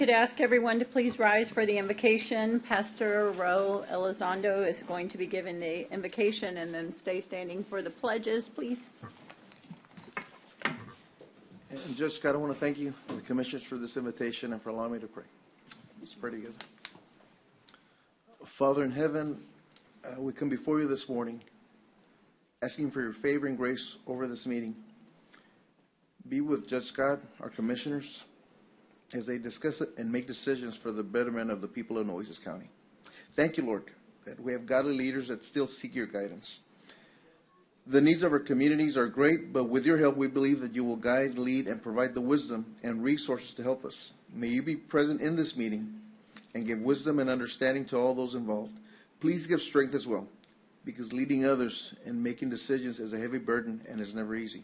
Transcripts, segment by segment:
could ask everyone to please rise for the invocation. Pastor Ro Elizondo is going to be giving the invocation, and then stay standing for the pledges, please. And Judge Scott, I want to thank you, the commissioners, for this invitation and for allowing me to pray. Let's pray together. Father in heaven, we come before you this morning, asking for your favor and grace over this meeting. Be with Judge Scott, our commissioners, as they discuss it and make decisions for the betterment of the people of Nueces County. Thank you, Lord, that we have godly leaders that still seek your guidance. The needs of our communities are great, but with your help, we believe that you will guide, lead, and provide the wisdom and resources to help us. May you be present in this meeting and give wisdom and understanding to all those involved. Please give strength as well, because leading others and making decisions is a heavy burden and is never easy.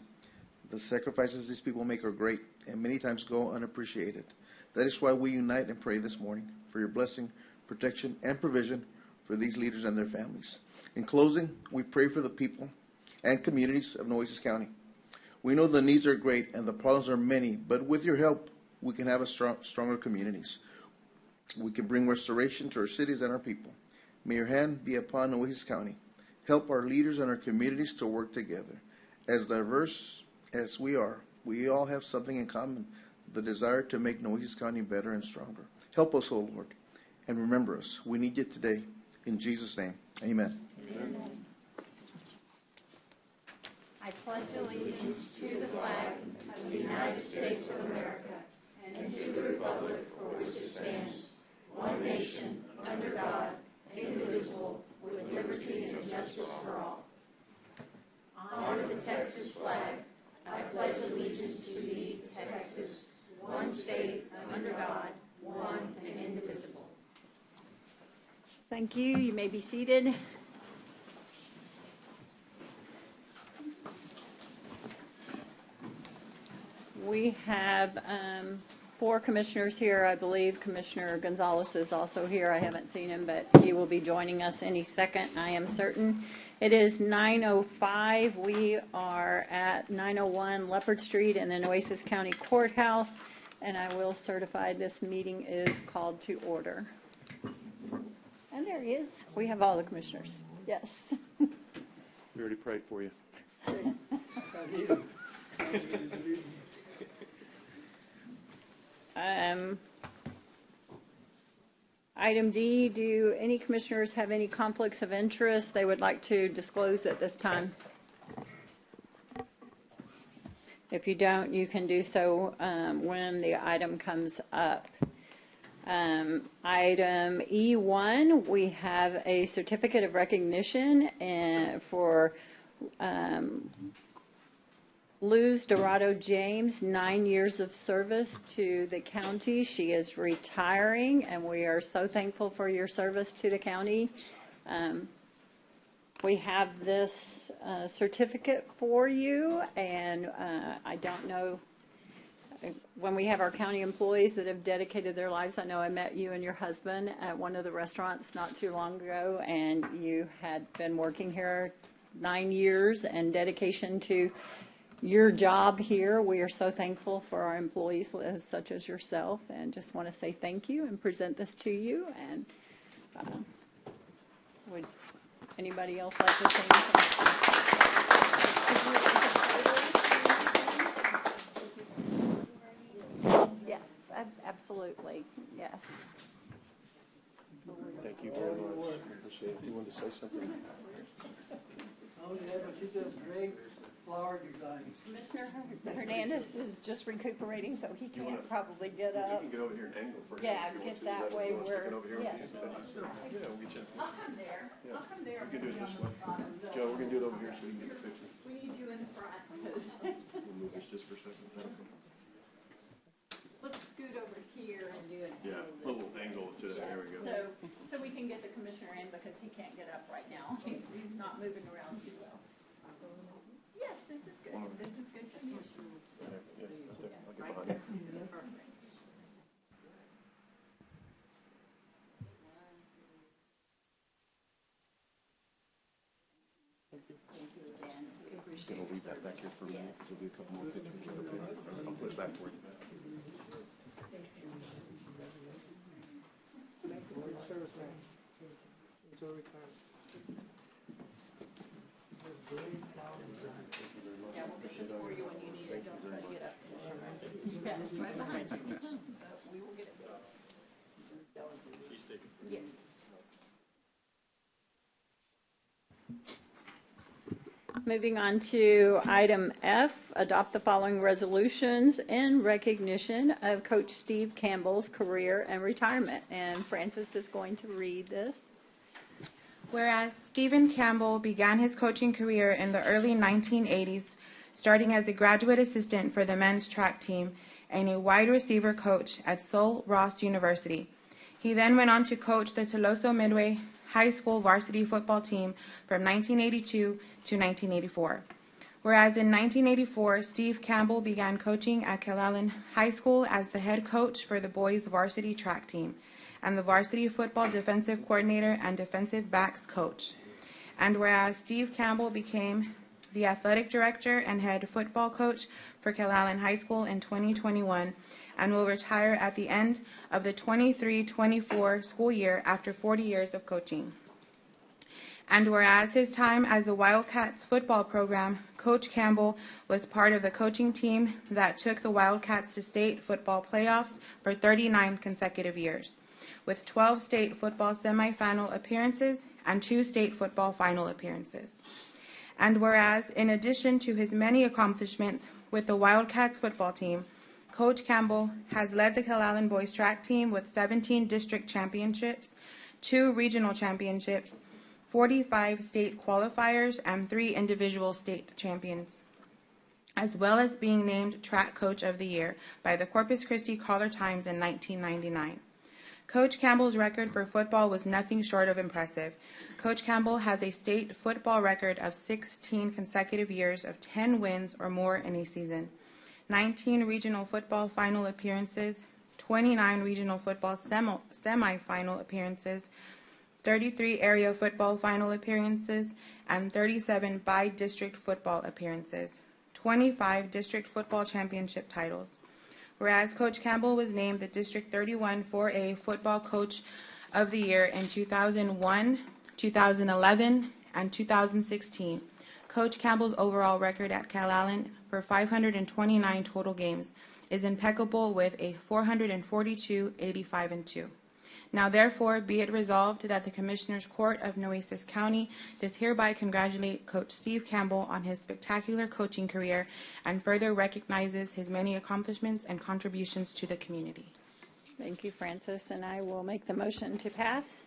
The sacrifices these people make are great and many times go unappreciated. That is why we unite and pray this morning for your blessing, protection, and provision for these leaders and their families. In closing, we pray for the people and communities of Nueces County. We know the needs are great and the problems are many, but with your help, we can have stronger communities. We can bring restoration to our cities and our people. May your hand be upon Nueces County. Help our leaders and our communities to work together. As diverse as we are, we all have something in common, the desire to make Nueces County better and stronger. Help us, O Lord, and remember us. We need you today. In Jesus' name, amen. Amen. I pledge allegiance to the flag of the United States of America and to the republic for which it stands, one nation, under God, indivisible, with liberty and justice for all. Honor the Texas flag. I pledge allegiance to thee, Texas, one state, under God, one and indivisible. Thank you. You may be seated. We have 4 commissioners here, I believe. Commissioner Gonzalez is also here. I haven't seen him, but he will be joining us any second, I am certain. It is 9:05. We are at 901 Leopard Street in the Nueces County Courthouse, and I will certify this meeting is called to order. And there he is. We have all the commissioners. Yes. We already prayed for you. Item D, do any commissioners have any conflicts of interest they would like to disclose at this time? If you don't, you can do so when the item comes up. Item E1, we have a certificate of recognition for Luz Dorado James, 9 years of service to the county. She is retiring, and we are so thankful for your service to the county. We have this certificate for you, and I don't know, when we have our county employees that have dedicated their lives, I know I met you and your husband at one of the restaurants not too long ago, and you had been working here 9 years and dedication to your job here. We are so thankful for our employees such as yourself, and just want to say thank you and present this to you. And would anybody else like to say anything? Yes, absolutely. Yes. Thank you very much. Appreciate it. You wanted to say something? Oh, yeah, but she does great flower designs. Commissioner Hernandez is just recuperating, so he can't probably get up. You can get over here and angle for you. Yeah, get that way where, yes. Yeah, we'll get you. I'll come there. Yeah. I'll come there. We can do it this way. Joe, we're going to do it over here so we can get a picture. We need you in the front, because We'll move this just for a second. let's scoot over here and do an Yeah, a little angle to that. There we go. So we can get the commissioner in, because he can't get up right now. He's not moving around too well. Yes, this is good. This is good for you. Yeah, I'll get behind you. Perfect. Thank you again. I'm just going to leave that back here for a minute. There'll be a couple more pictures. I'll put it back for you. Enjoy retirement. Yeah, we'll get this for you when you need it. Don't try to get up. Yeah, it's right behind you. We will get it. Yes. Moving on to item F, adopt the following resolutions in recognition of Coach Steve Campbell's career and retirement. And Francis is going to read this. Whereas Stephen Campbell began his coaching career in the early 1980s, starting as a graduate assistant for the men's track team and a wide receiver coach at Sul Ross University. He then went on to coach the Toloso Midway High School varsity football team from 1982 to 1984. Whereas in 1984, Steve Campbell began coaching at Calallen High School as the head coach for the boys varsity track team and the varsity football defensive coordinator and defensive backs coach. And whereas Steve Campbell became the athletic director and head football coach for Calallen High School in 2021 and will retire at the end of the 23-24 school year after 40 years of coaching. And whereas his time as the Wildcats football program, Coach Campbell was part of the coaching team that took the Wildcats to state football playoffs for 39 consecutive years, with 12 state football semifinal appearances and 2 state football final appearances. And whereas, in addition to his many accomplishments with the Wildcats football team, Coach Campbell has led the Calallen boys track team with 17 district championships, 2 regional championships, 45 state qualifiers, and 3 individual state champions, as well as being named Track Coach of the Year by the Corpus Christi Caller-Times in 1999. Coach Campbell's record for football was nothing short of impressive. Coach Campbell has a state football record of 16 consecutive years of 10 wins or more in a season, 19 regional football final appearances, 29 regional football semi-final appearances, 33 area football final appearances, and 37 by-district football appearances, 25 district football championship titles. Whereas Coach Campbell was named the District 31 4A Football Coach of the Year in 2001, 2011, and 2016. Coach Campbell's overall record at Calallen for 529 total games is impeccable with a 442, 85, and 2. Now therefore be it resolved that the Commissioners Court of Nueces County does hereby congratulate Coach Steve Campbell on his spectacular coaching career and further recognizes his many accomplishments and contributions to the community. Thank you, Francis, and I will make the motion to pass.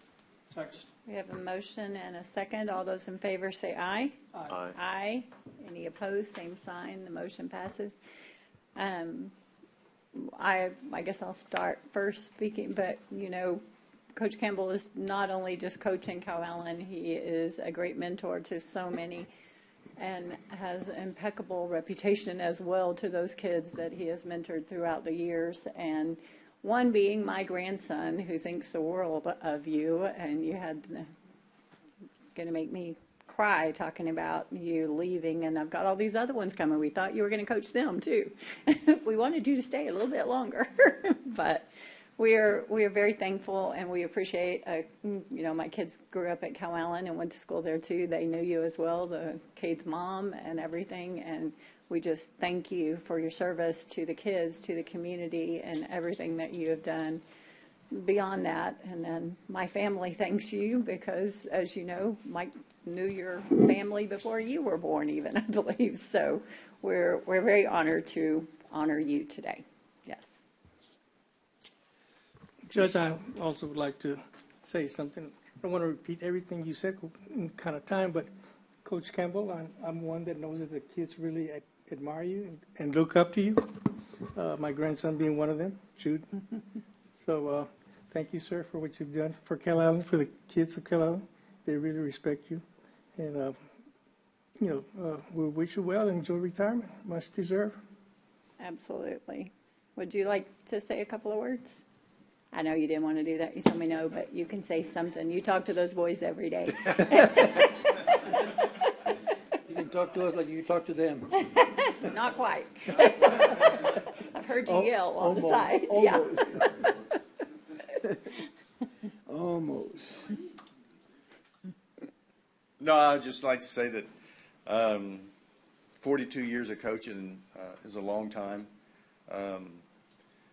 Next. We have a motion and a second. All those in favor say aye. Aye. Aye. Any opposed, same sign. The motion passes. I guess I'll start first speaking, but, you know, Coach Campbell is not only just coaching Calallen, he is a great mentor to so many and has an impeccable reputation as well to those kids that he has mentored throughout the years. And one being my grandson, who thinks the world of you, and it's going to make me cry talking about you leaving, and I've got all these other ones coming. We thought you were going to coach them too. We wanted you to stay a little bit longer, but we are very thankful, and we appreciate. You know, my kids grew up at Calallen and went to school there too. They knew you as well, the Cade's mom and everything, and we just thank you for your service to the kids, to the community, and everything that you have done beyond that. And then my family thanks you because, as you know, Mike knew your family before you were born even, I believe. So we're very honored to honor you today. Yes. Judge, I also would like to say something. I don't want to repeat everything you said in kind of time, but Coach Campbell, I'm one that knows that the kids really admire you and look up to you. My grandson being one of them, Jude. So thank you, sir, for what you've done for Calallen, for the kids of Calallen. They really respect you. And, we wish you well and enjoy retirement. Much deserved. Absolutely. Would you like to say a couple of words? I know you didn't want to do that. You told me no, but you can say something. You talk to those boys every day. You can talk to us like you talk to them. Not quite. I've heard you yell on the sides. Almost. No, I'd just like to say that 42 years of coaching is a long time.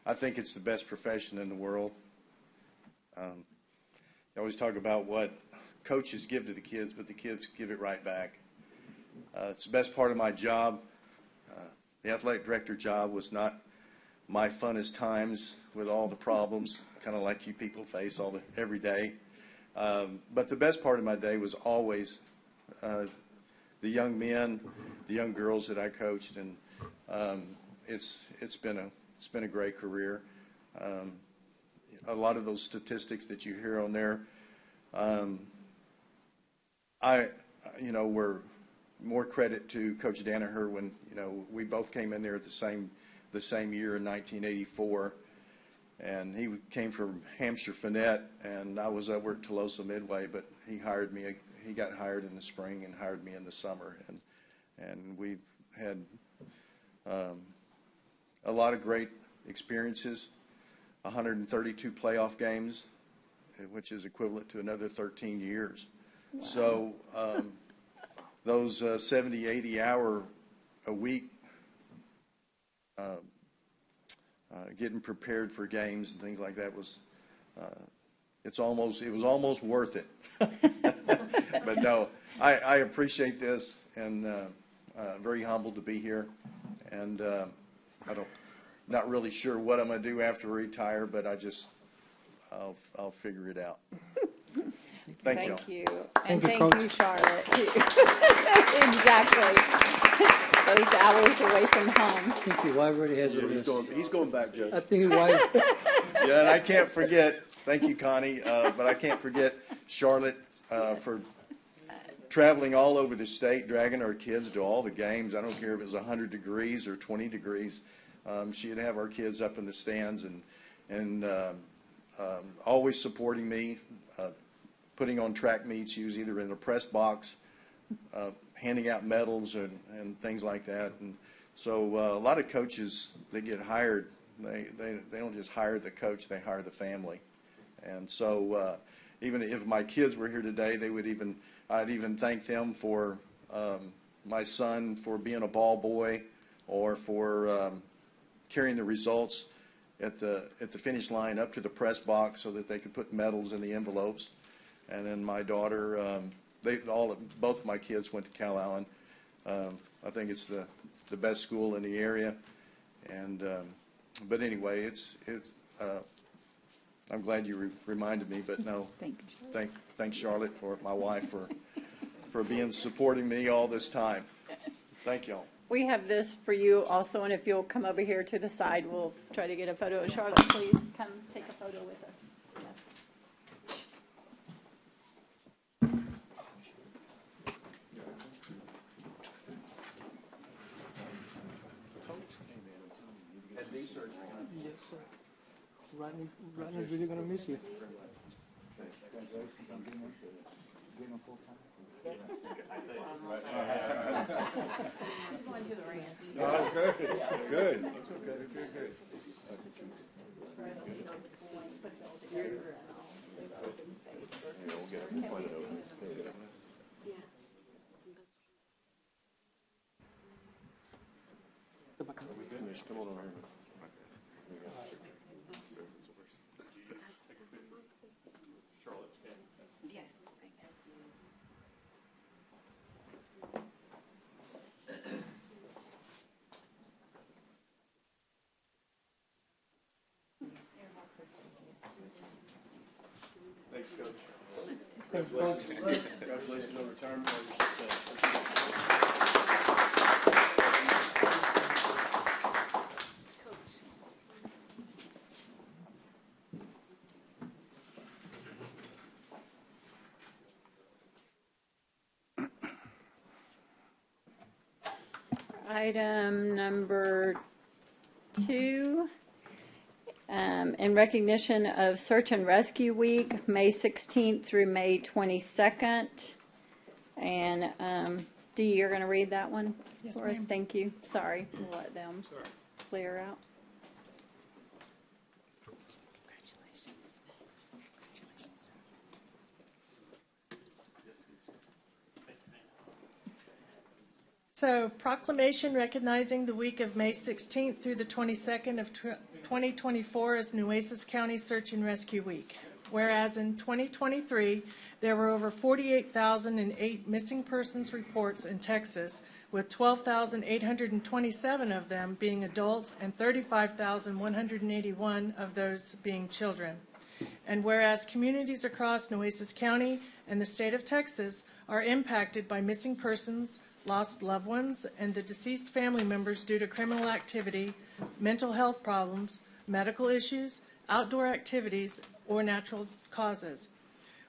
I think it's the best profession in the world. You always talk about what coaches give to the kids, but the kids give it right back. It's the best part of my job. The athletic director job was not my funnest times with all the problems, kind of like you people face every day. But the best part of my day was always the young men, the young girls that I coached, and it's been a great career. A lot of those statistics that you hear on there, were more credit to Coach Danaher when we both came in there at the same year in 1984, and he came from Hampshire Finette, and I was over at Tolosa Midway, but he hired me. He got hired in the spring and hired me in the summer, and we've had a lot of great experiences. 132 playoff games, which is equivalent to another 13 years. Wow. So those 70, 80 hour a week getting prepared for games and things like that was it was almost worth it. But no, I appreciate this, and very humbled to be here, and not really sure what I'm going to do after I retire, but I'll figure it out. Thank you. And Thank you, thank Coach. you, Charlotte, too. Exactly. Those hours away from home. I think your wife already has a list. He's going back, I Judge. think his wife, Yeah, and I can't forget, thank you, Connie, but I can't forget Charlotte for traveling all over the state, dragging our kids to all the games. I don't care if it was 100 degrees or 20 degrees. She'd have our kids up in the stands and always supporting me, putting on track meets. She was either in the press box, handing out medals and things like that. And so a lot of coaches, they get hired. They don't just hire the coach, they hire the family. And so even if my kids were here today, I'd even thank them for my son for being a ball boy, or for carrying the results at the finish line up to the press box so that they could put medals in the envelopes. And then my daughter, both of my kids went to Cal Allen. I think it's the best school in the area. And but anyway, I'm glad you reminded me. But no, Thank you, Charlotte. thanks Charlotte, for my wife, for supporting me all this time. Thank y'all. We have this for you also, and if you'll come over here to the side, we'll try to get a photo of Charlotte. Please come take a photo with us. Yes. Yes, sir. Rodney's really going to miss you. Oh, good. It's okay. Good. Come on over here. Yes. Thanks, Coach. Thanks, Coach. Congratulations on retirement. Item number 2, in recognition of Search and Rescue Week, May 16th through May 22nd. And Dee, you're going to read that one for us? Thank you. Sorry, we'll let them clear out. So, proclamation recognizing the week of May 16th through the 22nd of 2024 as Nueces County Search and Rescue Week. Whereas in 2023, there were over 48,008 missing persons reports in Texas, with 12,827 of them being adults and 35,181 of those being children. And whereas communities across Nueces County and the state of Texas are impacted by missing persons, lost loved ones, and the deceased family members due to criminal activity, mental health problems, medical issues, outdoor activities, or natural causes.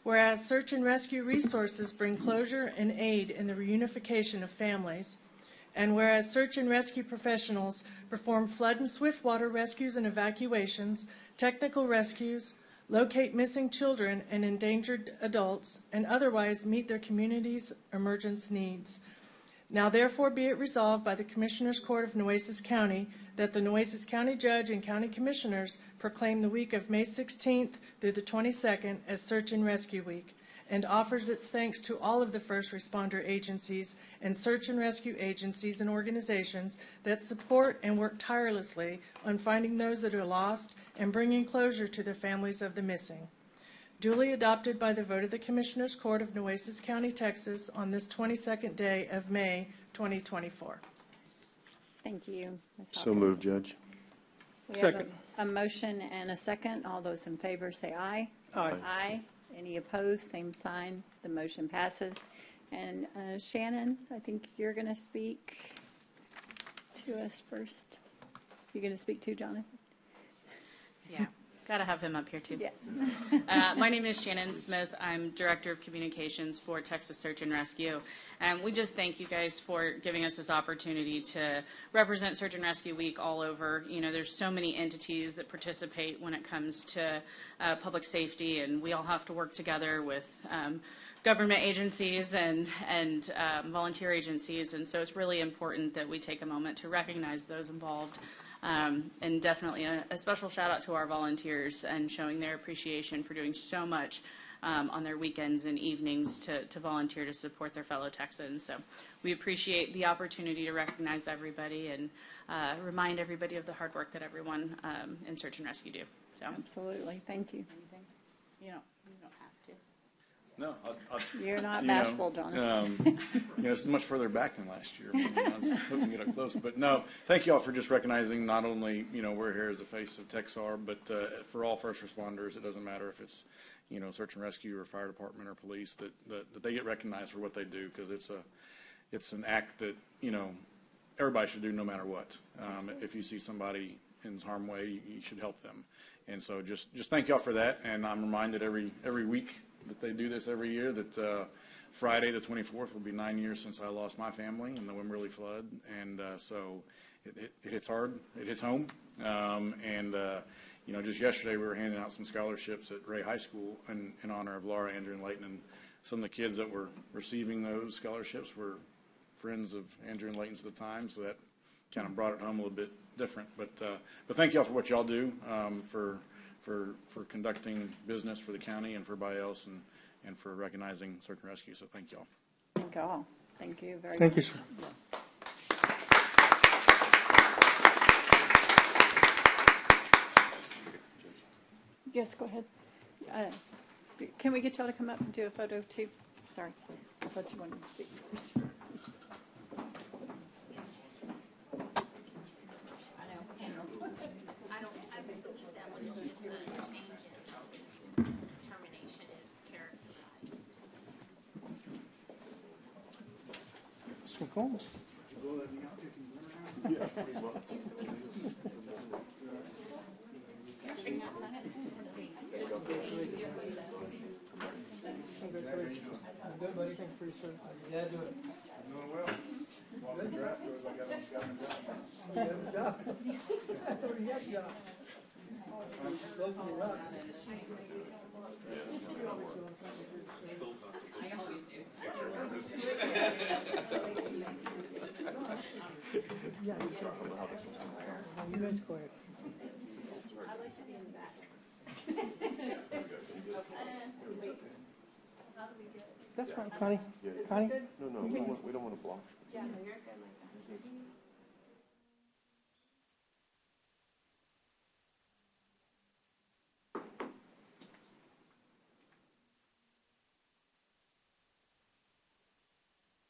Whereas search and rescue resources bring closure and aid in the reunification of families. And whereas search and rescue professionals perform flood and swift water rescues and evacuations, technical rescues, locate missing children and endangered adults, and otherwise meet their community's emergence needs. Now therefore be it resolved by the Commissioners Court of Nueces County that the Nueces County Judge and County Commissioners proclaim the week of May 16th through the 22nd as Search and Rescue Week, and offers its thanks to all of the first responder agencies and search and rescue agencies and organizations that support and work tirelessly on finding those that are lost and bringing closure to the families of the missing. Duly adopted by the vote of the Commissioners Court of Nueces County, Texas on this 22nd day of May 2024. Thank you, Ms. So Hawkins. moved, Judge. We have Second. a motion and a second. All those in favor say aye. Aye. Aye. Any opposed, same sign. The motion passes. And Shannon, I think you're going to speak to us first. You're going to speak to Jonathan? Yeah, got to have him up here too. Yes. My name is Shannon Smith. I'm Director of Communications for Texas Search and Rescue. And we just thank you guys for giving us this opportunity to represent Search and Rescue Week all over. You know, there's so many entities that participate when it comes to public safety, and we all have to work together with government agencies and volunteer agencies. And so it's really important that we take a moment to recognize those involved. And definitely a special shout out to our volunteers and showing their appreciation for doing so much on their weekends and evenings to volunteer to support their fellow Texans. So we appreciate the opportunity to recognize everybody and remind everybody of the hard work that everyone in Search and Rescue do. So Absolutely. Thank you. anything? You don't have to. No, You're not you know, bashful, Jonathan. It's much further back than last year. I was hoping to get up close, but no. Thank you all for just recognizing not only we're here as the face of Texar, but for all first responders. It doesn't matter if it's search and rescue or fire department or police that they get recognized for what they do, because it's an act that everybody should do no matter what. If you see somebody in harm's way, you should help them. And so just thank y'all for that. And I'm reminded every week that they do this every year, that Friday the 24th will be 9 years since I lost my family in the Wimberley flood. And so it hits hard, it hits home. Just yesterday we were handing out some scholarships at Ray High School in honor of Laura, Andrew, and Layton. And some of the kids that were receiving those scholarships were friends of Andrew and Layton's at the time, so that kind of brought it home a little bit different. But thank y'all for what y'all do, for conducting business for the county and for everybody else, and for recognizing search and rescue. So thank y'all. Thank you all. Thank you very much. Thank you, sir. Yes, go ahead. Can we get y'all to come up and do a photo too? Sorry, I thought you wanted to speak first. Mr. McCombs. Congratulations. Good, buddy. Thank you for your service. Yeah, do it. Doing well. While the draft goes, I got a job. You have a job. I thought you had a job. Close to the rock. Yeah, you can't allow this one. You guys go ahead. That's fine, Connie. Connie? No, we don't want to block. Yeah, no, you're good like that.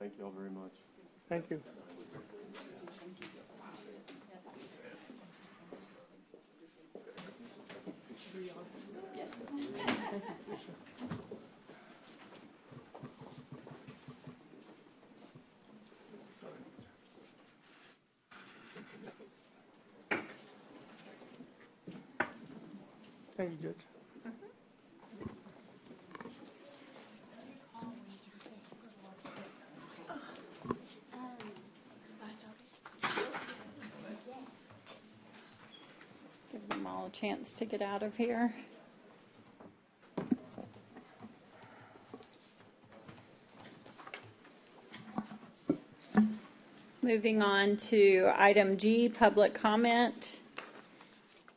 Thank you all very much. Thank you. Thank you, Judge. Give them all a chance to get out of here. Moving on to item G, public comment.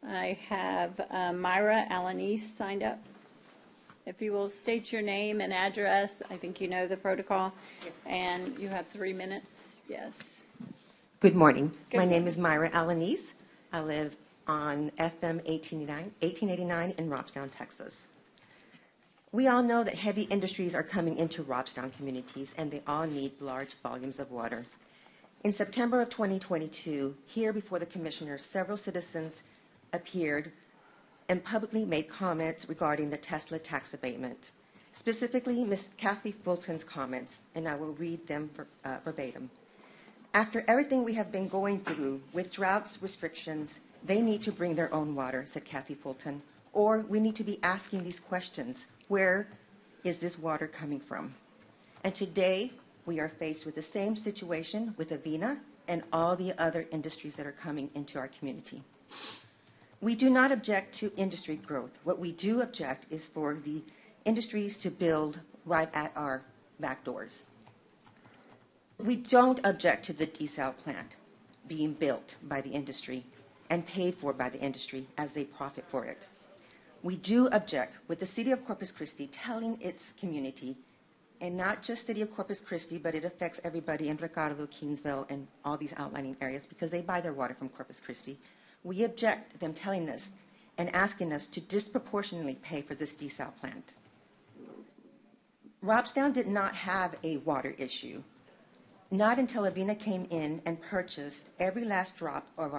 I have Myra Alanis signed up. If you will state your name and address, I think you know the protocol. Yes. And you have 3 minutes. Yes. Good morning. Good My name morning. is Myra Alanis. I live on FM 1889 in Robstown, Texas. We all know that heavy industries are coming into Robstown communities, and they all need large volumes of water. In September of 2022, here before the commissioners, several citizens appeared and publicly made comments regarding the Tesla tax abatement, specifically Ms. Kathy Fulton's comments, and I will read them verbatim. After everything we have been going through with droughts, restrictions, they need to bring their own water, said Kathy Fulton, or we need to be asking these questions. Where is this water coming from? And today, we are faced with the same situation with Avena and all the other industries that are coming into our community. We do not object to industry growth. What we do object is for the industries to build right at our back doors. We don't object to the desal plant being built by the industry and paid for by the industry as they profit for it. We do object with the City of Corpus Christi telling its community, and not just City of Corpus Christi, but it affects everybody in Ricardo, Kingsville, and all these outlying areas because they buy their water from Corpus Christi. We object them telling us and asking us to disproportionately pay for this desal plant. Robstown did not have a water issue, not until Avena came in and purchased every last drop of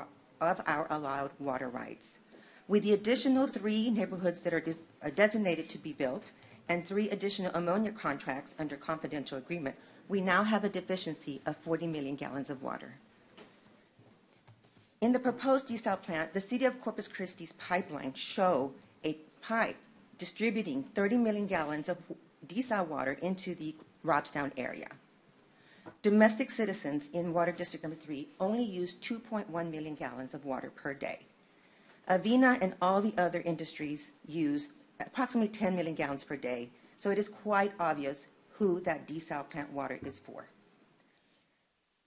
our allowed water rights. With the additional 3 neighborhoods that are designated to be built and 3 additional ammonia contracts under confidential agreement, we now have a deficiency of 40 million gallons of water. In the proposed desal plant, the City of Corpus Christi's pipelines show a pipe distributing 30 million gallons of desal water into the Robstown area. Domestic citizens in Water District Number 3 only use 2.1 million gallons of water per day. Avena and all the other industries use approximately 10 million gallons per day, so it is quite obvious who that desal plant water is for.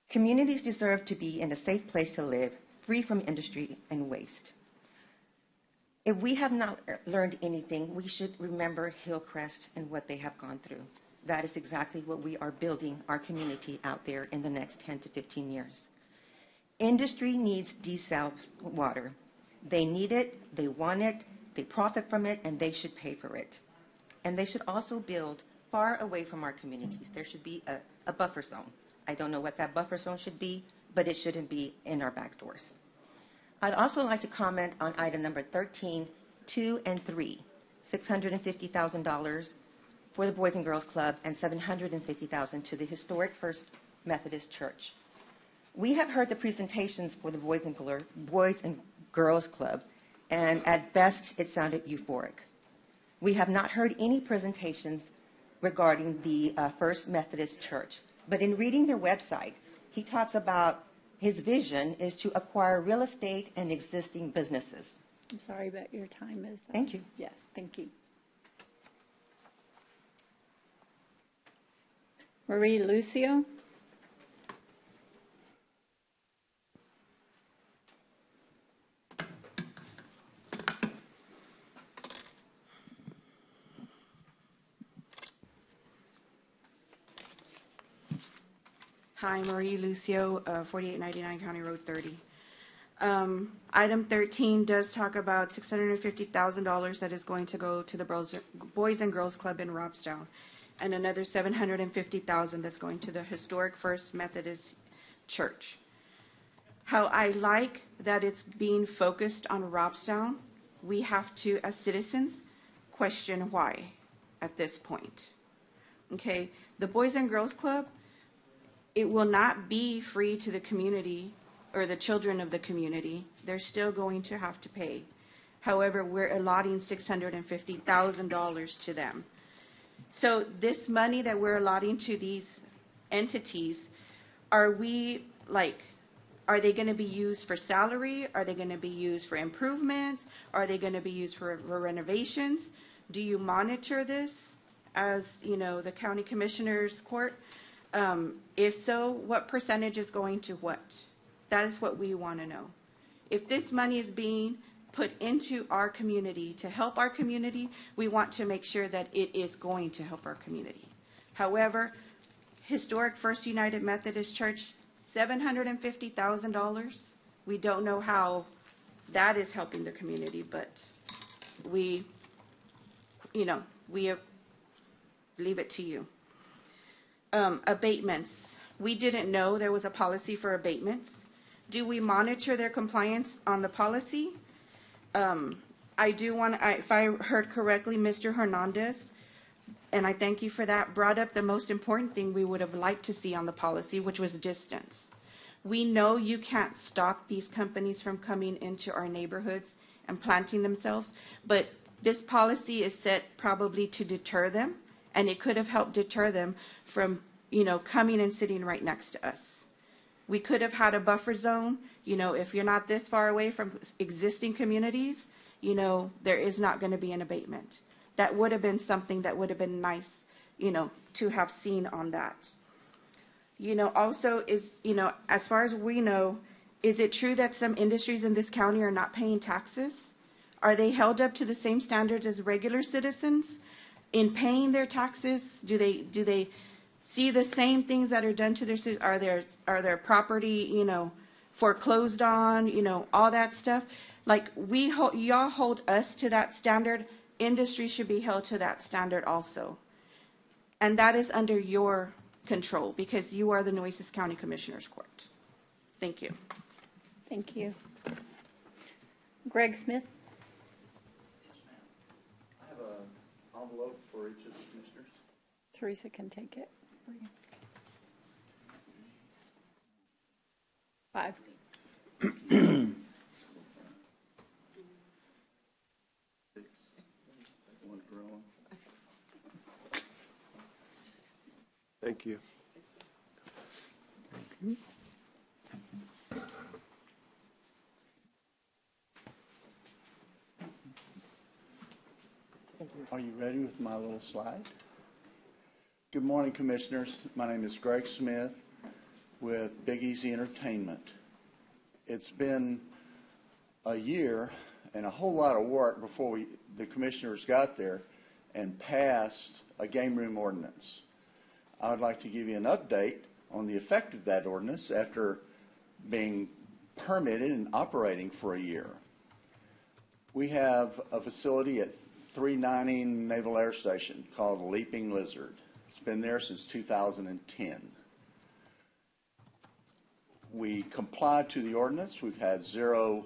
Communities deserve to be in a safe place to live, free from industry and waste. If we have not learned anything, we should remember Hillcrest and what they have gone through. That is exactly what we are building our community out there in the next 10 to 15 years. Industry needs desal water. They need it, they want it, they profit from it, and they should pay for it. And they should also build far away from our communities. There should be a buffer zone. I don't know what that buffer zone should be, but it shouldn't be in our back doors. I'd also like to comment on item number 13, 2 and 3, $650,000 for the Boys and Girls Club and $750,000 to the historic First Methodist Church. We have heard the presentations for the Boys and Girls Club, and at best it sounded euphoric. We have not heard any presentations regarding the First Methodist Church, but in reading their website, he talks about his vision is to acquire real estate and existing businesses. I'm sorry, but your time is up. Thank you. Yes, thank you. Marie Lucio. Hi, Marie Lucio, 4899 County Road 30. Item 13 does talk about $650,000 that is going to go to the Boys and Girls Club in Robstown, and another $750,000 that's going to the Historic First Methodist Church. How I like that it's being focused on Robstown, we have to, as citizens, question why at this point. Okay, the Boys and Girls Club, it will not be free to the community or the children of the community. They're still going to have to pay. However, we're allotting $650,000 to them. So this money that we're allotting to these entities, are they going to be used for salary? Are they going to be used for improvements? Are they going to be used for renovations? Do you monitor this as, the county commissioner's court? If so, what percentage is going to what? That is what we want to know. If this money is being put into our community to help our community, we want to make sure that it is going to help our community. However, Historic First United Methodist Church, $750,000. We don't know how that is helping the community, but we leave it to you. Abatements. We didn't know there was a policy for abatements. Do we monitor their compliance on the policy? I do want to, if I heard correctly, Mr. Hernandez, and I thank you for that, brought up the most important thing we would have liked to see on the policy, which was distance. We know you can't stop these companies from coming into our neighborhoods and planting themselves, but this policy is set probably to deter them, and it could have helped deter them from, coming and sitting right next to us. We could have had a buffer zone, if you're not this far away from existing communities, there is not going to be an abatement. That would have been something that would have been nice, to have seen on that. Also is, as far as we know, is it true that some industries in this county are not paying taxes? Are they held up to the same standards as regular citizens in paying their taxes? Do they see the same things that are done to their citizens? Are their property, foreclosed on, all that stuff? Like y'all hold us to that standard. Industry should be held to that standard also. And that is under your control because you are the Nueces County Commissioner's Court. Thank you. Thank you. Greg Smith? Yes, ma'am. I have an envelope for each of the commissioners. Teresa can take it. 5. One growing. Thank you. Are you ready with my little slide? Good morning, Commissioners. My name is Greg Smith with Big Easy Entertainment. It's been a year and a whole lot of work before the Commissioners got there and passed a game room ordinance. I would like to give you an update on the effect of that ordinance after being permitted and operating for a year. We have a facility at 390 Naval Air Station called Leaping Lizard. It's been there since 2010. We complied to the ordinance. We've had 0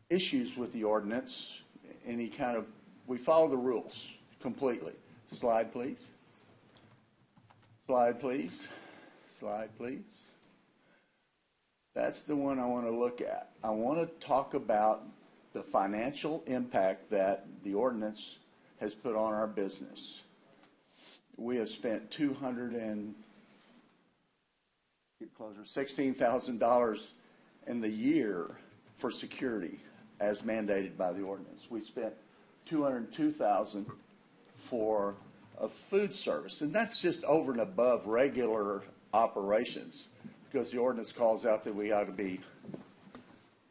issues with the ordinance. We follow the rules completely. Slide, please. Slide, please. Slide, please. That's the one I want to look at. I want to talk about the financial impact that the ordinance has put on our business. We have spent $16,000 in the year for security as mandated by the ordinance. We spent $202,000 for a food service, and that's just over and above regular operations because the ordinance calls out that we ought to be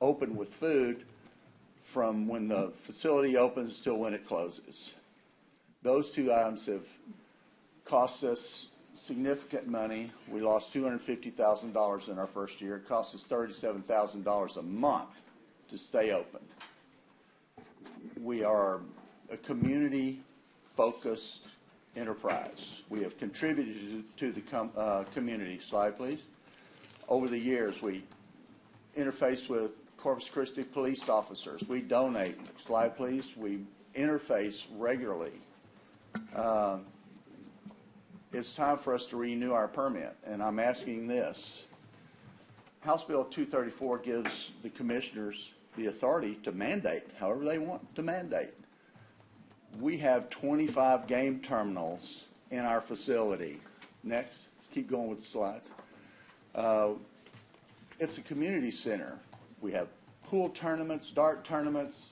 open with food from when the facility opens till when it closes. Those 2 items have cost us significant money. We lost $250,000 in our first year. It cost us $37,000 a month to stay open. We are a community-focused enterprise. We have contributed to the community. Slide, please. Over the years, we interface with Corpus Christi police officers. We donate. Slide, please. We interface regularly. It's time for us to renew our permit, and I'm asking this. House Bill 234 gives the commissioners the authority to mandate, however they want to mandate. We have 25 game terminals in our facility. Next, keep going with the slides. It's a community center. We have pool tournaments, dart tournaments,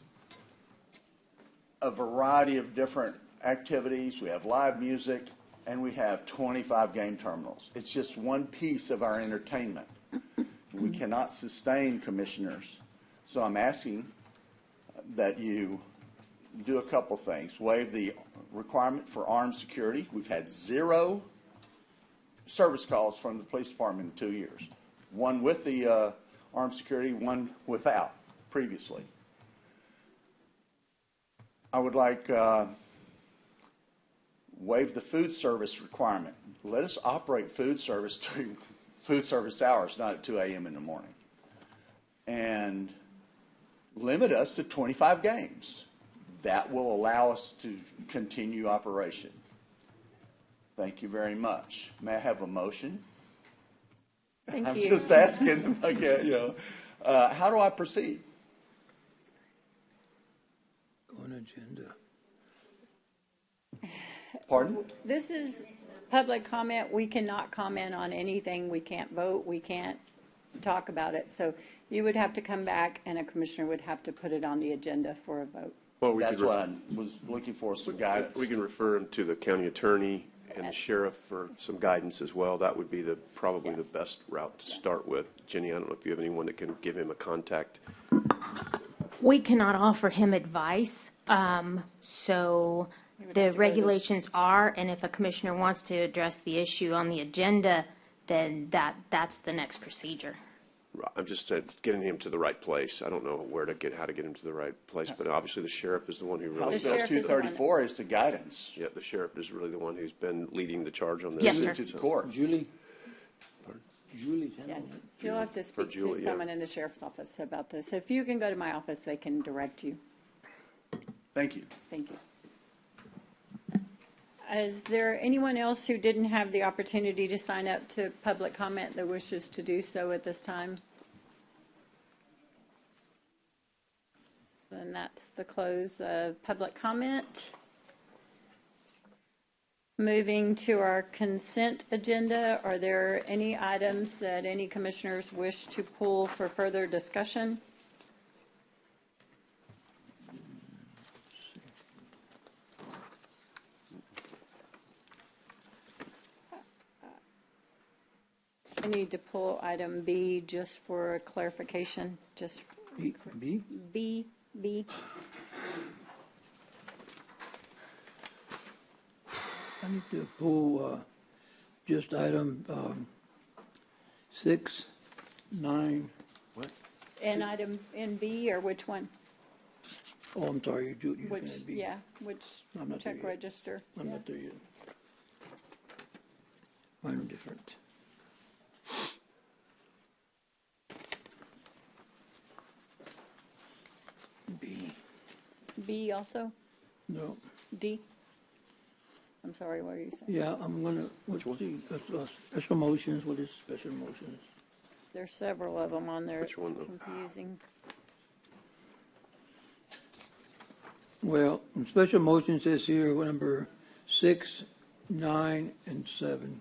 a variety of different activities. We have live music, and we have 25 game terminals. It's just one piece of our entertainment. We cannot sustain, commissioners. So I'm asking that you do a couple things. Waive the requirement for armed security. We've had 0 service calls from the police department in 2 years. One with the armed security, one without previously. I would like waive the food service requirement. Let us operate food service during food service hours, not at 2 a.m. in the morning. And limit us to 25 games. That will allow us to continue operation. Thank you very much. May I have a motion? Thank I'm you. just asking if I can, how do I proceed? On agenda. Pardon? This is public comment. We cannot comment on anything. We can't vote. We can't talk about it. So you would have to come back, and a commissioner would have to put it on the agenda for a vote. Well, That's what I was looking for, some guidance. we can refer him to the county attorney and the sheriff for some guidance as well. That would be probably the best route to start with. Jenny, I don't know if you have anyone that can give him a contact. We cannot offer him advice, so the regulations are, and if a commissioner wants to address the issue on the agenda, then that's the next procedure. I'm just saying, getting him to the right place. I don't know how to get him to the right place, but obviously the sheriff is the one who really. House Bill 234 is the guidance. Yeah, the sheriff is really the one who's been leading the charge on this. Yes, sir. To the court. Julie's handling Yes, it. you'll have to speak Julie, to yeah. someone in the sheriff's office about this. If you can go to my office, they can direct you. Thank you. Thank you. Is there anyone else who didn't have the opportunity to sign up to public comment that wishes to do so at this time? Then that's the close of public comment. Moving to our consent agenda, are there any items that any commissioners wish to pull for further discussion? I need to pull item B just for clarification, just B? B. I need to pull just item 6, 9. And item in B, or which one? Oh, I'm sorry, you're Which, looking at B. yeah, which I'm not there check yet. register? I'm Yeah. not there yet. Mine are different. B. B also? No. D? I'm sorry, what are you saying? Yeah, I'm gonna, what's the, special motions, what is special motions? There's several of them on there. Which one, though? It's confusing. Well, in special motion says here, number 6, 9, and 7.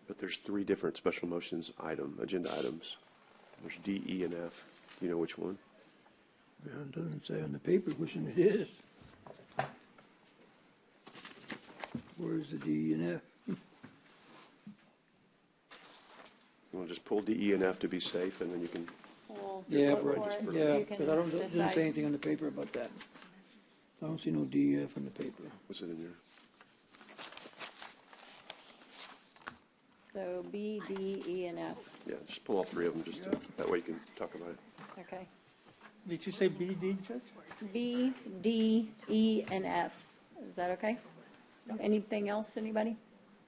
But there's 3 different special motions agenda items. There's D, E, and F. Do you know which one? Well, it doesn't say on the paper which one it is. Where's the D and F? You want to just pull D, E, and F to be safe, and then you can. Well, Yeah, look right, for it. yeah, You can because I don't, doesn't decide. say anything on the paper about that. I don't see no D, F on the paper. What's it in there? So B, D, E, and F. Yeah, just pull all three of them, just that way you can talk about it. Okay. Did you say B, D, Judge? B, D, E, and F. Is that okay? Anything else, anybody?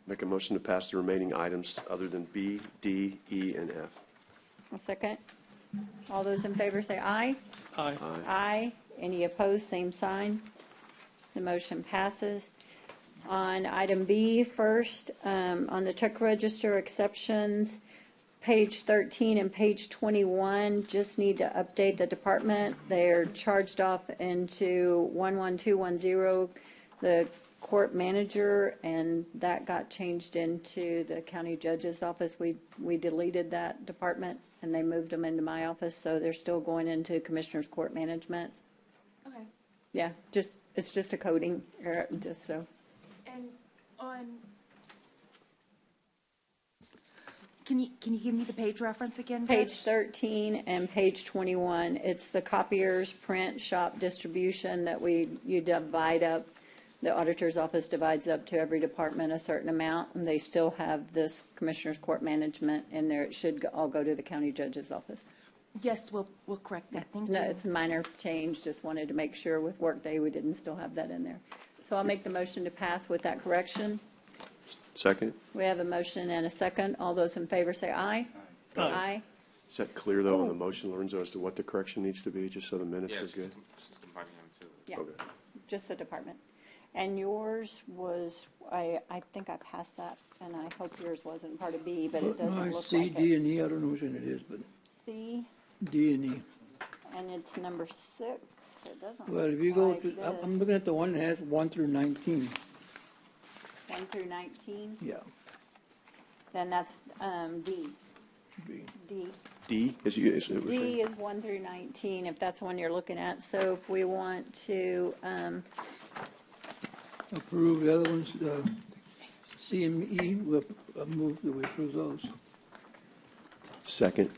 Make a motion to pass the remaining items other than B, D, E, and F. A second. All those in favor say aye. Aye. Aye. Any opposed, same sign. The motion passes. On item B first, on the check register exceptions, page 13 and page 21, just need to update the department. They're charged off into 11210, the court manager, and that got changed into the county judge's office. We deleted that department, and they moved them into my office, so they're still going into Commissioner's Court Management. Okay. Yeah, it's just a coding, just so. And on, can you give me the page reference again, Judge? Page 13 and page 21, it's the copiers, print, shop, distribution that you divide up. The auditor's office divides up to every department a certain amount, and they still have this Commissioner's Court Management in there. It should all go to the county judge's office. Yes, we'll correct that. Thank you. No, it's a minor change, just wanted to make sure with Workday we didn't still have that in there. So I'll make the motion to pass with that correction. Second? We have a motion and a second. All those in favor say aye. Aye. Is that clear, though, on the motion, Lorenzo, as to what the correction needs to be, just so the minutes are good? Just combining them to. Yeah, Okay. just the department. And yours was, I think I passed that, and I hope yours wasn't part of B, but it doesn't look C, like D, it. and E, I don't know which one it is, but C, D and E. and it's number 6. It doesn't Well, if look you go like to, I'm this. looking at the one that has 1 through 19. 1 through 19, Yeah. then that's D. B. D. D, as you guys were D saying? is 1 through 19, if that's the one you're looking at. So if we want to, Approve the other ones, C and E, we'll move that we approve those. Second?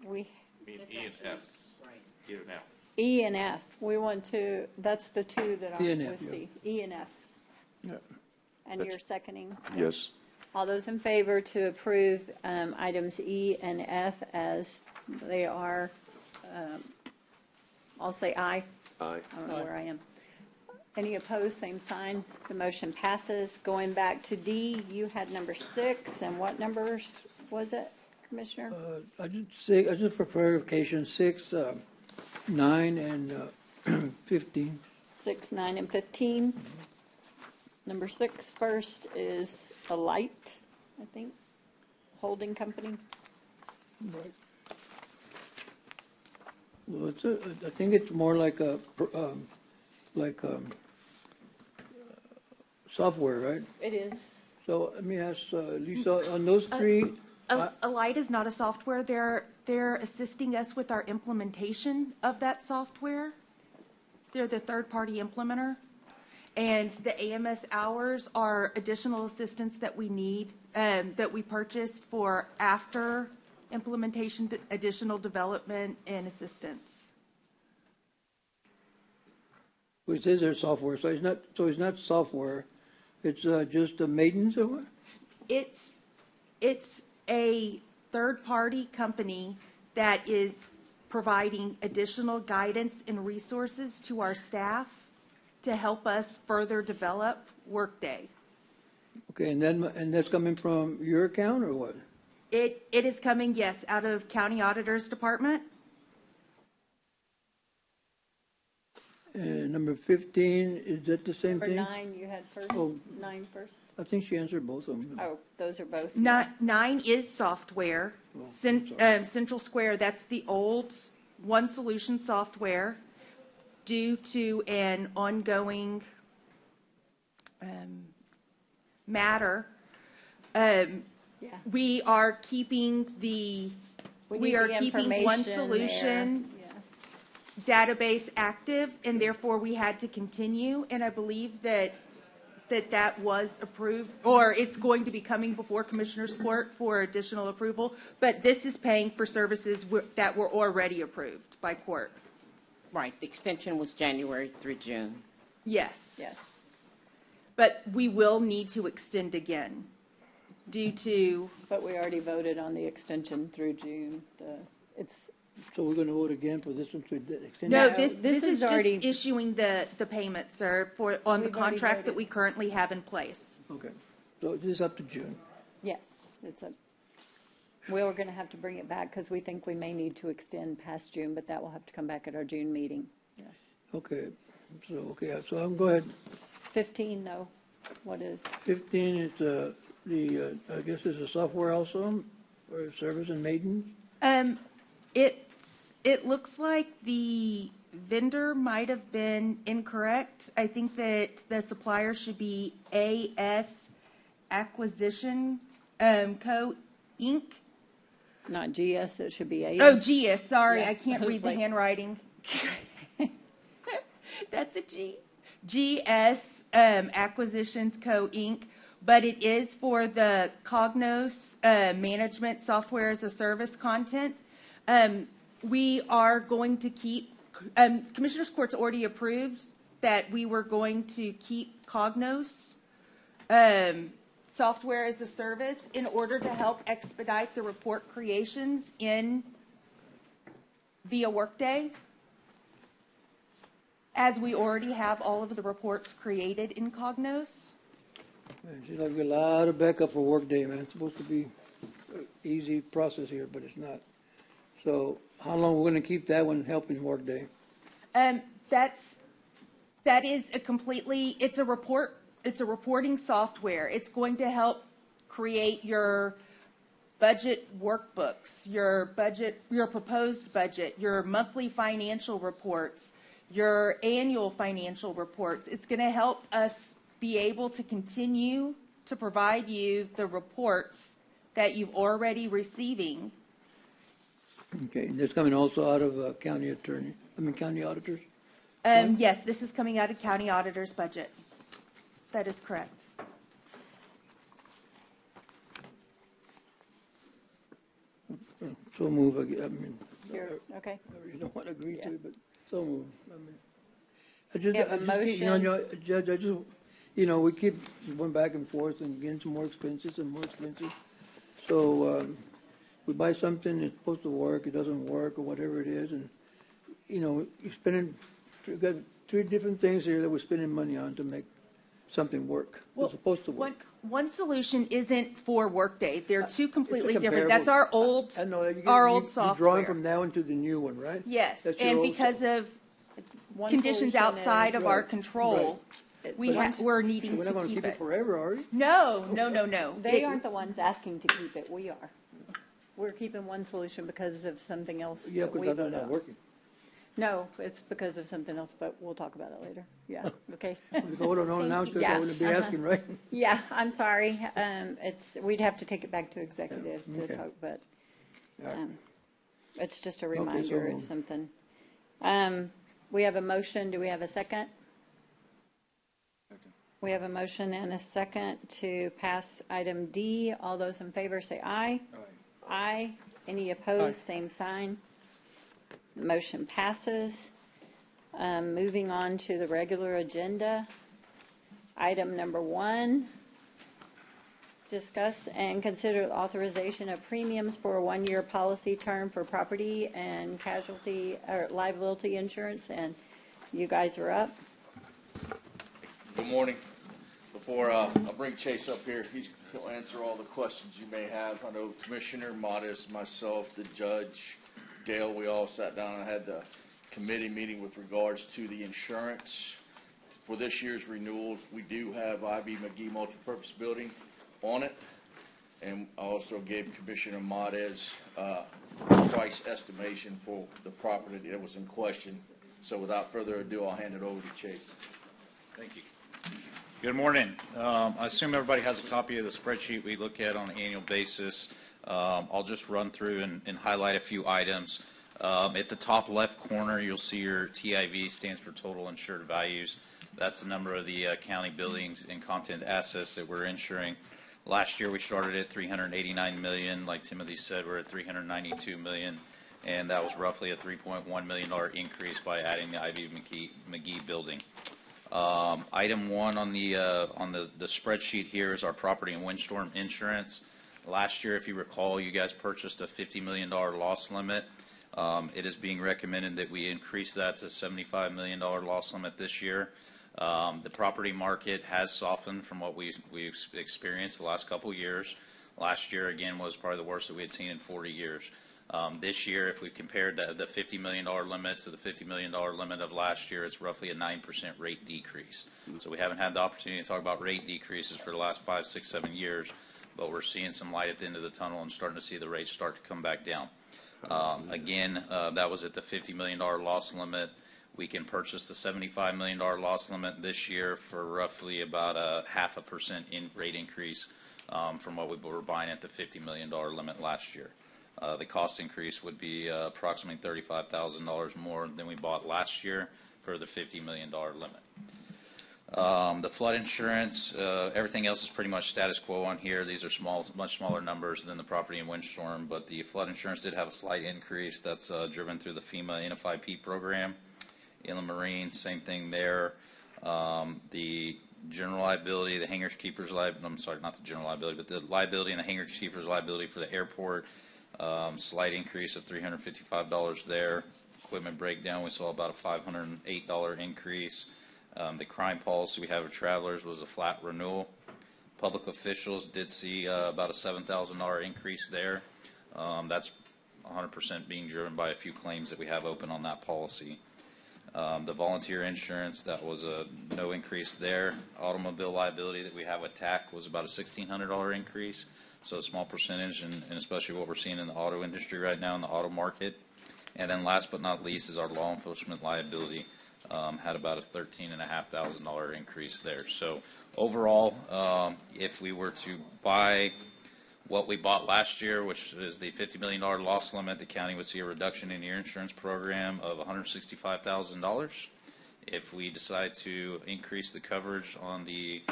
we, E and F. E and F. E and F, we want to, that's the two that E are and F, with yeah. C. E and F. Yeah. And you're seconding? Yes. All those in favor to approve items E and F as they are, I'll say aye. Aye. I don't know where I am. Any opposed, same sign. The motion passes. Going back to D, you had number 6, and what numbers was it, Commissioner? I just for clarification, 6, 9, and 15. 6, 9, and 15. Number 6 first is a light, I think, holding company. Right. Well, I think it's more like a, software, right? It is. So let me ask Lisa, on those three, Alight is not a software. They're assisting us with our implementation of that software. They're the third-party implementer. And the AMS hours are additional assistance that we need, that we purchased for after implementation, additional development and assistance. well, it says there's software, so it's not software, it's just a maintenance of it? It's a third-party company that is providing additional guidance and resources to our staff to help us further develop Workday. Okay, and that's coming from your account or what? It is coming, yes, out of County Auditor's Department. And number 15, is that the same Number thing? 9 you had first. Oh. 9 first. I think she answered both of them. Oh, those are both. 9 is software. Central Square, that's the old One Solution software. Due to an ongoing matter, we are keeping We need the keeping One information Solution there. Yes. database active, and therefore we had to continue. And I believe that was approved, or it's going to be coming before Commissioner's Court for additional approval. But this is paying for services that were already approved by court. Right, the extension was January through June. Yes. Yes. But we will need to extend again. due to, But we already voted on the extension through June. So we're going to vote again for this one to extend? no, No, this this is is just already- issuing the payment, sir, on the We've already contract that voted. we currently have in place. Okay, so this is up to June. Yes, we're going to have to bring it back because we think we may need to extend past June, but that will have to come back at our June meeting. Yes. Okay, so I'm go ahead. 15, no. What is? 15 is I guess it's a software also, or service and maintenance? It looks like the vendor might have been incorrect. I think that the supplier should be AS Acquisition Co. Inc. Not GS, it should be AS. Oh, GS, sorry, Yeah, I can't I was read the like- handwriting. That's a G. GS Acquisitions Co. Inc., but it is for the Cognos Management Software as a Service content. We are going to keep, Commissioners Court's already approved that we were going to keep Cognos Software as a Service in order to help expedite the report creations via Workday, as we already have all of the reports created in Cognos. Man, seems like a lot of backup for Workday, man. It's supposed to be an easy process here, but it's not. So how long are we going to keep that one helping Workday? That is it's a reporting software. It's going to help create your budget workbooks, your proposed budget, your monthly financial reports, your annual financial reports. It's going to help us be able to continue to provide you the reports that you've already receiving. Okay, and that's coming also out of county auditors? Yes, this is coming out of county auditor's budget. That is correct. So move, I mean, Okay. I really don't want to agree to it, but so move. I mean, You have a motion? We keep going back and forth and getting some more expenses and more expenses. So, we buy something, it's supposed to work, it doesn't work, or whatever it is, and, you're spending, we've got 3 different things here that we're spending money on to make something work. It's supposed to work. One solution isn't for Workday. They're two completely It's a different. That's our old, I know, old You're drawing software. from now into the new one, right? Yes, That's your and old because of One conditions solution outside is- of our control, we're needing We're not to going to keep keep it it. forever, are we? No. They aren't the ones asking to keep it, we are. We're keeping one solution because of something else Yeah, that we because that's voted not on. working. No, it's because of something else, but we'll talk about it later. Yeah, okay. We vote on now, so Yeah. I'm going to be asking, right? Yeah, I'm sorry. We'd have to take it back to executive to Okay. talk, but All right. it's just a so reminder, it's moved. something. We have a motion. Do we have a second? We have a motion and a second to pass item D. All those in favor say aye. Aye. Any opposed, same sign. Motion passes. Moving on to the regular agenda. Item number 1, discuss and consider authorization of premiums for a 1-year policy term for property and casualty or liability insurance, and you guys are up. Good morning. Before I bring Chase up here, he'll answer all the questions you may have. I know Commissioner Modis, myself, the judge, Dale, we all sat down and had the committee meeting with regards to the insurance. For this year's renewals, we do have IB McGee Multipurpose Building on it. And I also gave Commissioner Modis price estimation for the property that was in question. So without further ado, I'll hand it over to Chase. Thank you. Good morning. I assume everybody has a copy of the spreadsheet we look at on an annual basis. I'll just run through and highlight a few items. At the top left corner, you'll see your TIV, stands for total insured values. That's the number of the county buildings and content assets that we're insuring. Last year we started at $389 million. Like Timothy said, we're at $392 million, and that was roughly a $3.1 million increase by adding the IB McGee building. Item one on the spreadsheet here is our property and windstorm insurance. Last year, if you recall, you guys purchased a $50 million loss limit. It is being recommended that we increase that to $75 million loss limit this year. The property market has softened from what we've experienced the last couple of years. Last year, again, was probably the worst that we had seen in 40 years. This year, if we compared the $50 million limit to the $50 million limit of last year, it's roughly a 9% rate decrease. So we haven't had the opportunity to talk about rate decreases for the last 5, 6, 7 years, but we're seeing some light at the end of the tunnel and starting to see the rates start to come back down. Again, that was at the $50 million loss limit. We can purchase the $75 million loss limit this year for roughly about a 0.5% rate increase from what we were buying at the $50 million limit last year. The cost increase would be approximately $35,000 more than we bought last year for the $50 million limit. The flood insurance, everything else is pretty much status quo on here. These are much smaller numbers than the property and windstorm, but the flood insurance did have a slight increase. That's driven through the FEMA NFIP program. Inland Marine, same thing there. The general liability, the hangars keepers liability, I'm sorry, not the general liability, but the liability and the hangars keepers liability for the airport, slight increase of $355 there. Equipment breakdown, we saw about a $508 increase. The crime policy we have with travelers was a flat renewal. Public officials did see about a $7,000 increase there. That's 100% being driven by a few claims that we have open on that policy. The volunteer insurance, that was no increase there. Automobile liability that we have with TAC was about a $1,600 increase. So a small percentage, and especially what we're seeing in the auto industry right now in the auto market. And then last but not least is our law enforcement liability. Had about a $13,500 increase there. So overall, if we were to buy what we bought last year, which is the $50 million loss limit, the county would see a reduction in your insurance program of $165,000. If we decide to increase the coverage on the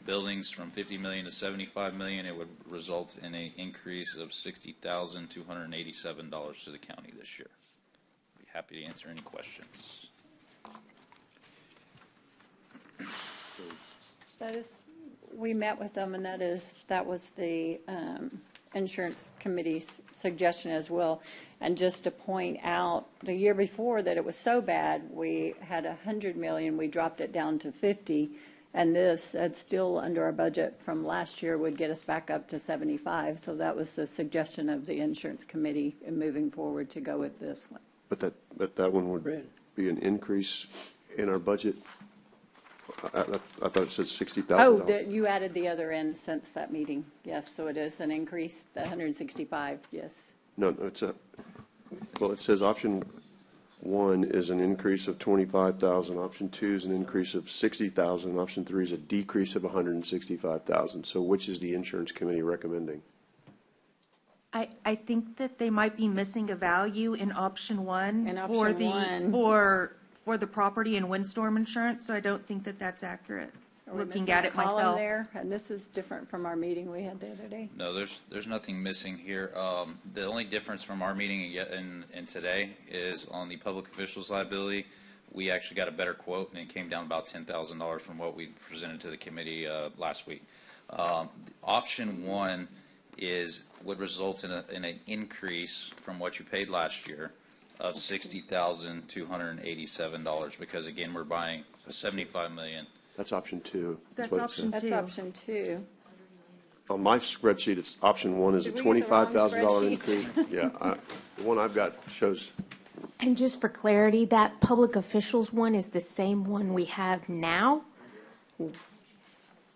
buildings from $50 million to $75 million, it would result in an increase of $60,287 to the county this year. I'd be happy to answer any questions. We met with them, and that was the insurance committee's suggestion as well. And just to point out, the year before that it was so bad, we had $100 million, we dropped it down to 50, and this, that's still under our budget from last year, would get us back up to 75. So that was the suggestion of the insurance committee in moving forward to go with this one. But that one would be an increase in our budget. I thought it said $60,000. Oh, you added the other end since that meeting. Yes, so it is an increase, the 165, yes. No, well, it says option 1 is an increase of $25,000. Option 2 is an increase of $60,000. Option 3 is a decrease of $165,000. So which is the insurance committee recommending? I think that they might be missing a value in option 1 In for option the one. for the property and windstorm insurance, so I don't think that that's accurate. Are we Looking missing at a it column myself. there? And this is different from our meeting we had the other day. No, there's nothing missing here. The only difference from our meeting and today is on the public officials liability. We actually got a better quote, and it came down about $10,000 from what we presented to the committee last week. Option 1 would result in an increase from what you paid last year of $60,287 because, again, we're buying $75 million. That's option 2. That's option 2. That's option 2. On my spreadsheet, it's option 1 is a Did we get the wrong $25,000 spreadsheet? increase. Yeah, the one I've got shows. And just for clarity, that public officials one is the same one we have now,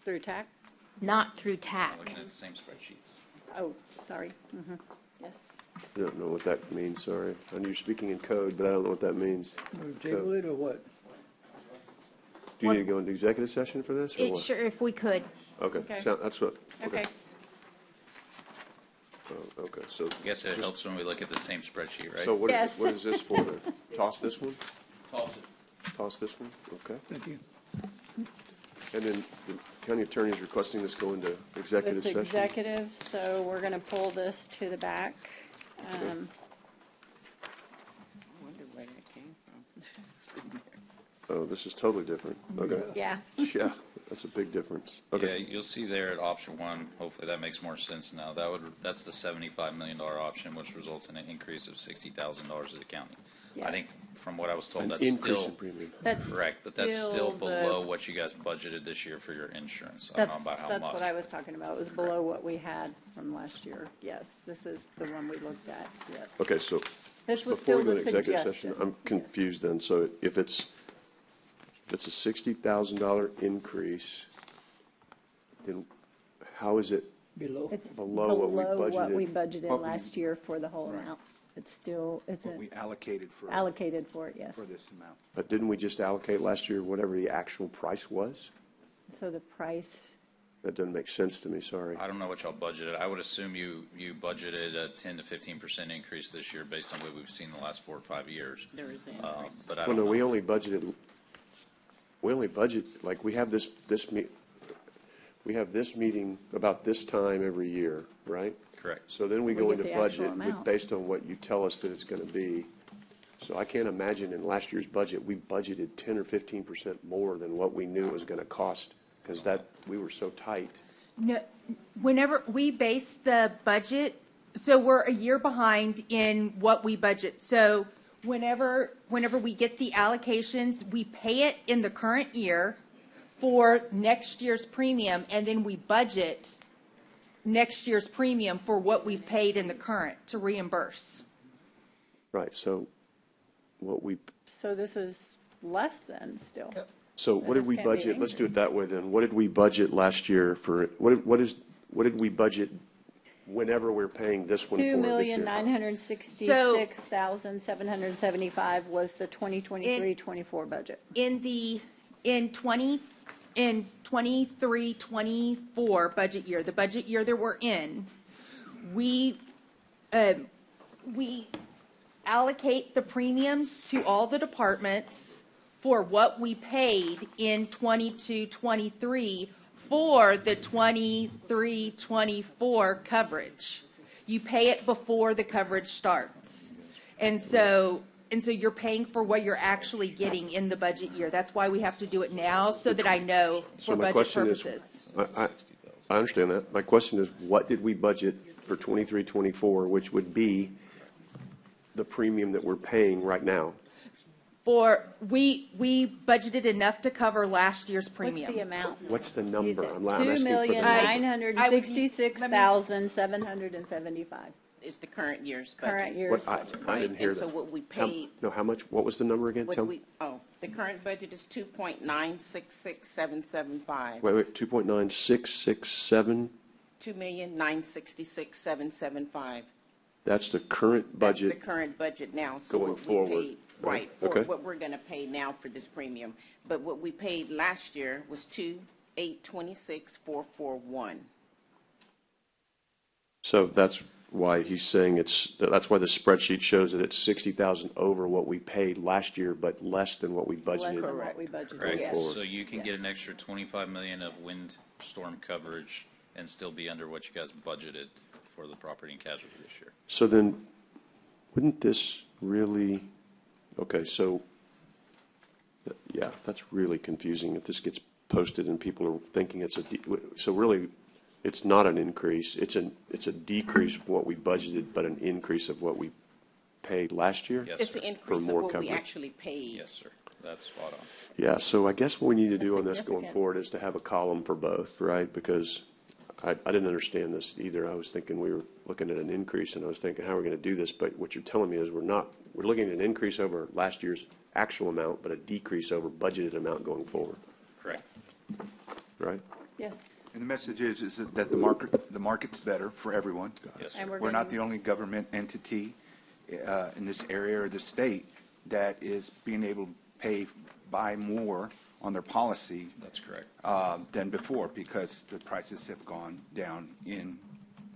Through TAC? not through I'm TAC. looking at the same spreadsheets. Oh, sorry. Yes. I don't know what that means, sorry. I know you're speaking in code, but I don't know what that means. Table it or what? Do you need to go into executive session for this, or what? Sure, if we could. Okay, Okay. that's what, Okay. okay, so. I guess it helps when we look at the same spreadsheet, right? So what is Yes. what is this for? To toss this one? Toss it. Toss this one? Okay. Thank you. And then the county attorney is requesting this go into executive This session? executive, so we're going to pull this to the back. I wonder where that came from. Oh, this is totally different. Okay. Yeah. Yeah, that's a big difference. Okay. Yeah, you'll see there at option one, hopefully that makes more sense now. That's the $75 million option, which results in an increase of $60,000 to the county. I think Yes. from what I was told, An that's increase still in premium. That's correct, but that's still still below the- what you guys budgeted this year for your insurance. I don't know That's, about how that's much. what I was talking about. It was below what we had from last year. Yes, this is the one we looked at, yes. Okay, so This was before still we go the into executive suggestion. session, I'm confused then. So if it's a $60,000 increase, then how is it It's below what we what we budgeted? budgeted last year for the whole amount. It's still, it's What we allocated for allocated for it, yes. this amount. But didn't we just allocate last year whatever the actual price was? So the price, That doesn't make sense to me, sorry. I don't know what y'all budgeted. I would assume you budgeted a 10 to 15% increase this year based on what we've seen the last 4 or 5 years. There is an But I Well, don't no, know. we only budget, like, we have we have this meeting about this time every year, right? Correct. So then we We go get into the actual budget amount. based on what you tell us that it's going to be. So I can't imagine in last year's budget, we budgeted 10 or 15% more than what we knew it was going to cost, because we were so tight. No, whenever we base the budget, so we're a year behind in what we budget. So whenever we get the allocations, we pay it in the current year for next year's premium, and then we budget next year's premium for what we've paid in the current to reimburse. Right, so so this is less than still. so what did we This can't be budget? Let's do it that way then. What did we budget last year for, what did we budget whenever we're paying this one for this year? $2,966,775 was the 2023-24 budget. In 23-24 budget year, the budget year that we're in, we allocate the premiums to all the departments for what we paid in 22-23 for the 23-24 coverage. You pay it before the coverage starts. And so you're paying for what you're actually getting in the budget year. That's why we have to do it now, so that I know So for my budget question is, purposes. I understand that. My question is, what did we budget for 23-24, which would be the premium that we're paying right now? We budgeted enough to cover last year's premium. What's the amount? What's the number? I'm $2,966,775. It's the current year's budget. Current year's What, budget. I didn't hear And that. so what we How- paid, No, how much, what was the number again? Tell me. the current budget is 2.966775. Wait, 2.9667, 2,966,775. that's the current That's the budget. currend budget now. So going what we forward, paid- right? Right, for Okay. what we're gonna pay now for this premium. But what we paid last year was 2,826,441. So that's why he's saying that's why the spreadsheet shows that it's 60,000 over what we paid last year, but less than what we Less budgeted. than what we budgeted. Correct. Yes. forward. So you can get an Yes. extra 25 million of windstorm coverage and still be under what you guys budgeted for the property and casualty this year. So then, wouldn't this really, okay, so, yeah, that's really confusing if this gets posted and people are thinking so really, it's not an increase, it's a decrease of what we budgeted, but an increase of what we paid last year? Yes, It's sir. an increase of more what we coverage. actually paid. Yes, sir. That's spot on. Yeah, so I guess what we need to do on this going significant. forward is to have a column for both, right? Because I didn't understand this either. I was thinking we were looking at an increase, and I was thinking, how are we going to do this? But what you're telling me is we're looking at an increase over last year's actual amount, but a decrease over budgeted amount going forward, Correct. right? Yes. And the message is that the market's better for everyone. Yes, sir. And We're not the only government entity in this area or the state that is being able to buy more on their policy That's correct. than before, because the prices have gone down in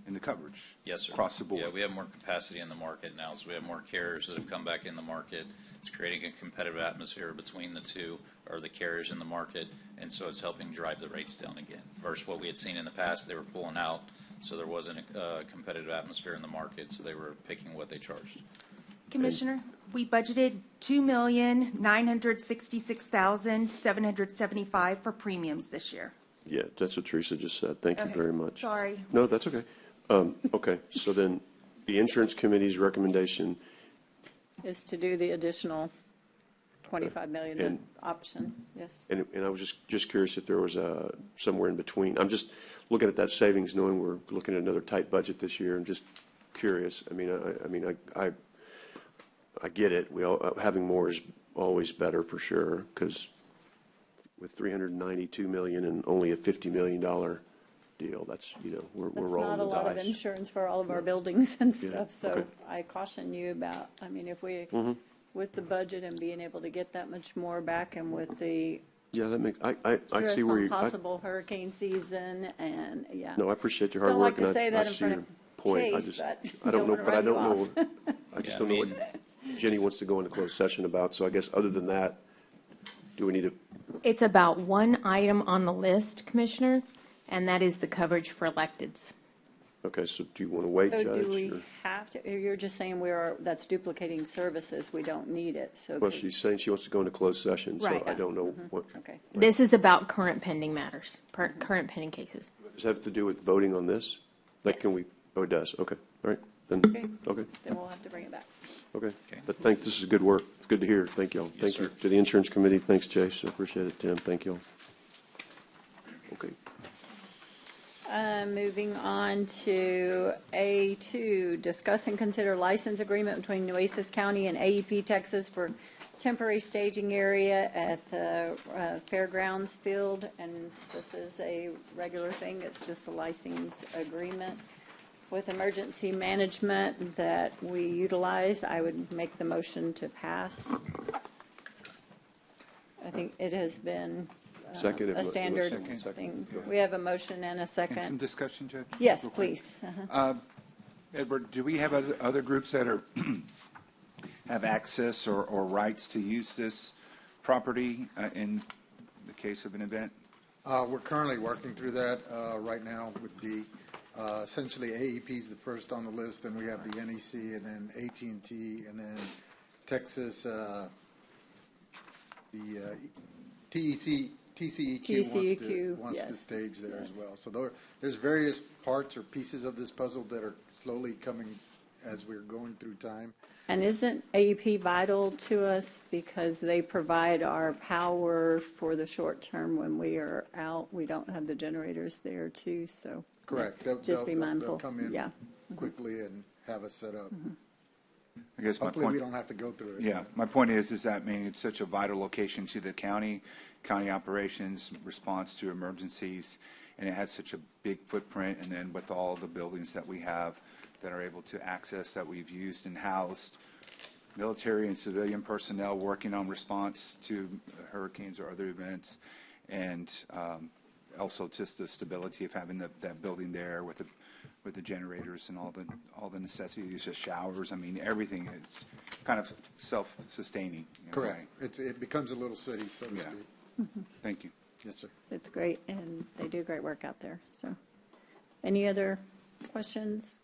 the coverage. Yes, sir. Across the board. Yeah, we have more capacity in the market now, so we have more carriers that have come back in the market. It's creating a competitive atmosphere between the two, or the carriers in the market, and so it's helping drive the rates down again. Versus what we had seen in the past, they were pulling out, so there wasn't a competitive atmosphere in the market, so they were picking what they charged. Commissioner, We budgeted $2,966,775 for premiums this year. Yeah, that's what Teresa just said. Thank you Okay, very much. sorry. No, that's okay. Okay, so then the insurance committee's recommendation, Is to do the additional 25 million And- option, yes. and I was just curious if there was somewhere in between. I'm just looking at that savings, knowing we're looking at another tight budget this year. I'm just curious. I get it. Having more is always better for sure, because with $392 million and only a $50 million deal, that's, we're That's rolling not the a lot of dice. insurance for all of our buildings and Yeah, stuff, so okay. I caution you about, if we, Mm-hmm. with the budget and being able to get that much more back, and with the Yeah, that makes, I stress see where on you, possible hurricane season, and, yeah. no, I appreciate your hard Don't work. like to and say I that in see front your of point. Chase, but I don't know, wanna but I run you don't know. off. I just don't know what Jenny wants to go into closed session about. So I guess other than that, do we need to, It's about one item on the list, Commissioner, and that is the coverage for electeds. okay, so do you want to wait, So Judge? do we or- have to, you're just saying that's duplicating services, we don't need it, so. Well, she's saying she wants to go into closed session, so Right. I don't know what. Okay. This is about current pending matters, current pending cases. Does that have to do with voting on this? Like, Yes. can we, oh, it does, okay, all right, then, Okay. okay, Then we'll have to bring it back. okay. But this is good work, it's good to hear, thank y'all. Thank you to the insurance committee, thanks, Chase, I appreciate it, Tim, thank y'all. Okay, Moving on to A2, discuss and consider license agreement between Nueces County and AEP Texas for temporary staging area at the Fairgrounds Field. And this is a regular thing, it's just a license agreement with emergency management that we utilize. I would make the motion to pass. I think it has been Second, it a was standard second. thing. We have a motion and a And some second. discussion, Judge? Yes, Real quick. please. Uh-huh. Edward, do we have other groups that are, have access or rights to use this property in the case of an event? We're currently working through that right now with the, essentially AEP is the first on the list, then we have the NEC, and then AT&T, and then Texas, the TCEQ wants to yes, stage there as yes. well. So there's various parts or pieces of this puzzle that are slowly coming as we're going through time. And isn't AEP vital to us because they provide our power for the short term when we are out? We don't have the generators there too, so. Correct. Just be mindful. They'll come in Yeah. quickly and have us set up. I guess my Hopefully, we point, don't have to go through it. yeah, my point is that, it's such a vital location to the county operations, response to emergencies, and it has such a big footprint, and then with all the buildings that we have that are able to access, that we've used and housed, military and civilian personnel working on response to hurricanes or other events, and also just the stability of having that building there with the generators and all the necessities, the showers. Everything is kind of self-sustaining. Correct. It becomes a little city, so to Yeah. speak. Thank you. Yes, sir. It's great, and they do great work out there, so. Any other questions?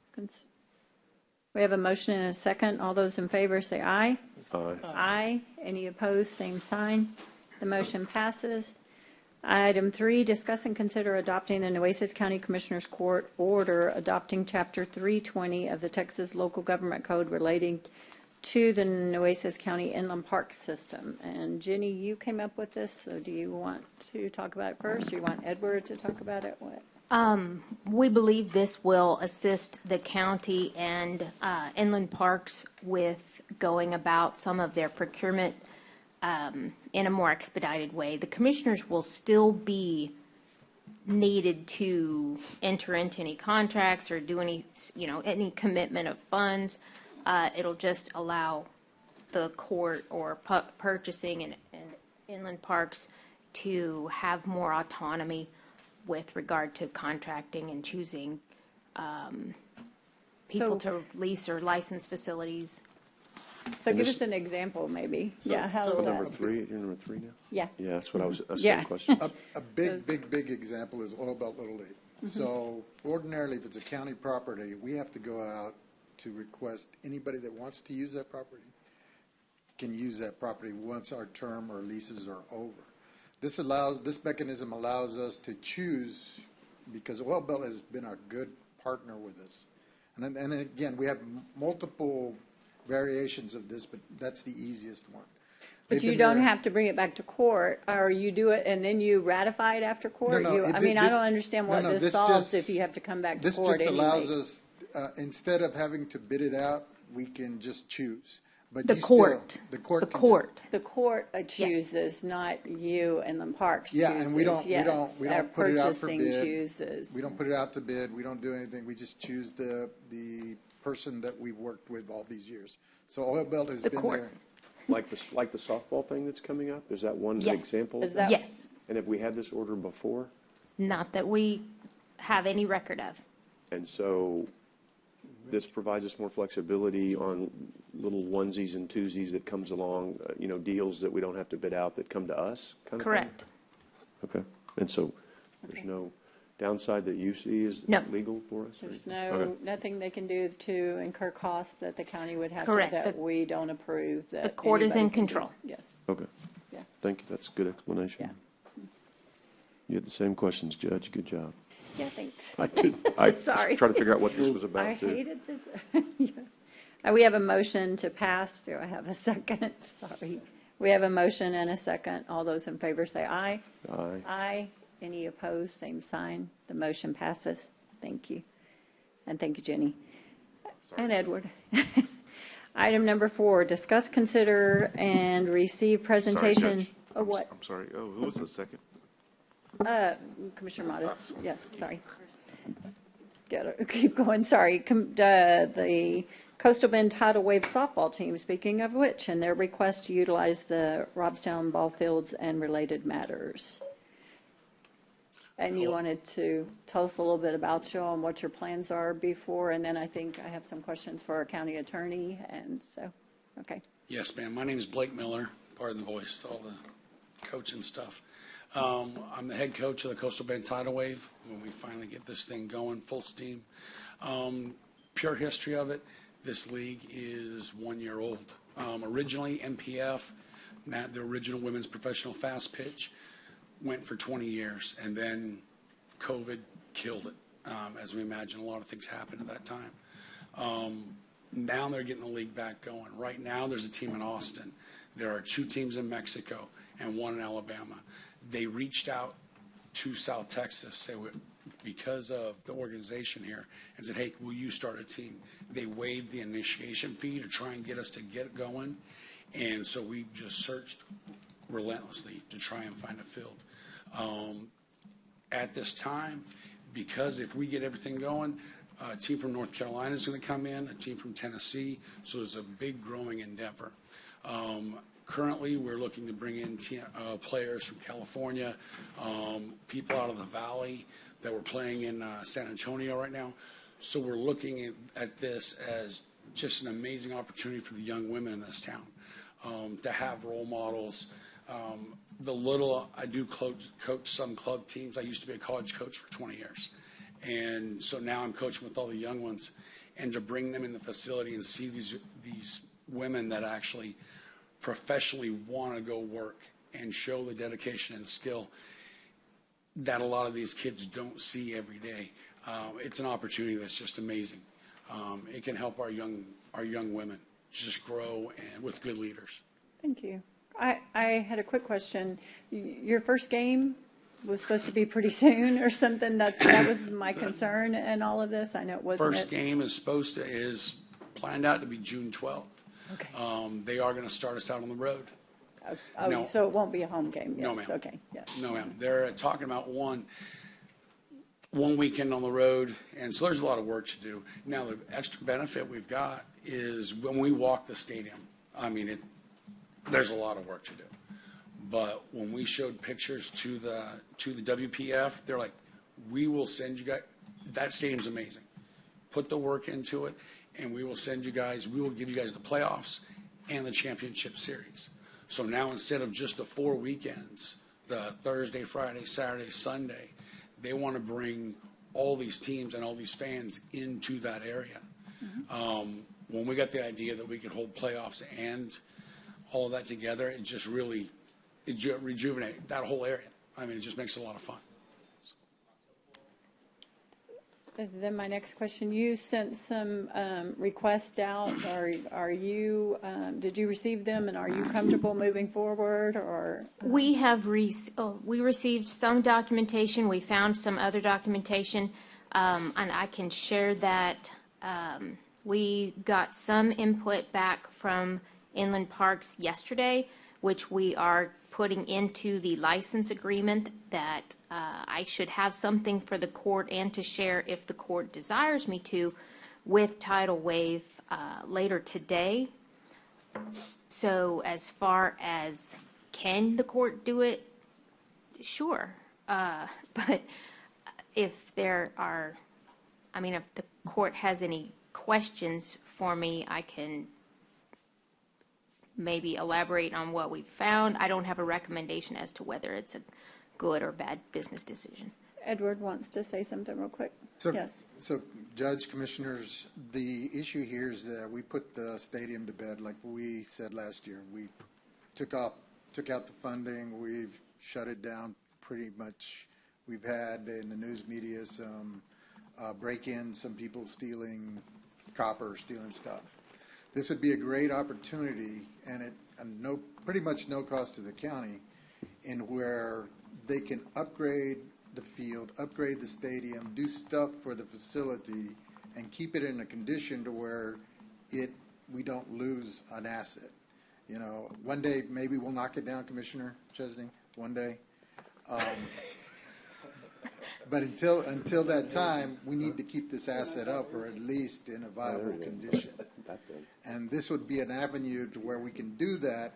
We have a motion and a second. All those in favor say aye. aye. Aye. Any opposed, same sign. The motion passes. Item 3, discuss and consider adopting the Nueces County Commissioners Court order adopting Chapter 320 of the Texas Local Government Code relating to the Nueces County Inland Park System. And Jenny, you came up with this, so do you want to talk about it first, or do you want Edward to talk about it? What? We believe this will assist the county and inland parks with going about some of their procurement in a more expedited way. The commissioners will still be needed to enter into any contracts or do any commitment of funds. It'll just allow the court or purchasing and inland parks to have more autonomy with regard to contracting and choosing people to lease or license facilities. So give us an example, maybe. Yeah, how's So that? number 3, you're number 3 now? Yeah. Yeah, that's what I was, Yeah. same question. A big example is Oil Belt Little League. So ordinarily, if it's a county property, we have to go out to request anybody that wants to use that property can use that property once our term or leases are over. This mechanism allows us to choose, because Oil Belt has been a good partner with us. And again, we have multiple variations of this, but that's the easiest one. But you don't have to bring it back to court, or you do it and then you ratify it after court? No, I don't understand what this solves if you have to come back to court anyway. This just allows us, instead of having to bid it out, we can just choose. But The court chooses, not you and the parks chooses. Yeah, and we don't put it out for Purchasing bid. chooses. We don't put it out to bid. We don't do anything. We just choose the person that we've worked with all these years. So Oil Belt has been there. Like the softball thing that's coming up? Is that one example? Is that- Yes, And have we had this order before? not that we have any record of. And so this provides us more flexibility on little onesies and twosies that comes along, deals that we don't have to bid out that come to us, kind of thing? Correct. Okay. And so there's no downside that you see is No. legal for us? There's Okay. nothing they can do to incur costs that the county would have Correct. to, that we don't approve. That The court is in anybody can do. control. Yes. Okay. Yeah. Thank you. That's a good explanation. Yeah. You had the same questions, Judge. Good job. Yeah, thanks. I did. I was Sorry. trying to figure out what this was I about, too. hated this. Yeah. We have a motion to pass. Do I have a second? Sorry. We have a motion and a second. All those in favor say aye. Aye. Aye. Any opposed, same sign. The motion passes. Thank you. And thank you, Jenny. And Edward. Item number 4, discuss, consider, and receive presentation. Judge. Oh, what? I'm sorry. Oh, who was the second? Commissioner Modis. Yes, sorry. Gotta keep going, sorry. The Coastal Bend Tidal Wave softball team, speaking of which, and their request to utilize the Robstown ball fields and related matters. And you wanted to tell us a little bit about you and what your plans are before, and then I think I have some questions for our county attorney, and so, okay. Yes, ma'am. My name is Blake Miller, pardon the voice, all the coaching stuff. I'm the head coach of the Coastal Bend Tidal Wave when we finally get this thing going full steam. Pure history of it, this league is 1 year old. Originally, MPF, the original women's professional fast pitch, went for 20 years, and then COVID killed it. As we imagine, a lot of things happened at that time. Now they're getting the league back going. Right now, there's a team in Austin. There are 2 teams in Mexico and 1 in Alabama. They reached out to South Texas because of the organization here and said, hey, will you start a team? They waived the initiation fee to try and get us to get going. And so we just searched relentlessly to try and find a field. At this time, because if we get everything going, a team from North Carolina is going to come in, a team from Tennessee, so it's a big growing endeavor. Currently, we're looking to bring in players from California, people out of the Valley that we're playing in San Antonio right now. So we're looking at this as just an amazing opportunity for the young women in this town to have role models. I do coach some club teams. I used to be a college coach for 20 years. And so now I'm coaching with all the young ones. And to bring them in the facility and see these women that actually professionally want to go work and show the dedication and skill that a lot of these kids don't see every day. It's an opportunity that's just amazing. It can help our young women just grow and with good leaders. Thank you. I had a quick question. Your first game was supposed to be pretty soon or something. That was my concern in all of this. I know it wasn't. First game is planned out to be June 12th. Okay. They are going to start us out on the road. Oh, No. so it won't be a home game? Yes. No, ma'am. Okay, yes. No, ma'am. They're talking about one weekend on the road, and so there's a lot of work to do. Now, the extra benefit we've got is when we walk the stadium, there's a lot of work to do. But when we showed pictures to the WPF, they're like, we will send you guys, that stadium's amazing. Put the work into it, and we will give you guys the playoffs and the championship series. So now instead of just the 4 weekends, the Thursday, Friday, Saturday, Sunday, they want to bring all these teams and all these fans into that area. When we got the idea that we could hold playoffs and all of that together, it just really, rejuvenate that whole area. I mean, it just makes it a lot of fun. Then my next question, you sent some requests out. Are you, did you receive them, and are you comfortable moving forward, or? We have we received some documentation. We found some other documentation, and I can share that. We got some input back from Inland Parks yesterday, which we are putting into the license agreement, that I should have something for the court and to share, if the court desires me to, with Tidal Wave later today. So as far as can the court do it, sure. But if there are, I mean, if the court has any questions for me, I can maybe elaborate on what we found. I don't have a recommendation as to whether it's a good or bad business decision. Edward wants to say something real quick. Yes. So, Judge, Commissioners, the issue here is that we put the stadium to bed, like we said last year. We took out the funding. We've shut it down pretty much. We've had in the news media some break-ins, some people stealing copper, stealing stuff. This would be a great opportunity, and pretty much no cost to the county, in where they can upgrade the field, upgrade the stadium, do stuff for the facility, and keep it in a condition to where we don't lose an asset. You know, one day maybe we'll knock it down, Commissioner Chesney. One day. But until that time, we need to keep this asset up, or at least in a viable condition. And this would be an avenue to where we can do that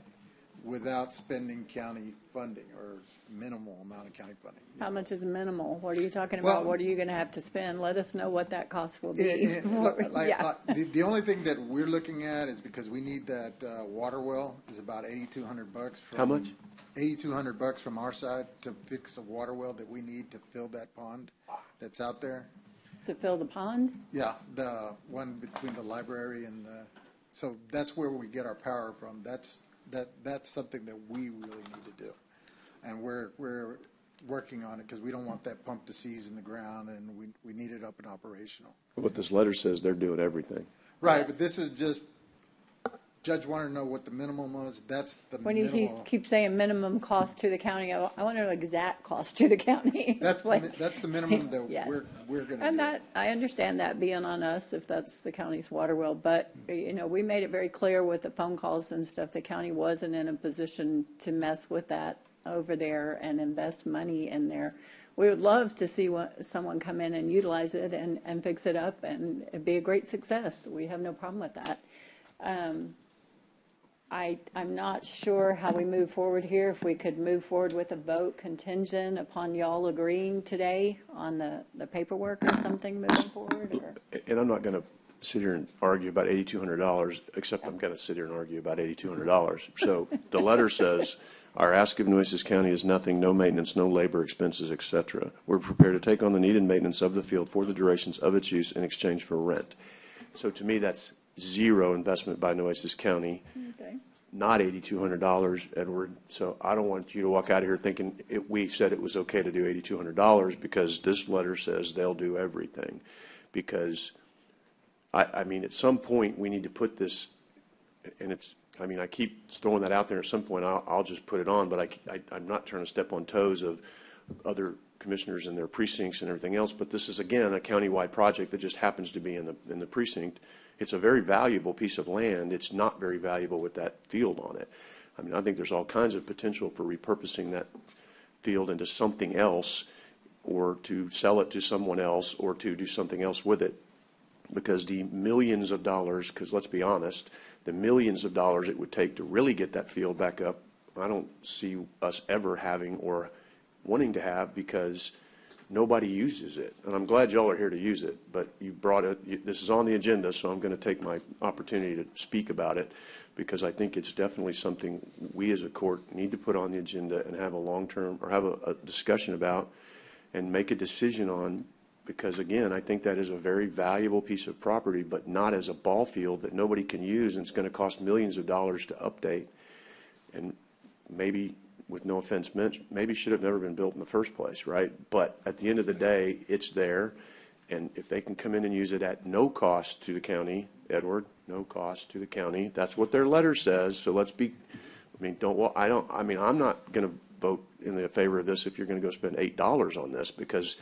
without spending county funding, or minimal amount of county funding. How much is minimal? What are you talking about? What are you going to have to spend? Let us know what that cost will be. The only thing that we're looking at is, because we need that water well, is about $8,200. How much? $8,200 from our side to fix a water well that we need to fill that pond that's out there. To fill the pond? Yeah, the one between the library and so that's where we get our power from. That's something that we really need to do, and we're working on it, because we don't want that pump to seize in the ground, and we need it up and operational. What this letter says, they're doing everything. Right, but this is just, Judge wanted to know what the minimum was. That's the minimum. When he keeps saying minimum cost to the county, I want to know exact cost to the county. That's the minimum that yes. we're going to And do. that, I understand that being on us if that's the county's water well, but, you know, we made it very clear with the phone calls and stuff, the county wasn't in a position to mess with that over there and invest money in there. We would love to see someone come in and utilize it and fix it up, and it'd be a great success. We have no problem with that. I'm not sure how we move forward here. If we could move forward with a vote contingent upon y'all agreeing today on the paperwork or something moving forward. And I'm not going to sit here and argue about $8,200, except I'm going to sit here and argue about $8,200. So the letter says, our ask of Nueces County is nothing, no maintenance, no labor expenses, etc. We're prepared to take on the needed maintenance of the field for the durations of its use in exchange for rent. So to me, that's zero investment by Nueces County. Okay. Not $8,200, Edward. So I don't want you to walk out of here thinking we said it was okay to do $8,200, because this letter says they'll do everything. Because, I mean, at some point we need to put this, and it's, I mean, I keep throwing that out there. At some point I'll just put it on, but I'm not trying to step on toes of other commissioners and their precincts and everything else. But this is, again, a countywide project that just happens to be in the precinct. It's a very valuable piece of land. It's not very valuable with that field on it. I mean, I think there's all kinds of potential for repurposing that field into something else, or to sell it to someone else, or to do something else with it. Because the millions of dollars, because let's be honest, the millions of dollars it would take to really get that field back up, I don't see us ever having or wanting to have, because nobody uses it. And I'm glad y'all are here to use it, but you brought it, this is on the agenda, so I'm going to take my opportunity to speak about it, because I think it's definitely something we as a court need to put on the agenda and have a long-term, or have a discussion about and make a decision on, because again, I think that is a very valuable piece of property, but not as a ball field that nobody can use, and it's going to cost millions of dollars to update. and maybe, with no offense meant, maybe should have never been built in the first place, right? But at the end of the day, it's there, and if they can come in and use it at no cost to the county, Edward, no cost to the county, that's what their letter says, so let's be, I mean, I'm not going to vote in the favor of this if you're going to go spend $8 on this, because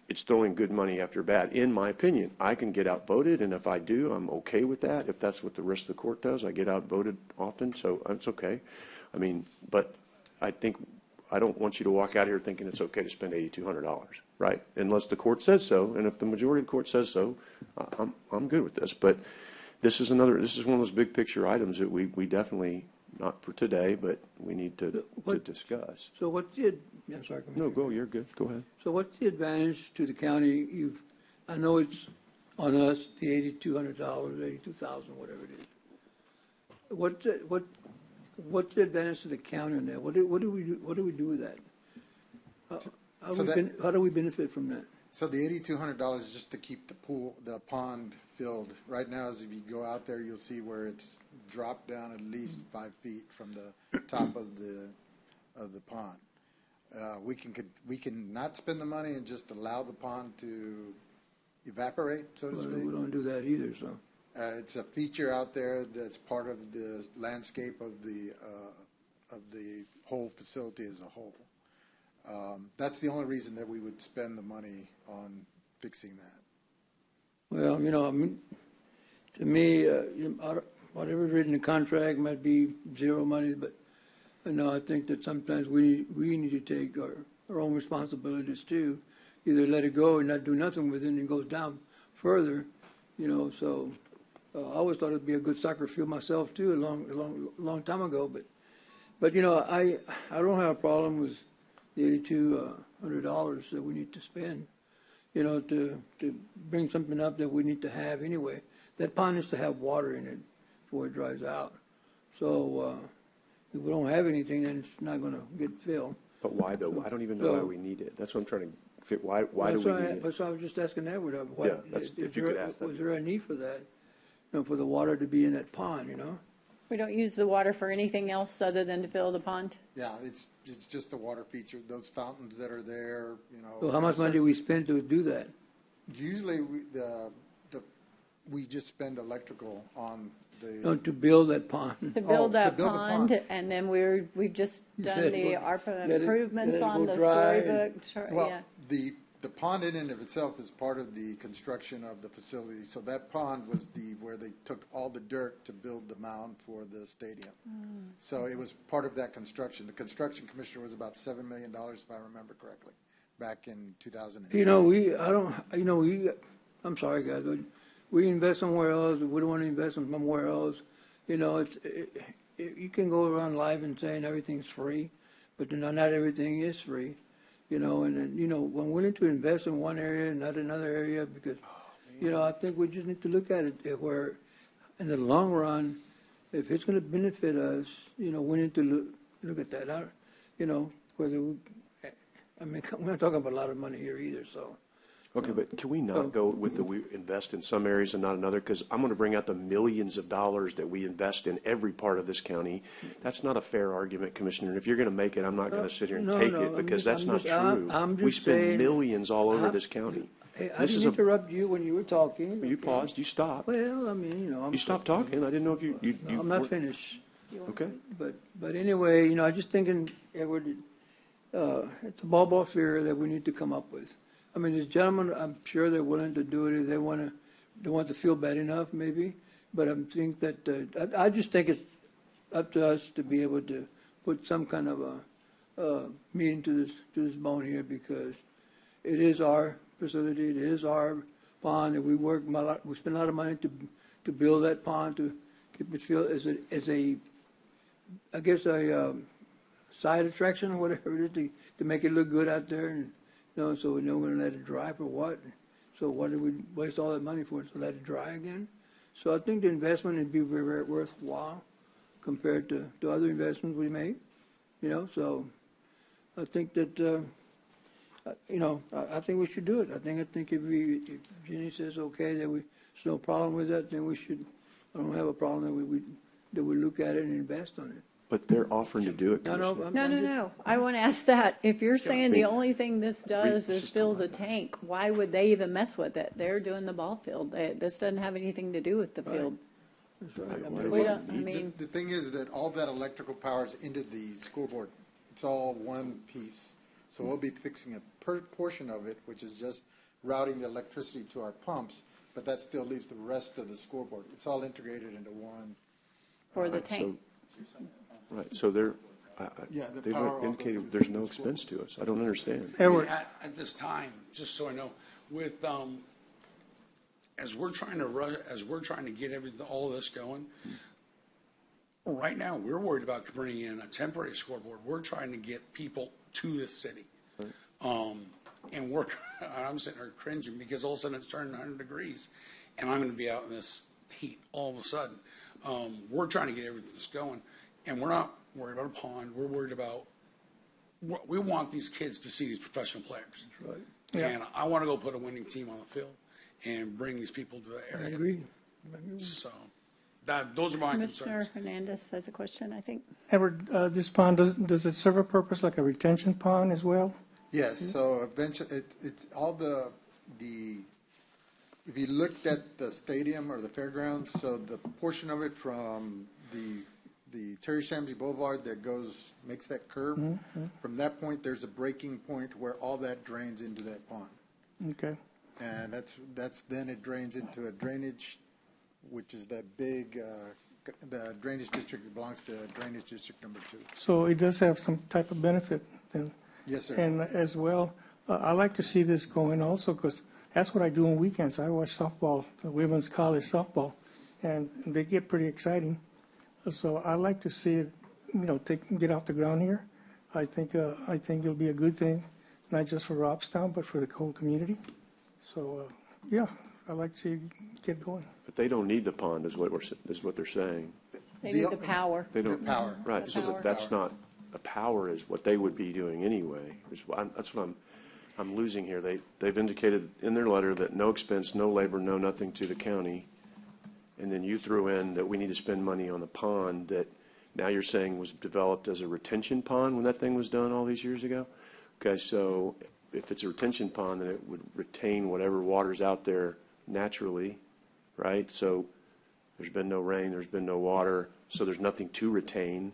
it's throwing good money after bad, in my opinion. I can get outvoted, and if I do, I'm okay with that. If that's what the rest of the court does, I get outvoted often, so it's okay. I mean, but I don't want you to walk out here thinking it's okay to spend $8,200, right? Unless the court says so, and if the majority of the court says so, I'm good with this. But this is one of those big picture items that we definitely, not for today, but we need to discuss. So what's the, I'm sorry. No, you're good. Go ahead. So what's the advantage to the county? I know it's on us, the $8,200, $82,000, whatever it is. What's the advantage to the county on that? What do we do with that? How do we benefit from that? So the $8,200 is just to keep the pond filled. Right now, as if you go out there, you'll see where it's dropped down at least 5 feet from the top of the pond. We can not spend the money and just allow the pond to evaporate, so to speak. We don't do that either, so. It's a feature out there that's part of the landscape of the whole facility as a whole. That's the only reason that we would spend the money on fixing that. Well, I mean, to me, whatever's written in the contract might be zero money, but I think that sometimes we need to take our own responsibilities too. Either let it go and not do nothing with it, and it goes down further. So I always thought it'd be a good soccer field myself too, a long time ago. But I don't have a problem with the $8,200 that we need to spend. To bring something up that we need to have anyway. That pond needs to have water in it before it dries out. So if we don't have anything, then it's not going to get filled. But why though? I don't even know why we need it. That's what I'm trying to fit. Why do we need it? That's why I was just asking Edward. If you could ask that. Was there a need for that? For the water to be in that pond, We don't use the water for anything else other than to fill the pond? Yeah, it's just the water feature, those fountains that are there, So how much money do we spend to do that? Usually we just spend electrical on the. To build that pond. To build that the pond, and then we've just done the ARPA improvements on the storybook. Well, Yeah. the pond in and of itself is part of the construction of the facility. So that pond was where they took all the dirt to build the mound for the stadium. So it was part of that construction. The construction commissioner was about $7 million, if I remember correctly, back in 2008. I'm sorry guys, but we invest somewhere else. We don't want to invest in somewhere else. You can go around life and saying everything's free, but not everything is free. When we need to invest in one area and not another area, because, I think we just need to look at it where, in the long run, if it's going to benefit us, we need to look at that. Whether we're not talking about a lot of money here either, so. Okay, but can we not go with we invest in some areas and not another? Because I'm going to bring out the millions of dollars that we invest in every part of this county. That's not a fair argument, Commissioner. And if you're going to make it, I'm not going to sit here and take it, because that's not true. We spend millions all over this county. Hey, I didn't interrupt you when you were talking. You paused. You stopped. Well, you stopped talking. I didn't know if you I'm not finished. Okay. But anyway, I'm just thinking, Edward, it's a ball figure that we need to come up with. I mean, these gentlemen, I'm sure they're willing to do it if they want to feel bad enough, maybe. But I think that I just think it's up to us to be able to put some kind of a meeting to this bone here, because it is our facility, it is our pond, and we spend a lot of money to build that pond, to keep it filled as a I guess a side attraction or whatever it is, to make it look good out there, and so we're not going to let it dry for what? So what did we waste all that money for? To let it dry again? So I think the investment would be very, very worthwhile compared to other investments we made. So I think that I think we should do it. I think if Jenny says okay, that there's no problem with that, then we should. I don't have a problem that we look at it and invest on it. But they're offering to do it, No, no, Commissioner. No. I want to ask that. If you're saying the I mean, only thing this does is just fill talking the tank, why would they even mess with it? They're doing the ball field. This doesn't have anything to do with the field. That's right. I Why mean, We don't, I mean, The thing is that all that electrical power is into the scoreboard. It's all one piece. So we'll be fixing a portion of it, which is just routing the electricity to our pumps, but that still leaves the rest of the scoreboard. It's all integrated into one. for the Right, tank. Right, so they're, Yeah, the they've power all goes indicated to there's the no scoreboard. expense to us. I don't understand. Edward, At this time, just so I know, with, as we're trying to get everything, all of this going, right now, we're worried about bringing in a temporary scoreboard. We're trying to get people to this city. And I'm sitting there cringing because all of a sudden it's turning 100 degrees and I'm going to be out in this heat all of a sudden. We're trying to get everything that's going, and we're not worried about a pond. We're worried about, we want these kids to see these professional players. right. Yeah. And I want to go put a winning team on the field and bring these people to the I area. agree. So those are my Commissioner concerns. Hernandez has a question, I think. Edward, this pond, does it serve a purpose like a retention pond as well? Yes, so eventually, it's all the, if you looked at the stadium or the fairgrounds, so the portion of it from the Terry Shamsey Boulevard that makes that curve, from that point, there's a breaking point where all that drains into that pond. Okay. And then it drains into a drainage, which is that big, the drainage district belongs to drainage district number 2. So it does have some type of benefit then. Yes, sir. And as well, I like to see this going also because that's what I do on weekends. I watch softball, the women's college softball, and they get pretty exciting. So I like to see it, get off the ground here. I think it'll be a good thing, not just for Robstown, but for the whole community. So, yeah, I like to see it get going. But they don't need the pond, is what they're saying. They need the power. They don't. The power. Right, The so power. that's not, the power is what they would be doing anyway. That's what I'm losing here. They've indicated in their letter that no expense, no labor, no nothing to the county. And then you threw in that we need to spend money on the pond that now you're saying was developed as a retention pond when that thing was done all these years ago? Okay, so if it's a retention pond, then it would retain whatever water's out there naturally, right? So there's been no rain, there's been no water, so there's nothing to retain.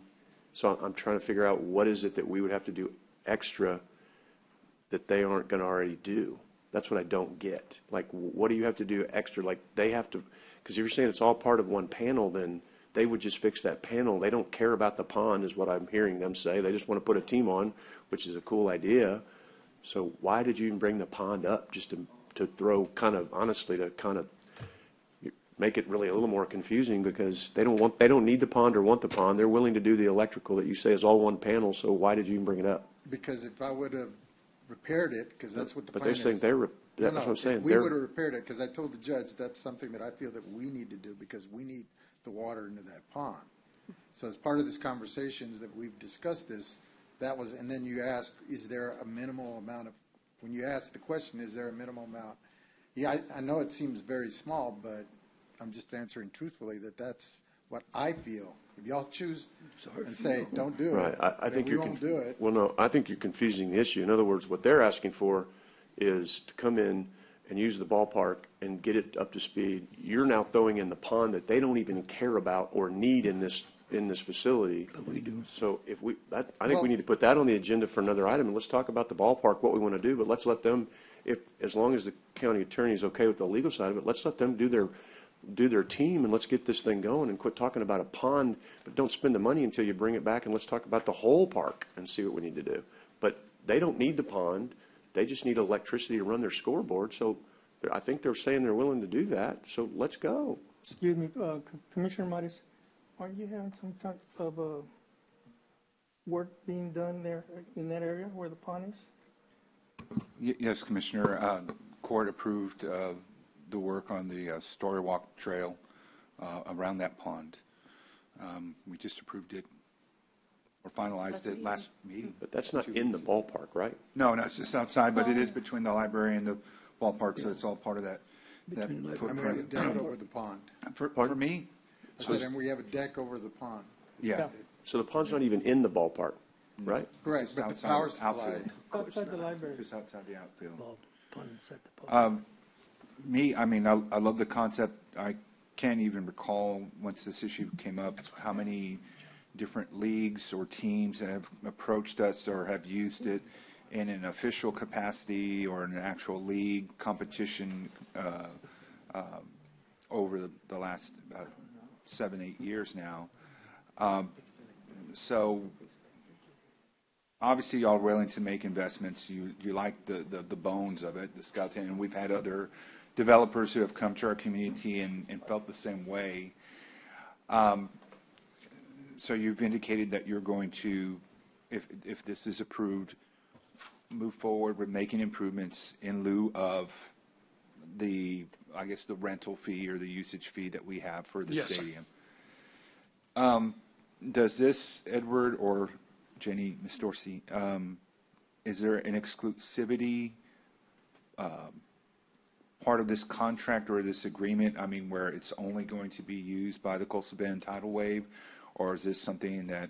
So I'm trying to figure out what is it that we would have to do extra that they aren't going to already do. That's what I don't get. Like, what do you have to do extra? Like, they have to, because if you're saying it's all part of one panel, then they would just fix that panel. They don't care about the pond, is what I'm hearing them say. They just want to put a team on, which is a cool idea. So why did you even bring the pond up? Just to throw kind of, honestly, to kind of make it really a little more confusing because they don't need the pond or want the pond. They're willing to do the electrical that you say is all one panel. So why did you even bring it up? Because if I would have repaired it, because that's what the But plan they're is. saying that's what I'm saying. We would have repaired it, because I told the judge that's something that I feel that we need to do, because we need the water into that pond. So as part of this conversations that we've discussed this, that was, and then you asked, is there a minimal amount of, when you asked the question, is there a minimal amount? Yeah, I know it seems very small, but I'm just answering truthfully that that's what I feel. If y'all choose and say, don't do Right, it, I then think we you're won't do it. Well, no, I think you're confusing the issue. In other words, what they're asking for is to come in and use the ballpark and get it up to speed. You're now throwing in the pond that they don't even care about or need in this facility. But we do. So I think we need to put that on the agenda for another item, and let's talk about the ballpark, what we want to do. But let's let them, as long as the county attorney is okay with the legal side of it, let's let them do their team, and let's get this thing going and quit talking about a pond, but don't spend the money until you bring it back, and let's talk about the whole park and see what we need to do. But they don't need the pond. They just need electricity to run their scoreboard. So I think they're saying they're willing to do that. So let's go. Excuse me, Commissioner Mattis, aren't you having some type of work being done there in that area where the pond is? Yes, Commissioner. Court approved the work on the Story Walk Trail around that pond. We just approved it or finalized it last meeting. But that's not in the ballpark, right? No, it's just outside, but it is between the library and the ballpark, so it's all part of that And we have a footprint. deck over the pond. For me, I said, and we have a deck over the pond. yeah. So the pond's not even in the ballpark, right? Correct, but the power supply. Outside the library. Just outside the outfield. Well, pun inside the pub. I love the concept. I can't even recall, once this issue came up, how many different leagues or teams that have approached us or have used it in an official capacity or an actual league competition over the last 7-8 years now. So obviously y'all are willing to make investments. You like the bones of it, the Scout Tent, and we've had other developers who have come to our community and felt the same way. So you've indicated that you're going to, if this is approved, move forward with making improvements in lieu of the, I guess, the rental fee or the usage fee that we have for the Yes, stadium. Does this, Edward or Jenny, Ms. Dorsey, is there an exclusivity part of this contract or this agreement, I mean, where it's only going to be used by the Coastal Bend Tidal Wave? Or is this something that,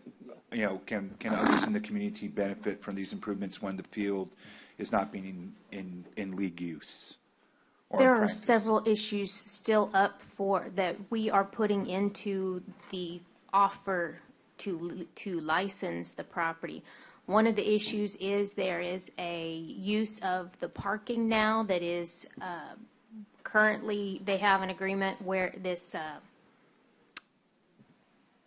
can others in the community benefit from these improvements when the field is not being in league use? There are several issues still up for that we are putting into the offer to license the property. One of the issues is there is a use of the parking now that is currently, they have an agreement where this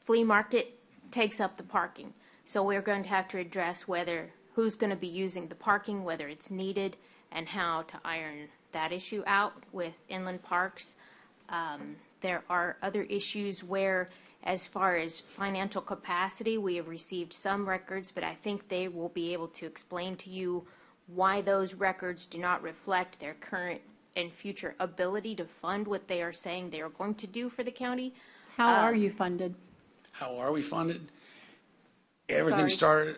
flea market takes up the parking. So we're going to have to address who's going to be using the parking, whether it's needed, and how to iron that issue out with inland parks. There are other issues where, as far as financial capacity, we have received some records, but I think they will be able to explain to you why those records do not reflect their current and future ability to fund what they are saying they are going to do for the county. How are you funded? How are we funded? Everything started,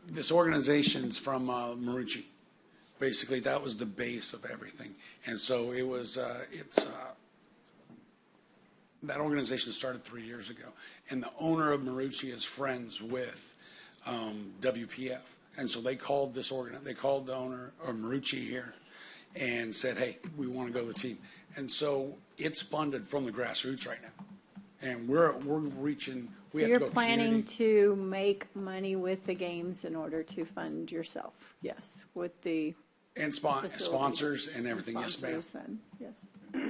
this organization's from Marucci. Basically, that was the base of everything. And so it was, that organization started 3 years ago. And the owner of Marucci is friends with WPF. And so they called they called the owner of Marucci here and said, hey, we want to go to the team. And so it's funded from the grassroots right now. And we're reaching, we have to go You're planning community. to make money with the games in order to fund yourself, yes, with the And facility. sponsors and everything, yes, ma'am. Sponsors and- Yes. There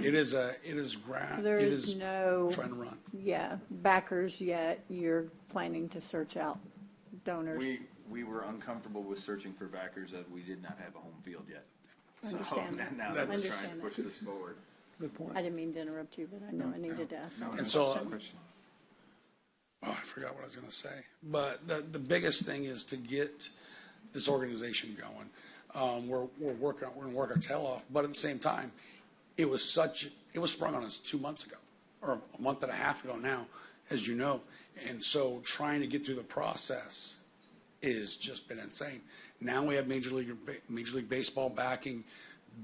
There is no, trying to run. yeah, backers yet. You're planning to search out donors. We were uncomfortable with searching for backers as we did not have a home field yet. Understand So that. now that we're trying Understand to that. push this forward. Good point. I didn't mean to interrupt you, but I know I needed to ask that And so, question. I forgot what I was going to say. But the biggest thing is to get this organization going. We're going to work our tail off. But at the same time, it was sprung on us 2 months ago, or a month and a half ago now, as you know. And so trying to get through the process is just been insane. Now we have Major League Baseball backing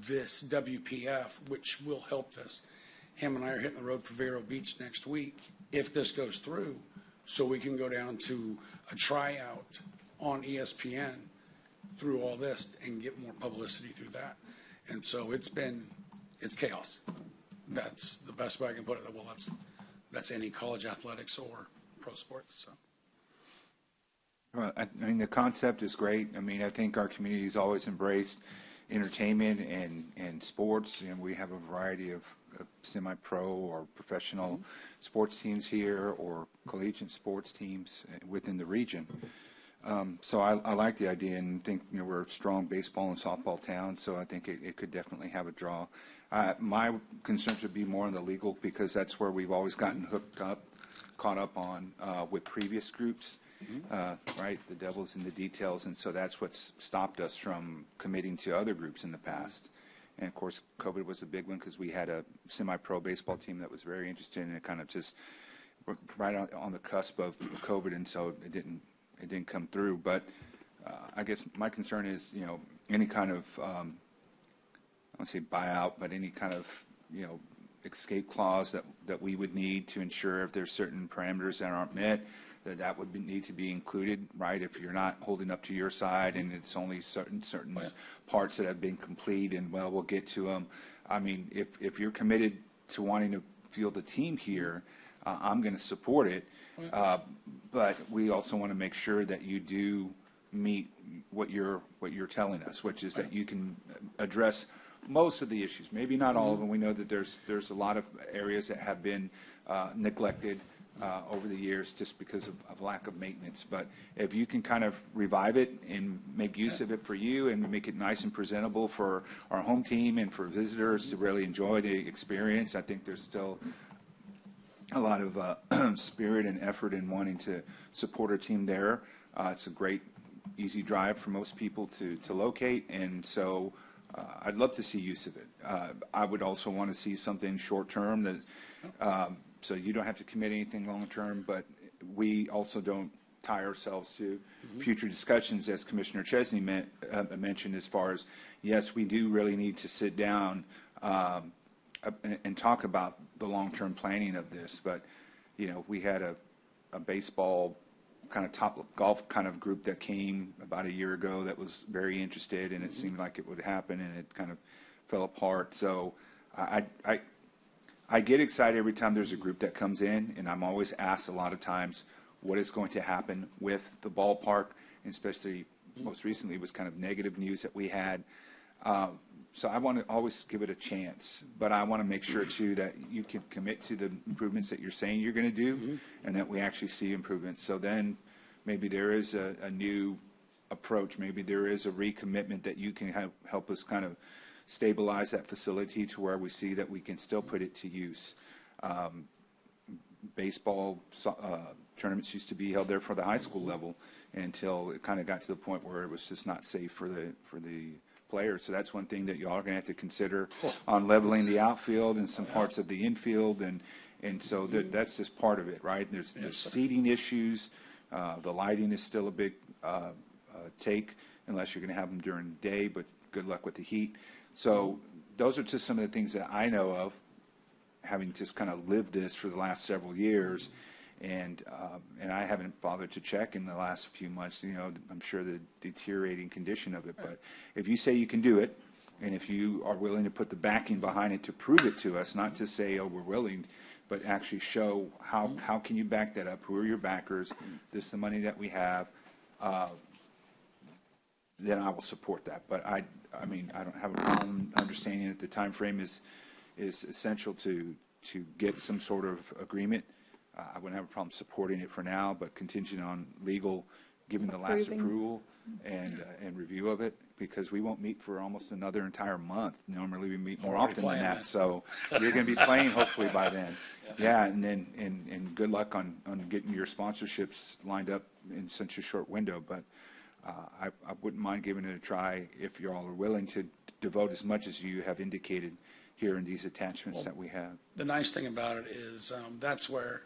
this WPF, which will help this. Him and I are hitting the road for Vero Beach next week if this goes through, so we can go down to a tryout on ESPN through all this and get more publicity through that. And so it's chaos. That's the best way I can put it. Well, that's any college athletics or pro sports. So. Well, I mean, the concept is great. I mean, I think our community's always embraced entertainment and sports, and we have a variety of semi-pro or professional sports teams here or collegiate sports teams within the region. So I like the idea and think we're a strong baseball and softball town, so I think it could definitely have a draw. My concerns would be more on the legal, because that's where we've always gotten caught up on with previous groups. Right? The devil's in the details, and so that's what's stopped us from committing to other groups in the past. And of course, COVID was a big one because we had a semi-pro baseball team that was very interested, and it kind of just right on the cusp of COVID, and so it didn't come through. But I guess my concern is, any kind of I don't say buyout, but any kind of escape clause that we would need to ensure if there's certain parameters that aren't met, that would need to be included, right? If you're not holding up to your side and it's only certain parts that have been complete, and well, we'll get to them. I mean, if you're committed to wanting to field a team here, I'm going to support it. But we also want to make sure that you do meet what you're telling us, which is that you can address most of the issues, maybe not all of them. We know that there's a lot of areas that have been neglected over the years just because of lack of maintenance. But if you can kind of revive it and make use of it for you and make it nice and presentable for our home team and for visitors to really enjoy the experience, I think there's still a lot of spirit and effort in wanting to support our team there. It's a great, easy drive for most people to locate, and so I'd love to see use of it. I would also want to see something short-term that so you don't have to commit anything long-term, but we also don't tie ourselves to future discussions, as Commissioner Chesney mentioned, as far as, yes, we do really need to sit down and talk about the long-term planning of this. But, you know, we had a baseball kind of top golf kind of group that came about a year ago that was very interested, and it seemed like it would happen, and it kind of fell apart. So I get excited every time there's a group that comes in, and I'm always asked a lot of times what is going to happen with the ballpark, and especially most recently was kind of negative news that we had. So I want to always give it a chance, but I want to make sure too that you can commit to the improvements that you're saying you're going to do, and that we actually see improvements. So then maybe there is a new approach, maybe there is a recommitment that you can help us kind of stabilize that facility to where we see that we can still put it to use. Baseball tournaments used to be held there for the high school level until it kind of got to the point where it was just not safe for the players. So that's one thing that you all are going to have to consider on leveling the outfield and some parts of the infield, and so that's just part of it, right? There's seating issues. The lighting is still a big take, unless you're going to have them during the day, but good luck with the heat. So those are just some of the things that I know of, having just kind of lived this for the last several years, and I haven't bothered to check in the last few months. You know, I'm sure the deteriorating condition of it. But if you say you can do it, and if you are willing to put the backing behind it to prove it to us, not to say, oh, we're willing, but actually show how can you back that up? Who are your backers? This is the money that we have. Then I will support that. But I mean, I don't have a problem understanding that the time frame is essential to get some sort of agreement. I wouldn't have a problem supporting it for now, but contingent on legal giving the last approval and review of it, because we won't meet for almost another entire month. Normally we meet more often than that. So you're going to be playing hopefully by then. Yeah, and then and good luck on getting your sponsorships lined up in such a short window. But I wouldn't mind giving it a try if you all are willing to devote as much as you have indicated here in these attachments that we have. The nice thing about it is that's where,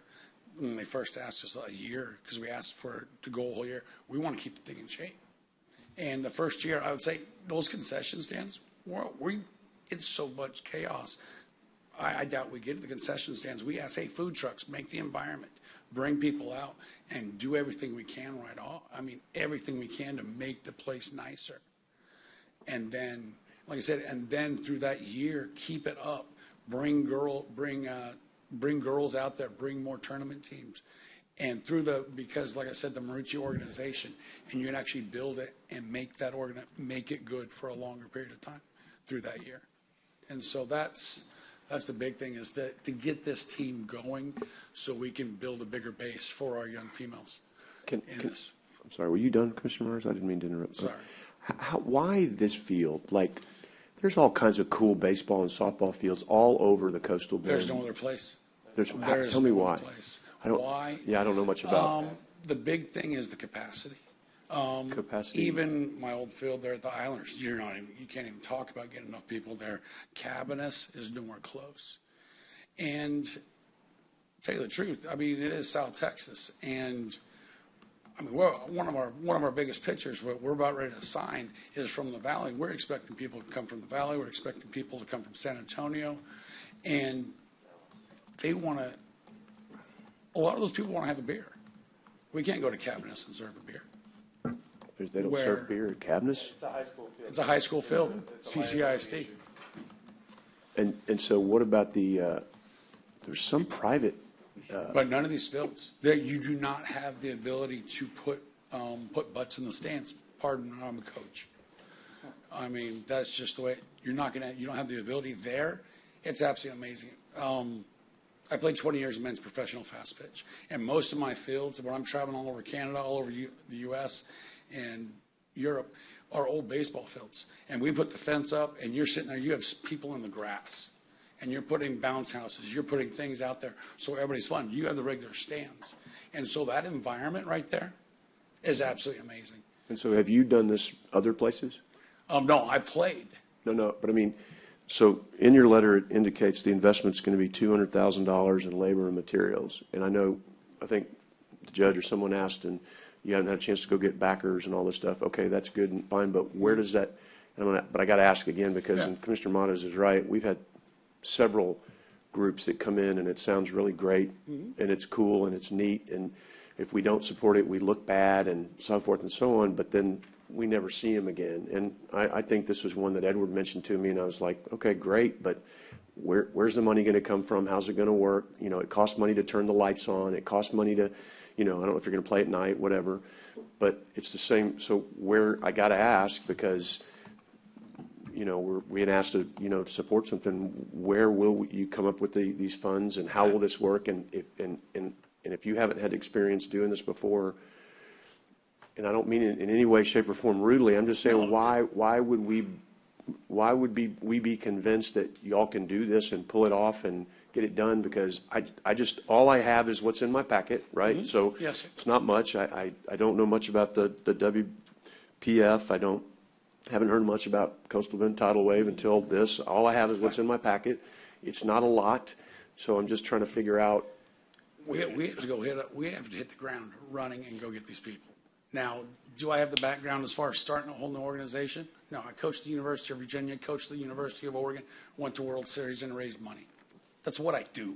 when they first asked us a year, because we asked for it to go a whole year, we want to keep the thing in shape. And the first year, I would say, those concession stands, it's so much chaos. I doubt we get to the concession stands. We ask, hey, food trucks, make the environment, bring people out, and do everything we can right off. I mean, everything we can to make the place nicer. And then, like I said, and then through that year, keep it up. Bring girls out there, bring more tournament teams. And because like I said, the Marucci organization, and you can actually build it and make it good for a longer period of time through that year. And so that's the big thing, is to get this team going so we can build a bigger base for our young females. I'm sorry, were you done, Commissioner Mars? I didn't mean to interrupt. Sorry. Why this field? Like, there's all kinds of cool baseball and softball fields all over the coastal bend. There's no other place. Tell me why. Place. Why? Yeah, I don't know much about it. The big thing is the capacity. Capacity. Even my old field there at the Islanders, you can't even talk about getting enough people there. Cabanas is nowhere close. And to tell you the truth, I mean, it is South Texas, and I mean, one of our biggest pitchers, what we're about ready to sign, is from the Valley. We're expecting people to come from the Valley. We're expecting people to come from San Antonio, and they want to. A lot of those people want to have a beer. We can't go to Cabinets and serve a beer. They don't Where- serve beer at cabinets? It's a high school field. It's a high school field, CCISD. And so what about there's some private, But none of these fields, that you do not have the ability to put butts in the stands. Pardon, I'm a coach. I mean, that's just the way, you don't have the ability there. It's absolutely amazing. I played 20 years of men's professional fast pitch, and most of my fields, when I'm traveling all over Canada, all over the U.S. and Europe, are old baseball fields. And we put the fence up, and you're sitting there, you have people in the grass, and you're putting bounce houses, you're putting things out there, so everybody's fun. You have the regular stands. And so that environment right there is absolutely amazing. and so have you done this other places? No, I played. No, but I mean, so in your letter, it indicates the investment's going to be $200,000 in labor and materials. And I think the judge or someone asked, and you haven't had a chance to go get backers and all this stuff. Okay, that's good and fine, but where does that, but I got to ask again because and Commissioner Matos is right. We've had several groups that come in and it sounds really great and it's cool and it's neat. And if we don't support it, we look bad and so forth and so on, but then we never see them again. And I think this was one that Edward mentioned to me, and I was like, okay, great, but where's the money going to come from? How's it going to work? You know, it costs money to turn the lights on. It costs money to, I don't know if you're going to play at night, whatever. But it's the same. So where I got to ask because, we had asked to, support something. Where will you come up with these funds, and how will this work? And if you haven't had experience doing this before. And I don't mean it in any way, shape, or form rudely. I'm just saying, why would we be convinced that y'all can do this and pull it off and get it done? Because all I have is what's in my packet, right? So Yes, sir. it's not much. I don't know much about the WPF. Haven't heard much about Coastal Bend Tidal Wave until this. All I have is what's in my packet. It's not a lot, so I'm just trying to figure out. We have to we have to hit the ground running and go get these people. Now, do I have the background as far as starting a whole new organization? No, I coached the University of Virginia, coached the University of Oregon, went to World Series and raised money. That's what I do.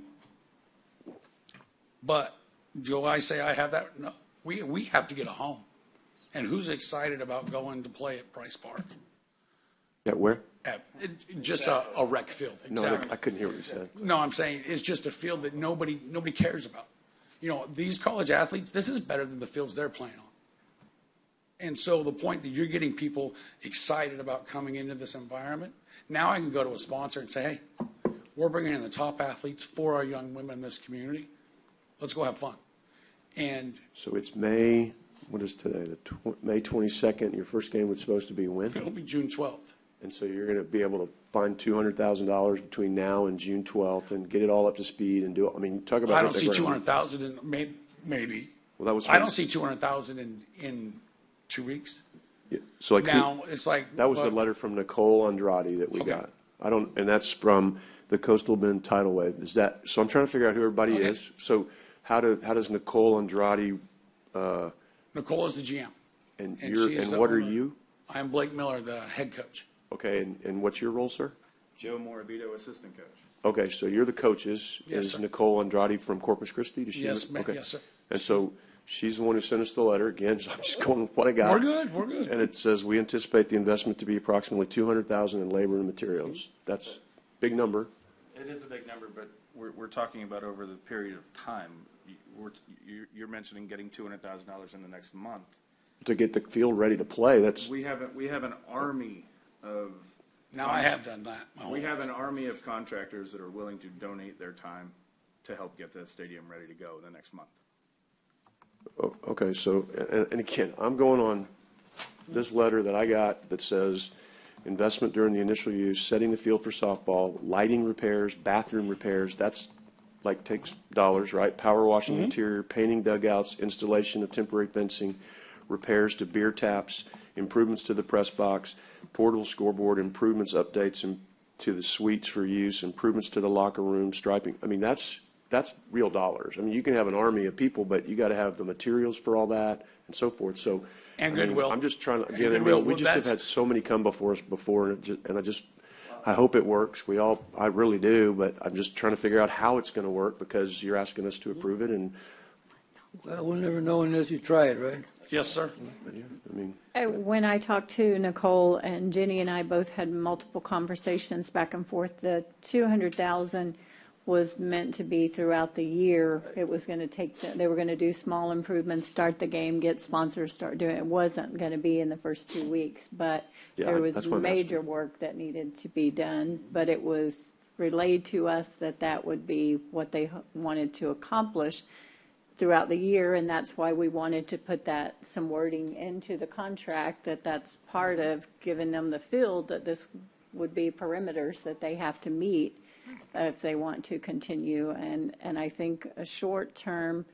But do I say I have that? No. We have to get a home. And who's excited about going to play at Price Park? At where? Just a rec field. Exactly. No, I couldn't hear what you said. No, I'm saying it's just a field that nobody cares about. These college athletes, this is better than the fields they're playing on. And so the point that you're getting people excited about coming into this environment, now I can go to a sponsor and say, hey, we're bringing in the top athletes for our young women in this community. Let's go have fun. And So it's May, what is today? May 22nd. Your first game was supposed to be when? it'll be June 12th. And so you're going to be able to find $200,000 between now and June 12th and get it all up to speed and do it. I mean, talk about. I don't see 200,000 in maybe. Well, that was. I don't see 200,000 in 2 weeks. Yeah, so now it's like that was the letter from Nicole Andrade that we got. And that's from the Coastal Bend Tidal Wave. Is that so? I'm trying to figure out who everybody is. So how does Nicole Andrade? Nicole is the GM. And she is the what are owner. you? I am Blake Miller, the head coach. Okay, and what's your role, sir? Joe Morabito, assistant coach. Okay, so you're the coaches. Yes, is sir. Nicole Andrade from Corpus Christi? Does she Yes, ma'am. Okay. Yes, sir. And so she's the one who sent us the letter. Again, so I'm just going with what I got. We're good. We're good. And it says we anticipate the investment to be approximately $200,000 in labor and materials. That's a big number. It is a big number, but we're talking about over the period of time. You're mentioning getting $200,000 in the next month. To get the field ready to play, that's We have an army of. Now I have done that. We have an army of contractors that are willing to donate their time to help get that stadium ready to go the next month. okay. So, and again, I'm going on this letter that I got that says investment during the initial use, setting the field for softball, lighting repairs, bathroom repairs. That's like takes dollars, right? Power washing interior, painting dugouts, installation of temporary fencing, repairs to beer taps, improvements to the press box, portable scoreboard, improvements, updates to the suites for use, improvements to the locker room, striping. I mean, that's real dollars. I mean, you can have an army of people, but you got to have the materials for all that and so forth. So, And goodwill. I'm just trying to, And again, goodwill. we just have had so many come before us before, and I hope it works. I really do, but I'm just trying to figure out how it's going to work because you're asking us to approve it, and Well, we'll never know unless you try it, right? Yes, sir. I mean, When I talked to Nicole, and Jenny and I both had multiple conversations back and forth, the 200,000 was meant to be throughout the year. It was going to take, they were going to do small improvements, start the game, get sponsors, start doing it. It wasn't going to be in the first 2 weeks, but Yeah, there was that's what I'm major asking. work that needed to be done. But it was relayed to us that that would be what they wanted to accomplish throughout the year, and that's why we wanted to put that, some wording into the contract, that that's part of giving them the field, that this would be perimeters that they have to meet if they want to continue. And I think a short-term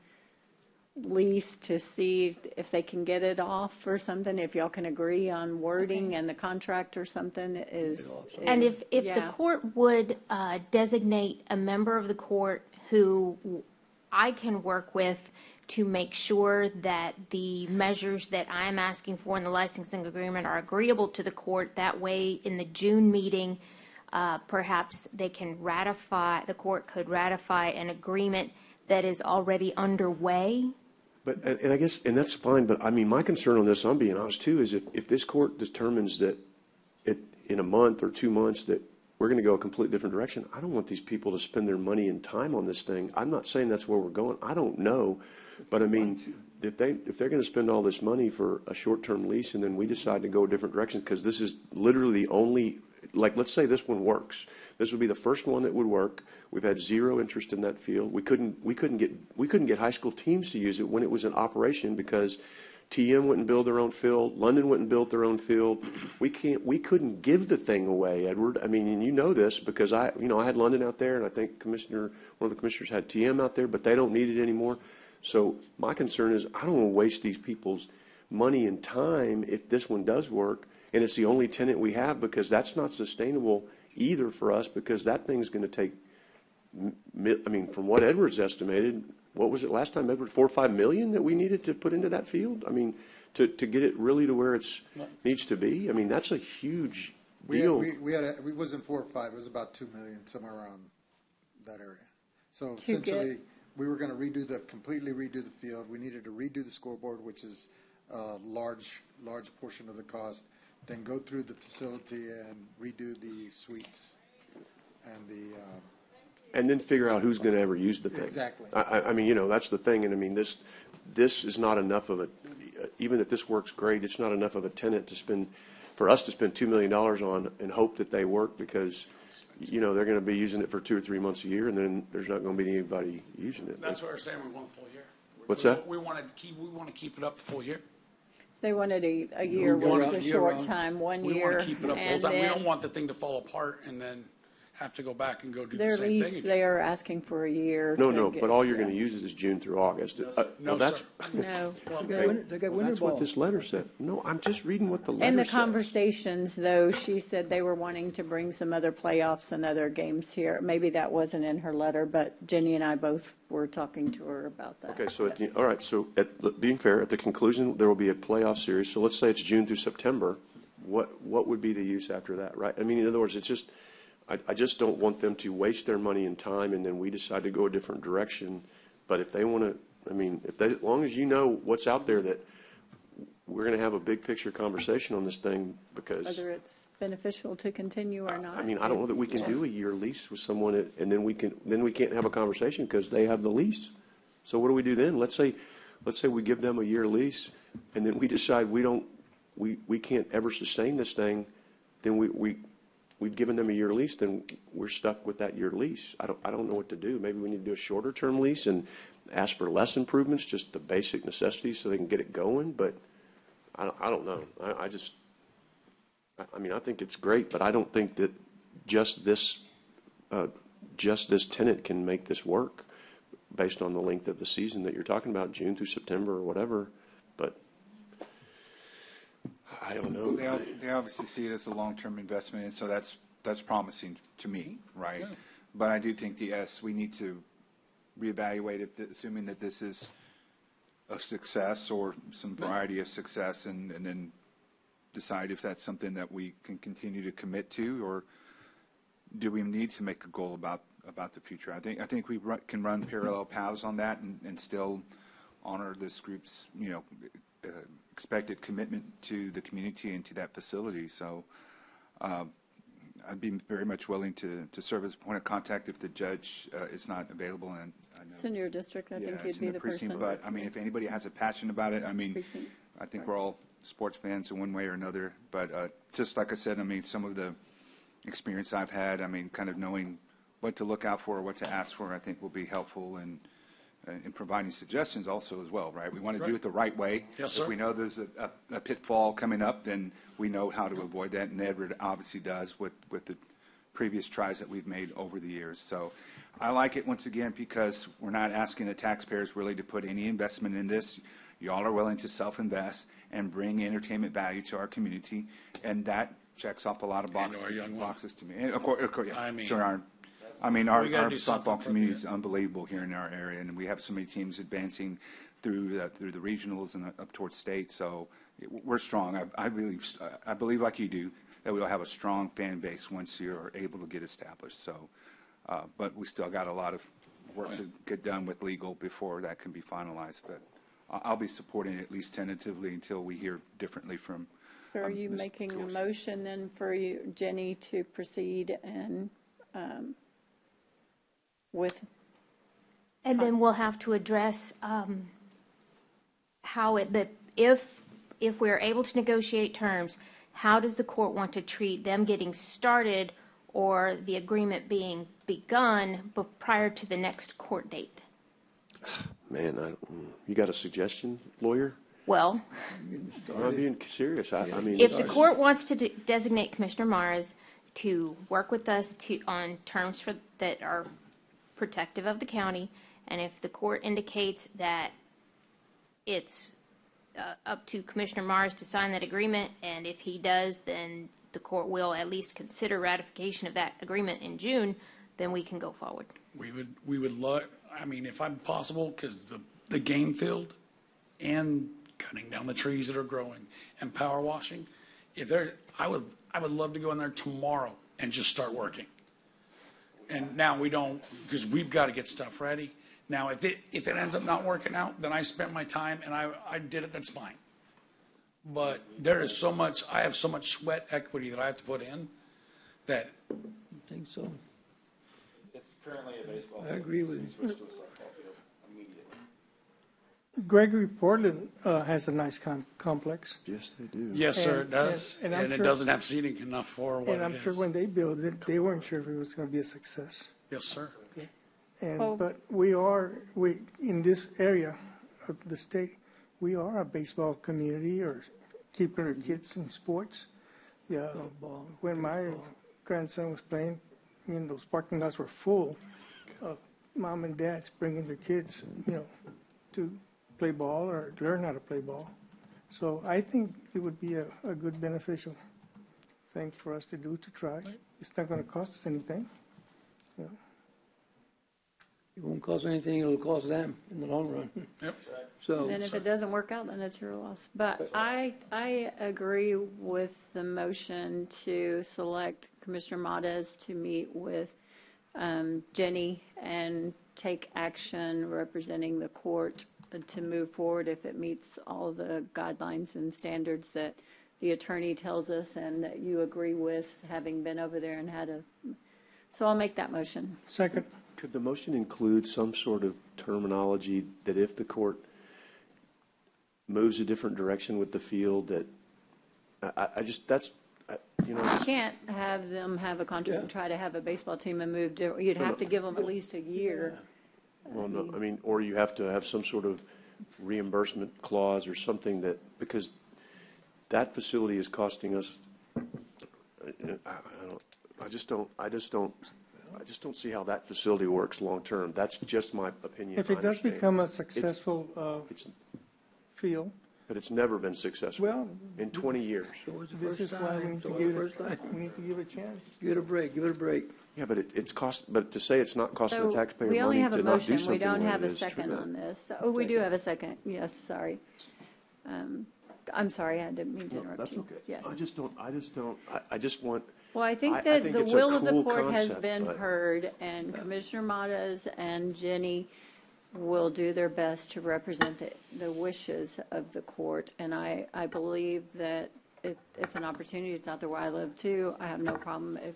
lease to see if they can get it off or something, if y'all can agree on wording and the contract or something is. And if the yeah. court would designate a member of the court who I can work with to make sure that the measures that I'm asking for in the licensing agreement are agreeable to the court, that way in the June meeting, perhaps they can ratify, the court could ratify an agreement that is already underway. But, and I guess, and that's fine, but I mean, my concern on this, I'm being honest too, is if this court determines that in a month or 2 months that we're going to go a completely different direction, I don't want these people to spend their money and time on this thing. I'm not saying that's where we're going. I don't know. But I mean, if they're going to spend all this money for a short-term lease and then we decide to go a different direction, because this is literally the only, like, let's say this one works. This would be the first one that would work. We've had zero interest in that field. We couldn't get high school teams to use it when it was in operation because TM wouldn't build their own field. London wouldn't build their own field. We couldn't give the thing away, Edward. I mean, and you know this because I had London out there, and I think one of the commissioners had TM out there, but they don't need it anymore. So my concern is I don't want to waste these people's money and time if this one does work, and it's the only tenant we have, because that's not sustainable either for us, because that thing's going to take, I mean, from what Edward's estimated, what was it last time, Edward, 4 or 5 million that we needed to put into that field? I mean, to get it really to where it needs to be. I mean, that's a huge deal. It wasn't 4 or 5. It was about 2 million, somewhere around that area. So To essentially, we were going to completely redo the field. We needed to redo the scoreboard, which is a large portion of the cost. Then go through the facility and redo the suites and and then figure out who's going to ever use the thing. Exactly. I mean, that's the thing. And I mean, this is not enough of even if this works great, it's not enough of a tenant for us to spend $2 million on and hope that they work, because, they're going to be using it for 2 or 3 months a year, and then there's not going to be anybody using it. That's what we're saying, we want a full year. What's that? We want to keep it up the full year. They wanted a year was the short time, 1 year. We want to keep it up the whole and time. We then don't want the thing to fall apart and then have to go back and go do the their same thing lease, again. they are asking for a year. No, to but all you're going to use it is June through August. No, that's sir. No. They got winter that's what ball. this letter said. No, I'm just reading what the letter In the says. conversations, though, she said they were wanting to bring some other playoffs and other games here. Maybe that wasn't in her letter, but Jenny and I both were talking to her about that. Okay, so all right. So being fair, at the conclusion, there will be a playoff series. So let's say it's June through September. What would be the use after that, right? I mean, in other words, it's just I just don't want them to waste their money and time, and then we decide to go a different direction. But if they want to, I mean, as long as you know what's out there, that we're going to have a big picture conversation on this thing, because Whether it's beneficial to continue or not. I mean, I don't know that we can do a year lease with someone, and then we can't have a conversation because they have the lease. So what do we do then? Let's say we give them a year lease, and then we decide we can't ever sustain this thing. Then we've given them a year lease. Then we're stuck with that year lease. I don't know what to do. Maybe we need to do a shorter term lease and ask for less improvements, just the basic necessities, so they can get it going. But I don't know. I mean, I think it's great, but I don't think that just this tenant can make this work based on the length of the season that you're talking about, June through September or whatever. But I don't know. They obviously see it as a long-term investment, and so that's promising to me, right? Yeah. But I do think we need to reevaluate it, assuming that this is a success or some variety of success, and then decide if that's something that we can continue to commit to, or do we need to make a goal about the future? I think we can run parallel paths on that and still honor this group's, expected commitment to the community and to that facility. So I'd be very much willing to serve as a point of contact if the judge is not available. And I know, It's in your district. I think it's you'd be in the precinct, person. but I mean, if anybody has a passion about it, I mean, Precinct. I think we're all sports fans in one way or another. But just like I said, I mean, some of the experience I've had, I mean, kind of knowing what to look out for, what to ask for, I think will be helpful in providing suggestions also as well, right? We want to do it the right way. Yes, sir. If we know there's a pitfall coming up, then we know how to avoid that, and Edward obviously does with the previous tries that we've made over the years. So I like it, once again, because we're not asking the taxpayers really to put any investment in this. Y'all are willing to self-invest and bring entertainment value to our community, and that checks off a lot of boxes to me. And of course, yeah, I mean, our we gotta do softball something for community is unbelievable here in our area, and we have so many teams advancing through the regionals and up towards state. So we're strong. I believe like you do that we'll have a strong fan base once you're able to get established. So, but we still got a lot of work to get done with legal before that can be finalized. But I'll be supporting it at least tentatively until we hear differently from. So are you making a motion then for you, Jenny, to proceed and with? And then we'll have to address how if we're able to negotiate terms, how does the court want to treat them getting started or the agreement being begun prior to the next court date? Man, you got a suggestion, lawyer? Well, I'm being serious. I mean, if the court wants to designate Commissioner Mars to work with us on terms that are protective of the county, and if the court indicates that it's up to Commissioner Mars to sign that agreement, and if he does, then the court will at least consider ratification of that agreement in June, then we can go forward. We would love, I mean, if I'm possible, because the game field and cutting down the trees that are growing and power washing, I would love to go in there tomorrow and just start working. And now we don't, because we've got to get stuff ready. Now, if it ends up not working out, then I spent my time and I did it, that's fine. But there is so much, I have so much sweat equity that I have to put in that. I think so. It's currently a baseball. I agree with you. Switch to a softball field immediately. Gregory Portland has a nice complex. Yes, they do. Yes, sir, it does. And it doesn't have seating enough for what it is. And I'm sure when they built it, they weren't sure if it was going to be a success. Yes, sir. But we in this area of the state, we are a baseball community, or keeping our kids in sports. Yeah, when my grandson was playing, those parking lots were full of mom and dads bringing their kids, to play ball or learn how to play ball. So I think it would be a good beneficial thing for us to do, to try. It's not going to cost us anything. It won't cost anything, it'll cost them in the long run. Yep. So. And if it doesn't work out, then it's your loss. But I agree with the motion to select Commissioner Mades to meet with Jenny and take action representing the court to move forward if it meets all the guidelines and standards that the attorney tells us and that you agree with, having been over there and so I'll make that motion. Second. Could the motion include some sort of terminology that if the court moves a different direction with the field, that You can't have them have a contract and try to have a baseball team and move. You'd have to give them at least a year. Well, no, or you have to have some sort of reimbursement clause or something because that facility is costing us. I just don't see how that facility works long term. That's just my opinion. If it does become a successful field. But it's never been successful in 20 years. This is why we need to give it a chance. Give it a break. Yeah, but but to say it's not costing the taxpayer We only money have a to not do motion. something. We don't have a is second true. on this. Oh, we do have a second. Yes, sorry. I'm sorry, I didn't mean to interrupt That's you. okay. Yes. I just want. Well, I think that the will of the cool court has concept, been but- heard, and Commissioner Mades and Jenny will do their best to represent the wishes of the court. And I believe that it's an opportunity. It's out there where I live too. I have no problem if,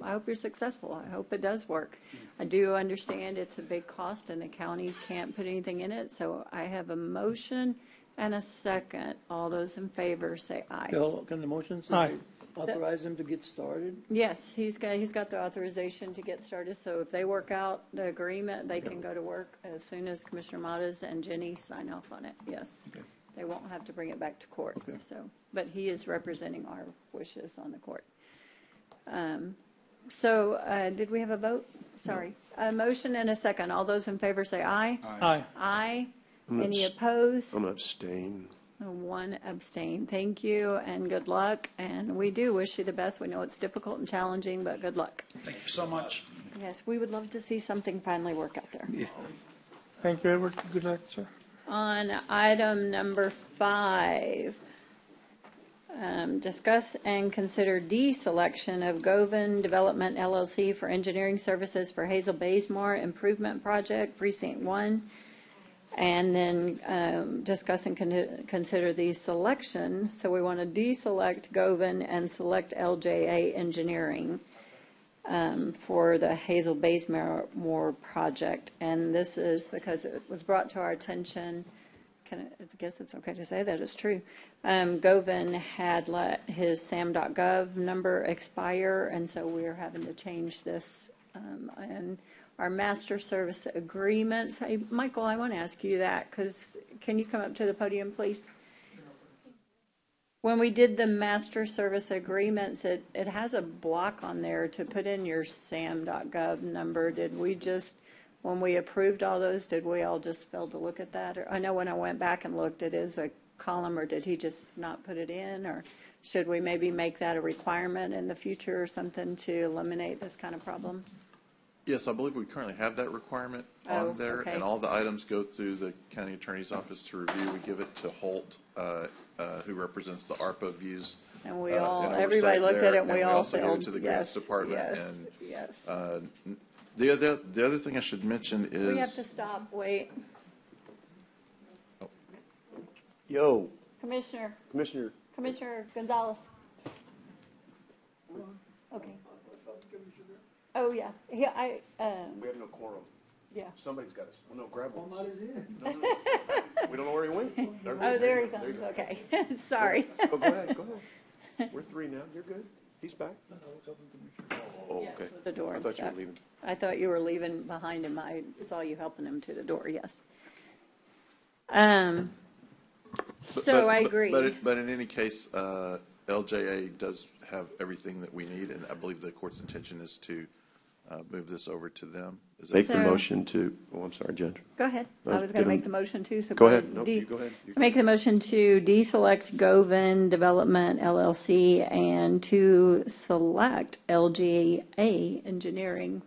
I hope you're successful. I hope it does work. I do understand it's a big cost and the county can't put anything in it. So I have a motion and a second. All those in favor say aye. Can the motion say authorize them to get started? Yes, he's got the authorization to get started. So if they work out the agreement, they can go to work as soon as Commissioner Matas and Jenny sign off on it. Yes. Okay. They won't have to bring it back to court. Okay. But he is representing our wishes on the court. Did we have a vote? Sorry. No. A motion and a second. All those in favor say aye. Aye. Aye. Any opposed? I'm abstain. One abstain. Thank you and good luck. And we do wish you the best. We know it's difficult and challenging, but good luck. Thank you so much. Yes, we would love to see something finally work out there. Yeah. Thank you, Edward. Good luck, sir. On item number 5, discuss and consider deselection of Govan Development LLC for engineering services for Hazel Bazemore Improvement Project, Precinct 1. And then discuss and consider the selection. So we want to deselect Govan and select LJA Engineering for the Hazel Bazemore project. And this is because it was brought to our attention. I guess it's okay to say that it's true. Govan had let his SAM.gov number expire, and so we're having to change this. And our master service agreements. Hey, Michael, I want to ask you that because can you come up to the podium, please? When we did the master service agreements, it has a block on there to put in your SAM.gov number. Did we just, when we approved all those, did we all just fail to look at that? Or, I know when I went back and looked, it is a column, or did he just not put it in? Or should we maybe make that a requirement in the future or something to eliminate this kind of problem? Yes, I believe we currently have that requirement on there, okay. And all the items go through the county attorney's office to review. We give it to Holt, who represents the ARPA views. And we everybody looked at it, and we all also give it to the grants department. Yes. The other thing I should mention is we have to stop. Wait, Yo, Commissioner Gonzalez. Okay. Oh, yeah. we have no quorum. Yeah. Somebody's got us. Well, no, grab one. No. We don't know where he went. Oh, there he comes. Okay. Sorry. Oh, go ahead. We're 3 now. You're good. He's back. Oh, okay. Yes, with the door I and thought stuff. you were leaving. I thought you were leaving behind him. I saw you helping him to the door. Yes. I agree. But in any case, LJA does have everything that we need, and I believe the court's intention is to move this over to them. Make the motion to, I'm sorry, Judge. Go ahead. I was going to make the motion too. So go ahead. No, you go ahead. Make the motion to deselect Govan Development LLC and to select LGA Engineering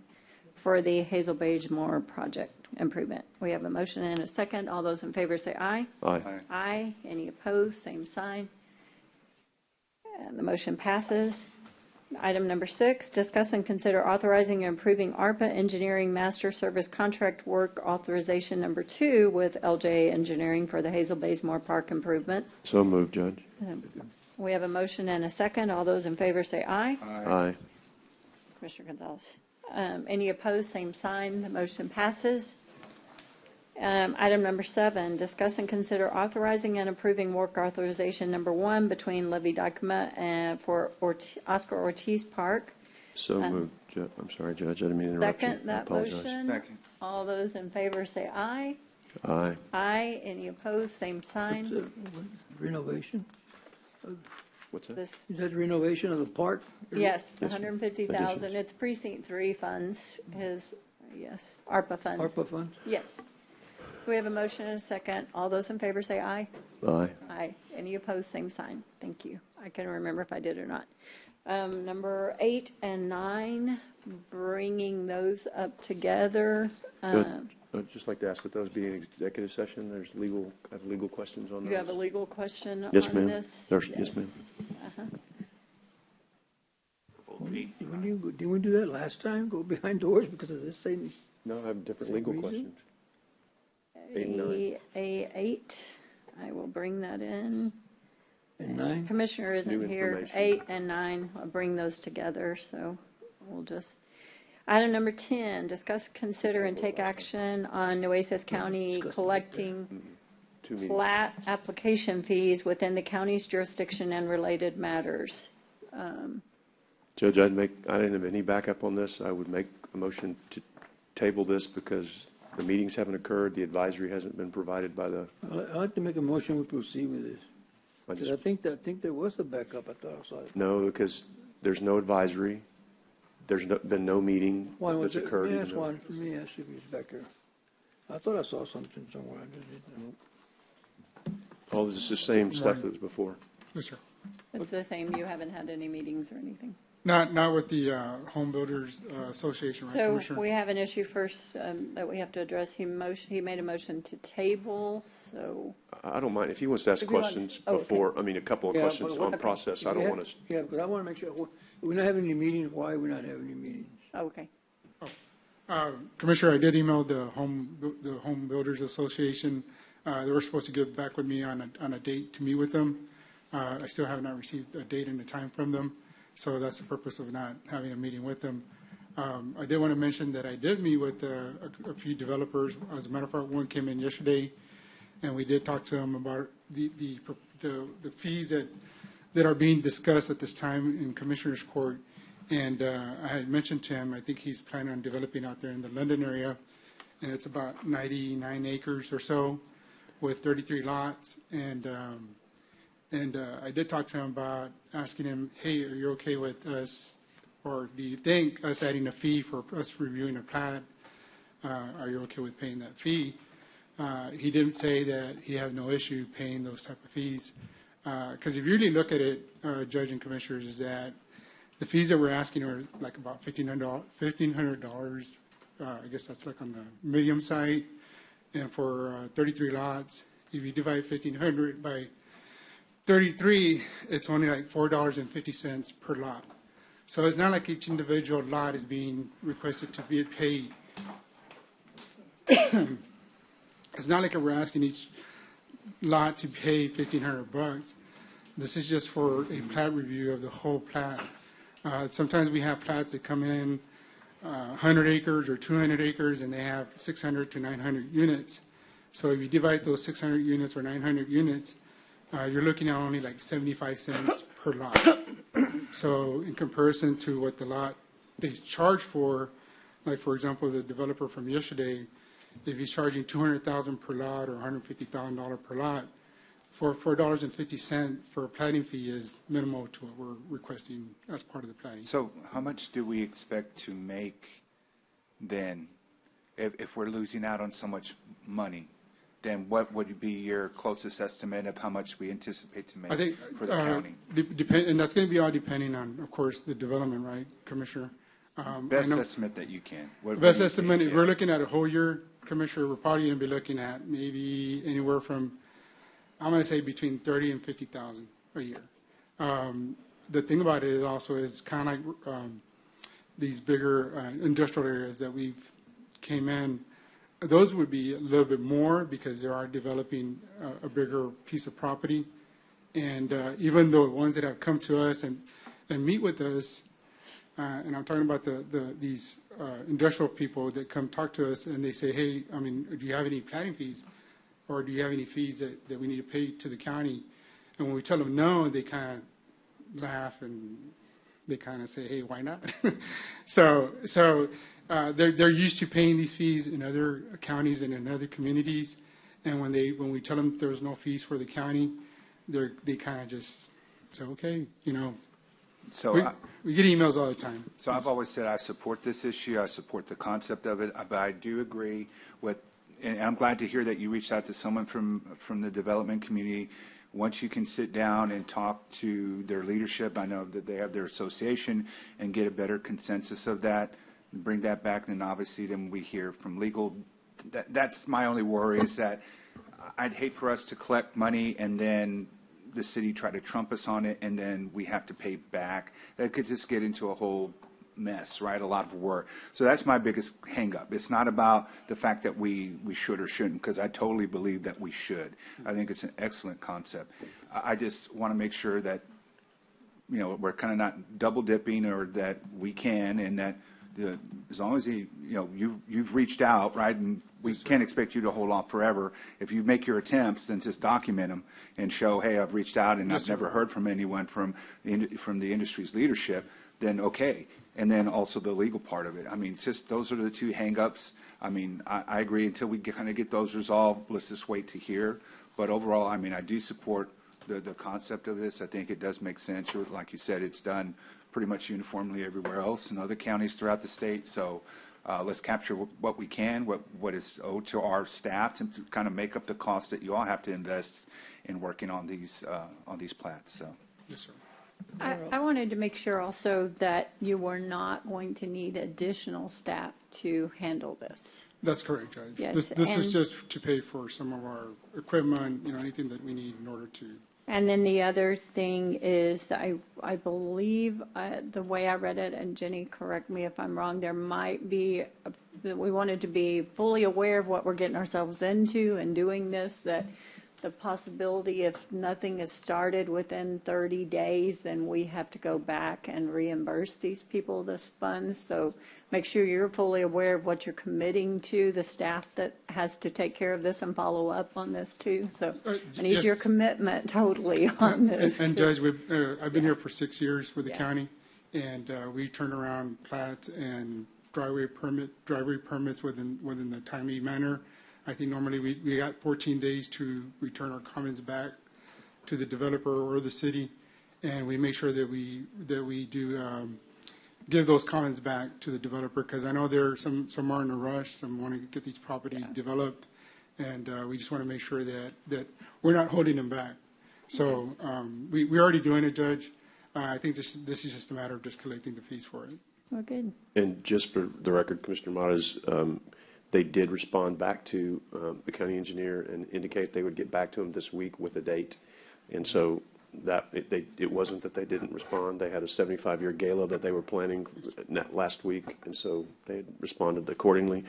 for the Hazel Bazemore project improvement. We have a motion and a second. All those in favor say aye. Aye. Aye. Any opposed? Same sign. And the motion passes. Item number 6, discuss and consider authorizing and approving ARPA Engineering Master Service Contract Work Authorization number 2 with LJA Engineering for the Hazel Bazemore Park improvements. So moved, Judge. We have a motion and a second. All those in favor say aye. Aye. Commissioner Gonzalez. Any opposed? Same sign. The motion passes. Item number 7, discuss and consider authorizing and approving work authorization number 1 between Levy Dykema and for Oscar Ortiz Park. So moved. I'm sorry, Judge. I didn't mean to interrupt you. Second that motion. Second. All those in favor say aye. Aye. Aye. Any opposed? Same sign. Renovation? What's that? This, Is that renovation of the park? yes, the 150,000. It's precinct 3 funds. ARPA funds. ARPA funds? Yes. So we have a motion and a second. All those in favor say aye. Aye. Aye. Any opposed? Same sign. Thank you. I can't remember if I did or not. Number 8 and 9, bringing those up together. I'd just like to ask that those be an executive session. I have legal questions on those. You have a legal question Yes, on ma'am. this? Yes, ma'am. Didn't we do that last time? Go behind doors because of this same? No, I have different Same legal reason? questions. A8, I will bring that in. And 9? Commissioner isn't New here. information. 8 and 9, I'll bring those together, so we'll just. Item number 10, discuss, consider, and take action on Nueces County collecting plat application fees within the county's jurisdiction and related matters. Judge, I didn't have any backup on this. I would make a motion to table this because the meetings haven't occurred, the advisory hasn't been provided by the. I'd like to make a motion we proceed with this. Because I think there was a backup. I thought I saw it. No, because there's no advisory. There's been no meeting that's occurred. Yes, one. Let me ask if he's back here. I thought I saw something somewhere. Oh, this is the same stuff that was before. Yes, sir. It's the same, you haven't had any meetings or anything? Not with the Home Builders Association, right, So Commissioner? we have an issue first that we have to address. He made a motion to table, so. I don't mind if he wants to ask questions before, I mean, a couple of questions on process. I don't want to. Yeah, because I want to make sure, we're not having any meetings, why we're not having any meetings? Okay. Commissioner, I did email the Home Builders Association. They were supposed to get back with me on a date to meet with them. I still have not received a date and a time from them, so that's the purpose of not having a meeting with them. I did want to mention that I did meet with a few developers. As a matter of fact, one came in yesterday, and we did talk to them about the fees that are being discussed at this time in Commissioner's Court. And I had mentioned to him, I think he's planning on developing out there in the London area, and it's about 99 acres or so with 33 lots. And I did talk to him about asking him, hey, are you okay with us, or do you think us adding a fee for us reviewing a plat? Are you okay with paying that fee? He didn't say that he had no issue paying those type of fees. Because if you really look at it, Judge and Commissioners, is that the fees that we're asking are like about $1,500. I guess that's like on the medium side. And for 33 lots, if you divide 1,500 by 33, it's only like $4.50 per lot. So it's not like each individual lot is being requested to be paid. It's not like we're asking each lot to pay $1,500. This is just for a plat review of the whole plat. Sometimes we have plats that come in 100 acres or 200 acres, and they have 600 to 900 units. So if you divide those 600 units or 900 units, you're looking at only like 75 cents per lot. So in comparison to what the lot they charge for, like for example, the developer from yesterday, if he's charging $200,000 per lot or $150,000 per lot, for $4.50 for a platting fee is minimal to what we're requesting as part of the platting. So how much do we expect to make then, if we're losing out on so much money? Then what would be your closest estimate of how much we anticipate to make I think, for the county? And that's going to be all depending on, of course, the development, right, Commissioner? Best estimate that you can. Best estimate, if we're looking at a whole year, Commissioner, we're probably going to be looking at maybe anywhere from, I'm going to say between 30 and 50,000 a year. The thing about it is also is kind of like these bigger industrial areas that we've came in. Those would be a little bit more because they are developing a bigger piece of property. And even though ones that have come to us and meet with us, and I'm talking about these industrial people that come talk to us and they say, hey, I mean, do you have any planning fees? Or do you have any fees that we need to pay to the county? And when we tell them no, they kind of laugh and they kind of say, hey, why not? So they're used to paying these fees in other counties and in other communities. And when we tell them there's no fees for the county, they kind of just say, okay, you know. So we get emails all the time. So I've always said I support this issue. I support the concept of it, but I do agree with, and I'm glad to hear that you reached out to someone from the development community. Once you can sit down and talk to their leadership, I know that they have their association, and get a better consensus of that, bring that back, then obviously then we hear from legal. That's my only worry, is that I'd hate for us to collect money and then the city try to trump us on it, and then we have to pay back. That could just get into a whole mess, right? A lot of work. So that's my biggest hang up. It's not about the fact that we should or shouldn't, because I totally believe that we should. I think it's an excellent concept. I just want to make sure that, you know, we're kind of not double dipping, or that we can, and that as long as you've reached out, right, and we can't expect you to hold off forever. If you make your attempts, then just document them and show, hey, I've reached out and I've never heard from anyone from the industry's leadership. Then okay, and then also the legal part of it. I mean, just those are the two hang-ups. I mean, I agree until we kind of get those resolved. Let's just wait to hear. But overall, I mean, I do support the concept of this. I think it does make sense. Like you said, it's done pretty much uniformly everywhere else in other counties throughout the state. So let's capture what we can, what is owed to our staff, to kind of make up the cost that you all have to invest in working on these plats. So. Yes, sir. I wanted to make sure also that you were not going to need additional staff to handle this. That's correct, Judge. Yes, This is just to pay for some of our equipment, you know, anything that we need in order to. And then the other thing is, that I believe, the way I read it, and Jenny, correct me if I'm wrong, there might be, that we wanted to be fully aware of what we're getting ourselves into and doing this, that the possibility if nothing is started within 30 days, then we have to go back and reimburse these people this funds. So make sure you're fully aware of what you're committing to, the staff that has to take care of this and follow up on this too. So I need yes. your commitment totally on this. And Judge, I've been here for 6 years with the county, and we turn around plats and driveway permits within the timely manner. I think normally we got 14 days to return our comments back to the developer or the city, and we make sure that we do give those comments back to the developer, because I know there are some are in a rush, some want to get these properties developed, and we just want to make sure that we're not holding them back. So we're already doing it, Judge. I think this is just a matter of just collecting the fees for it. Well, good. And just for the record, Commissioner Mottas, they did respond back to the county engineer and indicate they would get back to him this week with a date. And so that it wasn't that they didn't respond. They had a 75-year gala that they were planning last week, and so they had responded accordingly.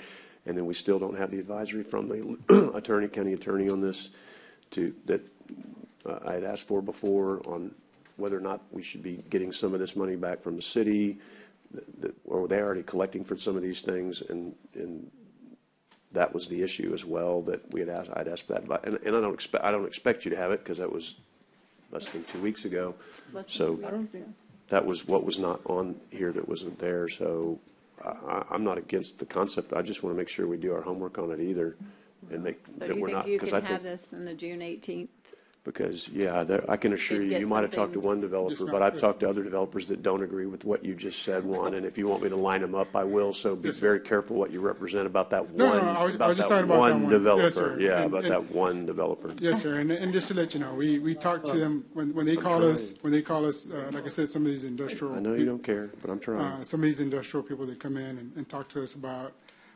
And then we still don't have the advisory from the county attorney on this that I had asked for before, on whether or not we should be getting some of this money back from the city, or they're already collecting for some of these things, and that was the issue as well, that we had asked. I'd asked for that, and I don't expect you to have it, because that was less than 2 weeks ago. So that was what was not on here that wasn't there. So I'm not against the concept. I just want to make sure we do our homework on it either, and make So that do you we're think not. you can have this in the June 18th? Because, I can assure you, you might have talked to one developer, but I've talked to other developers that don't agree with what you just said, Juan. And if you want me to line them up, I will. So be very careful what you represent about that one. No, I was just talking about that one developer. Yes, sir. About that one developer. Yes, sir. And just to let you know, we talk to them when they call us. When they call us, like I said, some of these industrial. I know you don't care, but I'm trying. Some of these industrial people that come in and talk to us about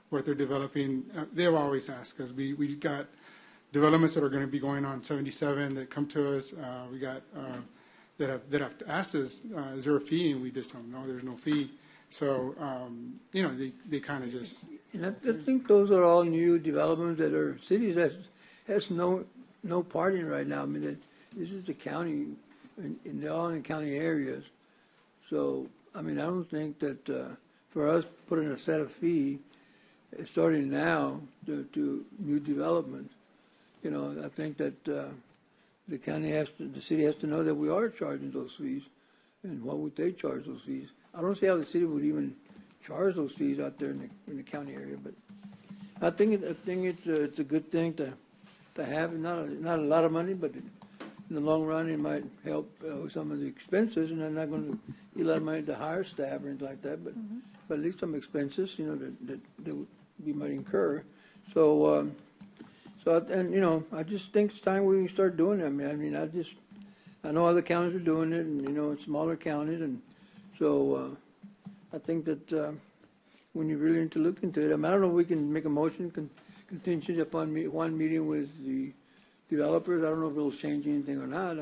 what they're developing, they've always asked us. We got developments that are going to be going on 77 that come to us. We got that have asked us, is there a fee? And we just don't know. There's no fee. So they kind of just. And I think those are all new developments that are cities that has no part in right now. I mean, this is the county, and they're all in county areas. So I mean, I don't think that for us putting a set of fee starting now to new developments. I think that the city has to know that we are charging those fees, and what would they charge those fees? I don't see how the city would even charge those fees out there in the county area, but I think it's a good thing to have. Not a lot of money, but in the long run, it might help with some of the expenses, and they're not going to need a lot of money to hire staff or anything like that, but at least some expenses, that we might incur. So. I just think it's time we start doing it. I know other counties are doing it, and, smaller counties, and so I think that when you really need to look into it, I don't know if we can make a motion contingent upon one meeting with the developers. I don't know if it'll change anything or not.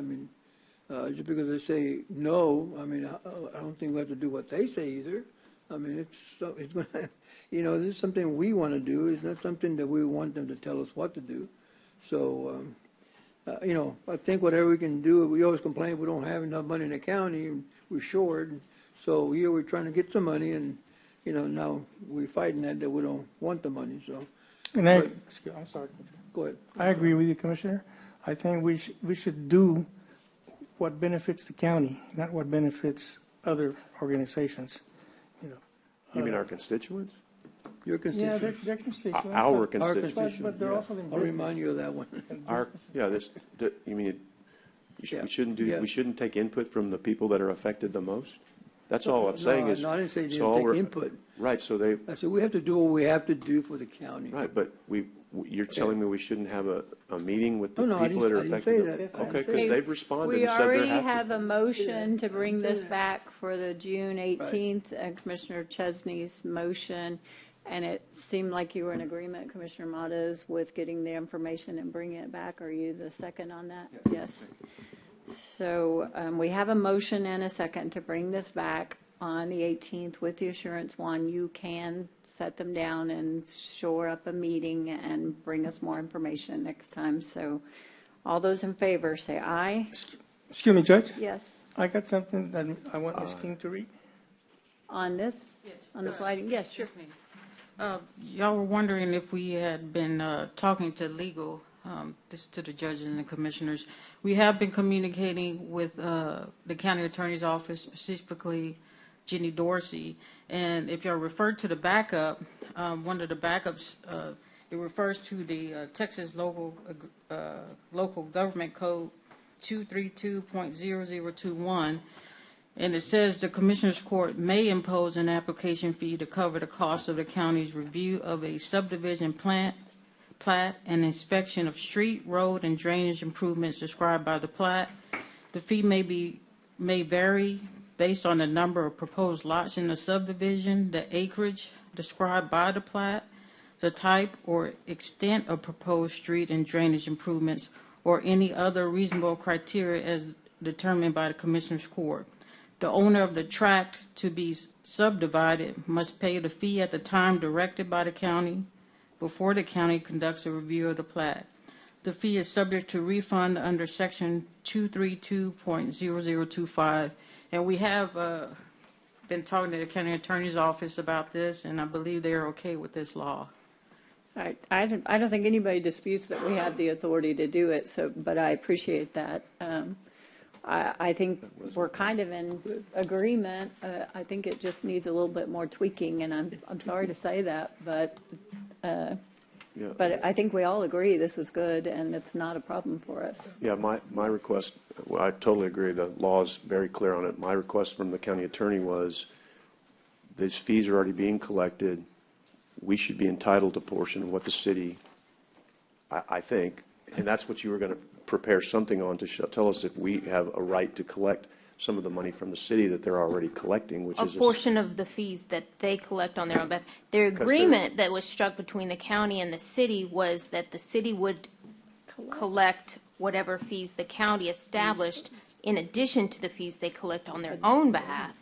Just because they say no, I don't think we have to do what they say either. I mean, it's going to, this is something we want to do. It's not something that we want them to tell us what to do. So, I think whatever we can do, we always complain we don't have enough money in the county, and we're short. So here we're trying to get some money, and, now we're fighting that we don't want the money, so. And I'm sorry. Go ahead. I agree with you, Commissioner. I think we should do what benefits the county, not what benefits other organizations. You mean our constituents? Your Yeah, constituents. they're constituents. Our constituents. But they're yeah. also in I'll business. remind you of that one. You mean, Yeah. we shouldn't Yeah. we shouldn't take input from the people that are affected the most? That's all I'm saying is. No, I didn't say you so all didn't we're- take input. Right, so they, I said we have to do what we have to do for the county. right, but you're telling me we shouldn't have a meeting with the No, I people that are didn't affected? say that. I didn't Okay, say because that. they've responded We and said they're already happy. have a motion to bring this back for the June 18th, and Commissioner Chesney's motion, and it seemed like you were in agreement, Commissioner Mottos, with getting the information and bringing it back. Are you the second on that? Yes. So we have a motion and a second to bring this back on the 18th with the assurance, Juan, you can set them down and shore up a meeting and bring us more information next time. So all those in favor, say aye. Excuse me, Judge. Yes. I got something that I want Ms. King to read. On this? On the blighting? Yes, sure. Y'all were wondering if we had been talking to legal, this to the judges and the commissioners. We have been communicating with the county attorney's office, specifically Jenny Dorsey. And if y'all refer to the backup, one of the backups, it refers to the Texas local government code 232.0021. And it says the Commissioners Court may impose an application fee to cover the cost of the county's review of a subdivision plat and inspection of street, road, and drainage improvements described by the plat. The fee may vary based on the number of proposed lots in the subdivision, the acreage described by the plat, the type or extent of proposed street and drainage improvements, or any other reasonable criteria as determined by the Commissioners Court. The owner of the tract to be subdivided must pay the fee at the time directed by the county before the county conducts a review of the plat. The fee is subject to refund under Section 232.0025. And we have been talking to the county attorney's office about this, and I believe they're okay with this law. I don't think anybody disputes that we have the authority to do it, but I appreciate that. I think we're kind of in agreement. I think it just needs a little bit more tweaking, and I'm sorry to say that, but I think we all agree this is good, and it's not a problem for us. Yeah, my request, well, I totally agree. The law is very clear on it. My request from the county attorney was these fees are already being collected. We should be entitled to a portion of what the city, I think, and that's what you were going to prepare something on to tell us if we have a right to collect some of the money from the city that they're already collecting, which is a portion of the fees that they collect on their own behalf. Their agreement that was struck between the county and the city was that the city would collect whatever fees the county established in addition to the fees they collect on their own behalf.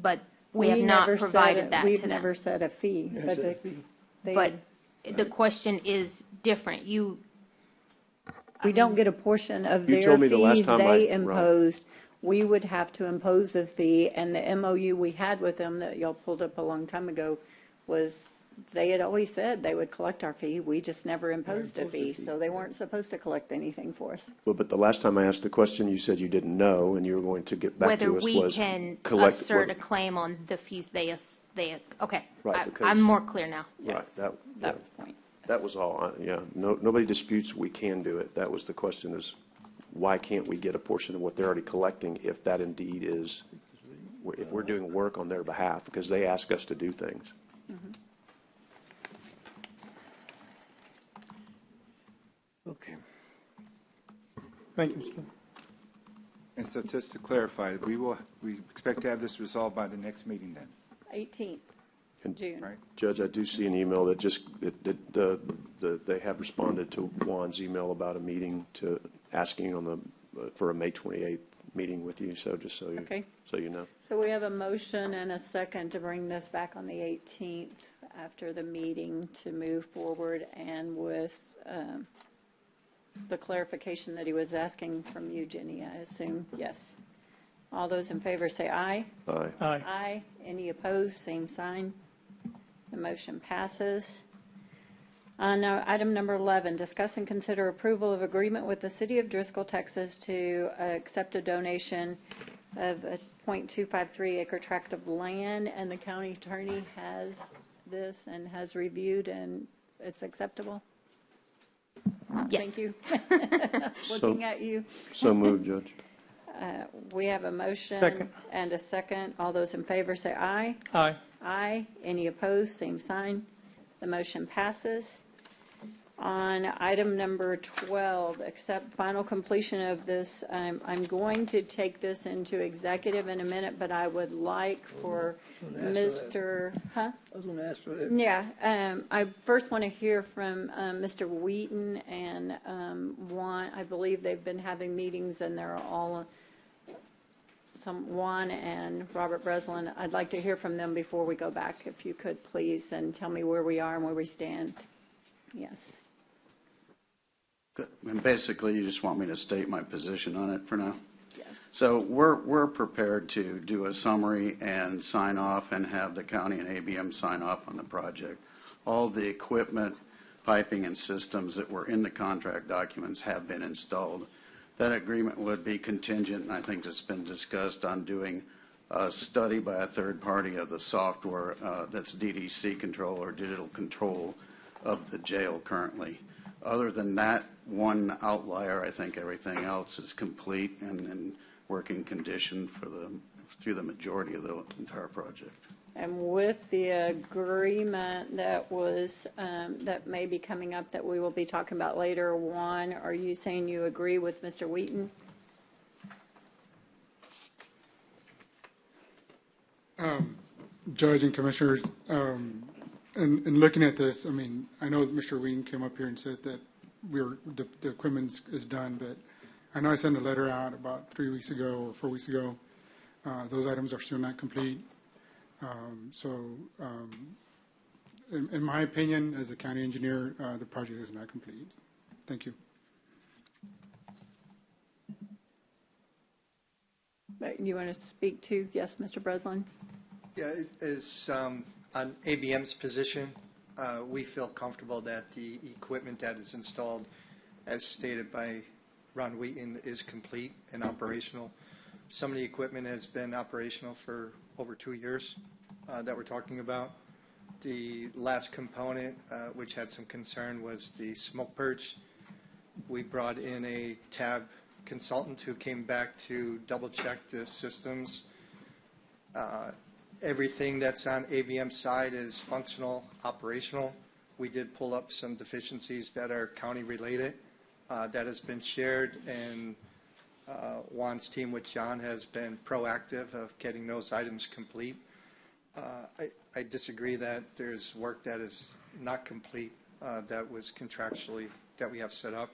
But we have not provided that to them. We've never set a fee. But the question is different. We don't get a portion of You their told me the last fees time they right. imposed. We would have to impose a fee, and the MOU we had with them that y'all pulled up a long time ago was, they had always said they would collect our fee. We just never imposed a fee, so they weren't supposed to collect anything for us. Well, but the last time I asked the question, you said you didn't know, and you were going to get back Whether to us we was can collect assert a claim on the fees they okay. Right, because- I'm more clear now. Right, Yes. that was the point. That was all. Yeah, nobody disputes we can do it. That was the question: is why can't we get a portion of what they're already collecting if that indeed is, if we're doing work on their behalf, because they ask us to do things. Okay. Thank you, Mr. King. And so just to clarify, we expect to have this resolved by the next meeting then? 18th, June. Right. Judge, I do see an email that they have responded to Juan's email about a meeting asking for a May 28th meeting with you, so just so you, Okay. so you know. So we have a motion and a second to bring this back on the 18th after the meeting to move forward, and with the clarification that he was asking from you, Jenny, I assume, yes. All those in favor say aye. Aye. Aye. Aye. Any opposed, same sign. The motion passes. Now, item number 11, discuss and consider approval of agreement with the City of Driscoll, Texas to accept a donation of a .253 acre tract of land, and the county attorney has this and has reviewed, and it's acceptable? Yes. Thank you. So- Looking at you. So moved, Judge. We have a motion Second. and a second. All those in favor say aye. Aye. Aye. Any opposed, same sign. The motion passes. On item number 12, accept final completion of this. I'm going to take this into executive in a minute, but I would like for Mr. Huh? I was going to ask for that. Yeah, I first want to hear from Mr. Wheaton and Juan. I believe they've been having meetings, and they're all, Juan and Robert Breslin. I'd like to hear from them before we go back, if you could, please, and tell me where we are and where we stand. Yes. Good. And basically, you just want me to state my position on it for now? Yes. So we're prepared to do a summary and sign off and have the county and ABM sign off on the project. All the equipment, piping, and systems that were in the contract documents have been installed. That agreement would be contingent, and I think it's been discussed, on doing a study by a third party of the software that's DDC control or digital control of the jail currently. Other than that one outlier, I think everything else is complete and in working condition for through the majority of the entire project. And with the agreement that was, that may be coming up that we will be talking about later, Juan, are you saying you agree with Mr. Wheaton? Judge and Commissioners, in looking at this, I mean, I know Mr. Wheaton came up here and said that the equipment is done, but I know I sent a letter out about 3 weeks ago or 4 weeks ago. Those items are still not complete. In my opinion, as a county engineer, the project is not complete. Thank you. You want to speak to, yes, Mr. Breslin? Yeah, it is on ABM's position. We feel comfortable that the equipment that is installed, as stated by Ron Wheaton, is complete and operational. Some of the equipment has been operational for over 2 years that we're talking about. The last component, which had some concern, was the smoke purge. We brought in a TAB consultant who came back to double check the systems. Everything that's on ABM's side is functional, operational. We did pull up some deficiencies that are county related. That has been shared, and Juan's team with John has been proactive of getting those items complete. I disagree that there's work that is not complete that was contractually that we have set up.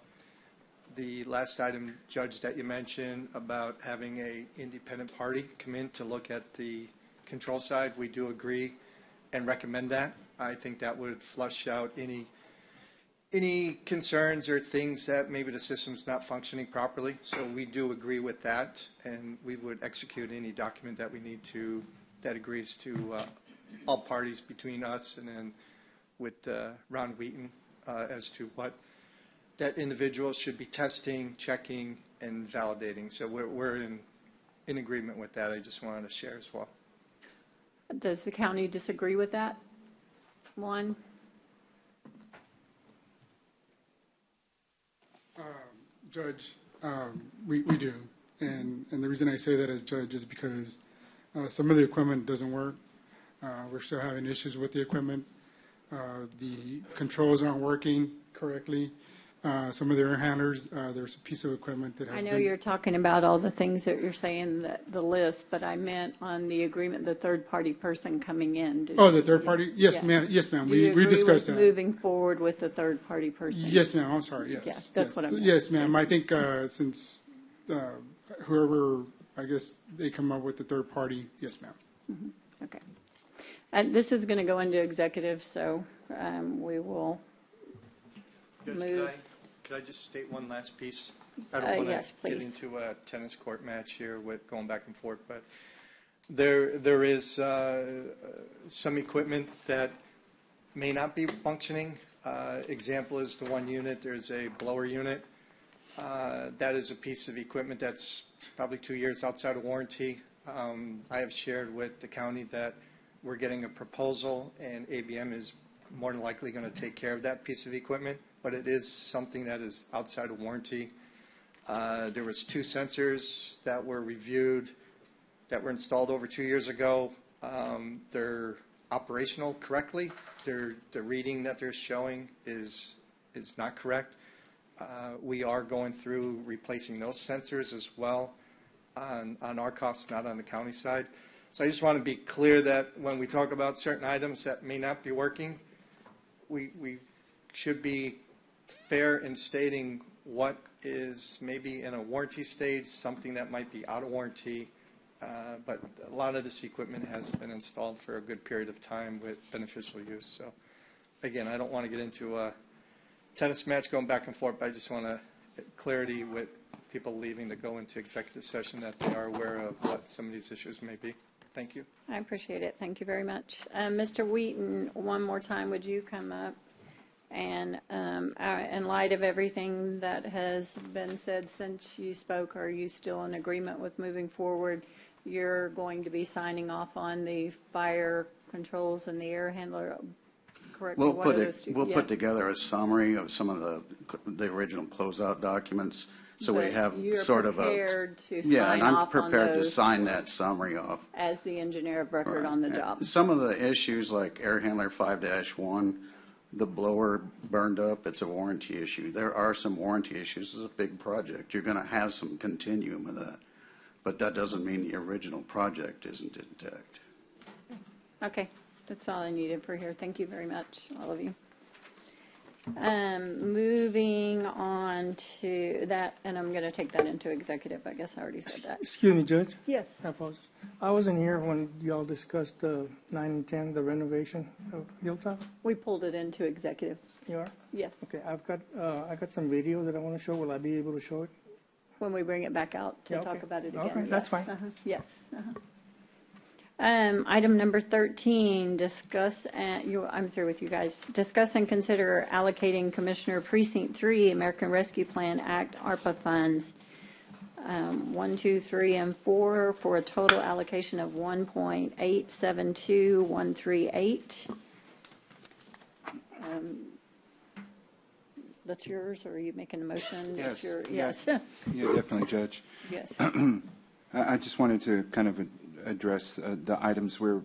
The last item, Judge, that you mentioned about having a independent party come in to look at the control side, we do agree and recommend that. I think that would flush out any concerns or things that maybe the system's not functioning properly. So we do agree with that, and we would execute any document that we need to that agrees to all parties between us and then with Ron Wheaton as to what that individual should be testing, checking, and validating. So we're in agreement with that. I just wanted to share as well. Does the county disagree with that? Juan? Judge, we do. And the reason I say that as judge is because some of the equipment doesn't work. We're still having issues with the equipment. The controls aren't working correctly. Some of the air handlers, there's a piece of equipment that has I know you're talking about all the things that you're saying, the list, but I meant on the agreement, the third-party person coming in. The third party? Yes, ma'am. Yes, ma'am. We discussed that. Moving forward with the third-party person? Yes, ma'am. I'm sorry. Yes. Yeah, that's what I meant. Yes, ma'am. I think since whoever, I guess, they come up with the third party, yes, ma'am. Okay. And this is going to go into executive, so we will move. Could I just state one last piece? I don't want to yes, get please. into a tennis court match here with going back and forth, but there is some equipment that may not be functioning. Example is the one unit. There's a blower unit. That is a piece of equipment that's probably 2 years outside of warranty. I have shared with the county that we're getting a proposal, and ABM is more than likely going to take care of that piece of equipment, but it is something that is outside of warranty. There was 2 sensors that were reviewed that were installed over 2 years ago. They're operational correctly. The reading that they're showing is not correct. We are going through replacing those sensors as well on our costs, not on the county side. So I just want to be clear that when we talk about certain items that may not be working, we should be fair in stating what is maybe in a warranty stage, something that might be out of warranty. But a lot of this equipment has been installed for a good period of time with beneficial use. So again, I don't want to get into a tennis match going back and forth, but I just want to get clarity with people leaving to go into executive session that they are aware of what some of these issues may be. Thank you. I appreciate it. Thank you very much. Mr. Wheaton, one more time, would you come up? And in light of everything that has been said since you spoke, are you still in agreement with moving forward? You're going to be signing off on the fire controls and the air handler, correct? We'll put together a summary of some of the original closeout documents. So we have sort of prepared to yeah, and sign I'm off on prepared to those sign that summary off. as the engineer of record on the job. Some of the issues like air handler 5-1, the blower burned up, it's a warranty issue. There are some warranty issues. It's a big project. You're going to have some continuum of that. But that doesn't mean the original project isn't intact. Okay, that's all I needed for here. Thank you very much, all of you. Moving on to that, and I'm going to take that into executive. I guess I already said that. Excuse me, Judge. Yes. I apologize. I wasn't here when y'all discussed 9 and 10, the renovation of Hilltop. We pulled it into executive. You are? Yes. Okay, I got some video that I want to show. Will I be able to show it? When we bring it back out to talk about it again. Okay, that's fine. Yes. Item number 13, discuss, I'm through with you guys. Discuss and consider allocating Commissioner Precinct 3 American Rescue Plan Act ARPA funds 1, 2, 3, and 4 for a total allocation of $1.872138. That's yours, or are you making a motion? Yes. Yes. Yeah, definitely, Judge. Yes. I just wanted to kind of address the items we're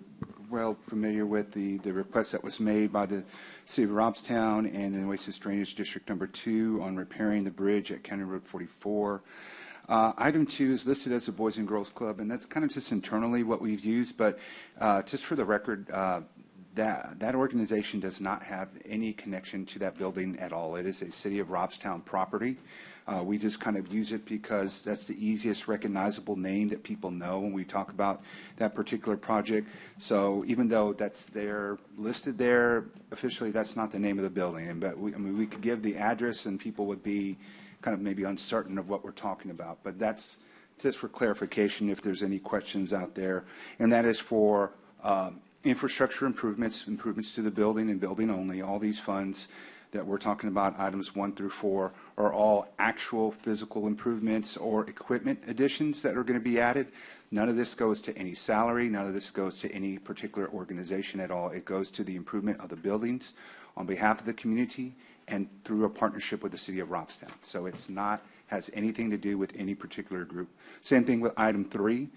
well familiar with, the request that was made by the City of Robstown and the Nueces Drainage District Number 2 on repairing the bridge at County Road 44. Item 2 is listed as a Boys and Girls Club, and that's kind of just internally what we've used, but just for the record, that organization does not have any connection to that building at all. It is a City of Robstown property. We just kind of use it because that's the easiest recognizable name that people know when we talk about that particular project. So even though that's there, listed there, officially that's not the name of the building. But we could give the address and people would be kind of maybe uncertain of what we're talking about. But that's just for clarification if there's any questions out there. And that is for infrastructure improvements to the building and building only. All these funds that we're talking about, items 1 through 4, are all actual physical improvements or equipment additions that are going to be added. None of this goes to any salary. None of this goes to any particular organization at all. It goes to the improvement of the buildings on behalf of the community and through a partnership with the City of Robstown. So it's not has anything to do with any particular group. Same thing with item 3.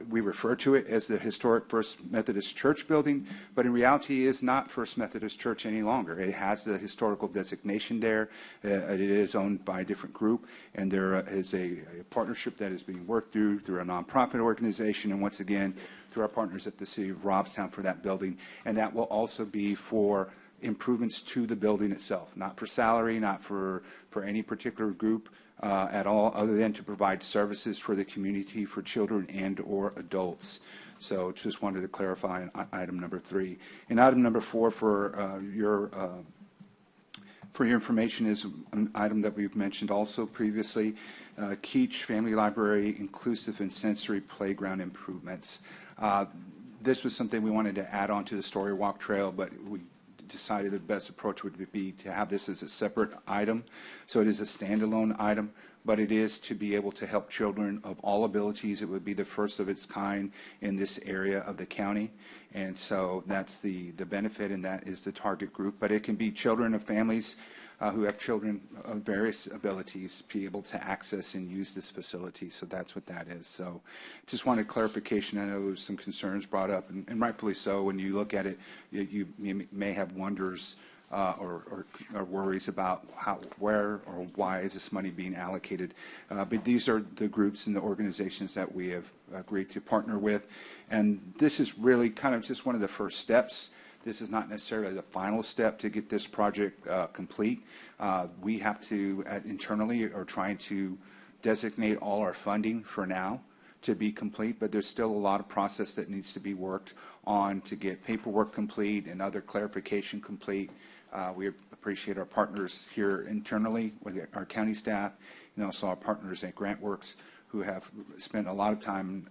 We refer to it as the historic First Methodist Church building, but in reality it is not First Methodist Church any longer. It has the historical designation there. It is owned by a different group, and there is a partnership that is being worked through a nonprofit organization, and once again, through our partners at the City of Robstown for that building. And that will also be for improvements to the building itself, not for salary, not for any particular group. at all, other than to provide services for the community for children and/or adults. So just wanted to clarify item number 3. And item number 4 for your information is an item that we've mentioned also previously, Keach Family Library Inclusive and Sensory Playground Improvements. This was something we wanted to add on to the Story Walk Trail, but we decided the best approach would be to have this as a separate item. So it is a standalone item, but it is to be able to help children of all abilities. It would be the first of its kind in this area of the county. And so that's the benefit, and that is the target group. But it can be children of families who have children of various abilities be able to access and use this facility. So that's what that is. So just wanted clarification. I know there was some concerns brought up, and rightfully so. When you look at it, you may have wonders or worries about where or why is this money being allocated. But these are the groups and the organizations that we have agreed to partner with. And this is really kind of just one of the first steps. This is not necessarily the final step to get this project complete. We have to, internally, are trying to designate all our funding for now to be complete, but there's still a lot of process that needs to be worked on to get paperwork complete and other clarification complete. We appreciate our partners here internally with our county staff and also our partners at GrantWorks, who have spent a lot of time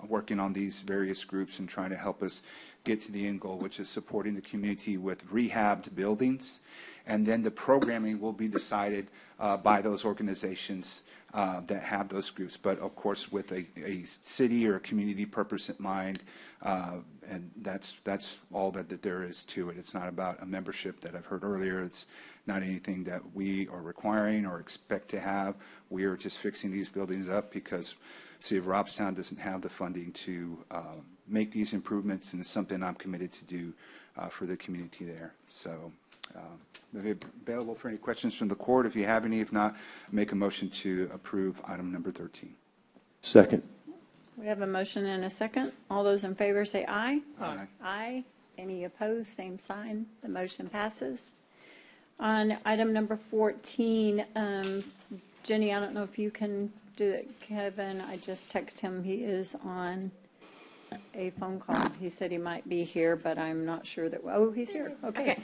working on these various groups and trying to help us get to the end goal, which is supporting the community with rehabbed buildings. And then the programming will be decided by those organizations that have those groups, but of course with a city or a community purpose in mind, and that's all that there is to it. It's not about a membership that I've heard earlier. It's not anything that we are requiring or expect to have. We are just fixing these buildings up because City of Robstown doesn't have the funding to make these improvements, and it's something I'm committed to do for the community there. So available for any questions from the court if you have any. If not, make a motion to approve item number 13. Second. We have a motion and a second. All those in favor say aye. Aye. Aye. Any opposed, same sign. The motion passes. On item number 14, Jenny, I don't know if you can do it. Kevin, I just texted him. He is on a phone call. He said he might be here, but I'm not sure that, oh, he's here. Okay.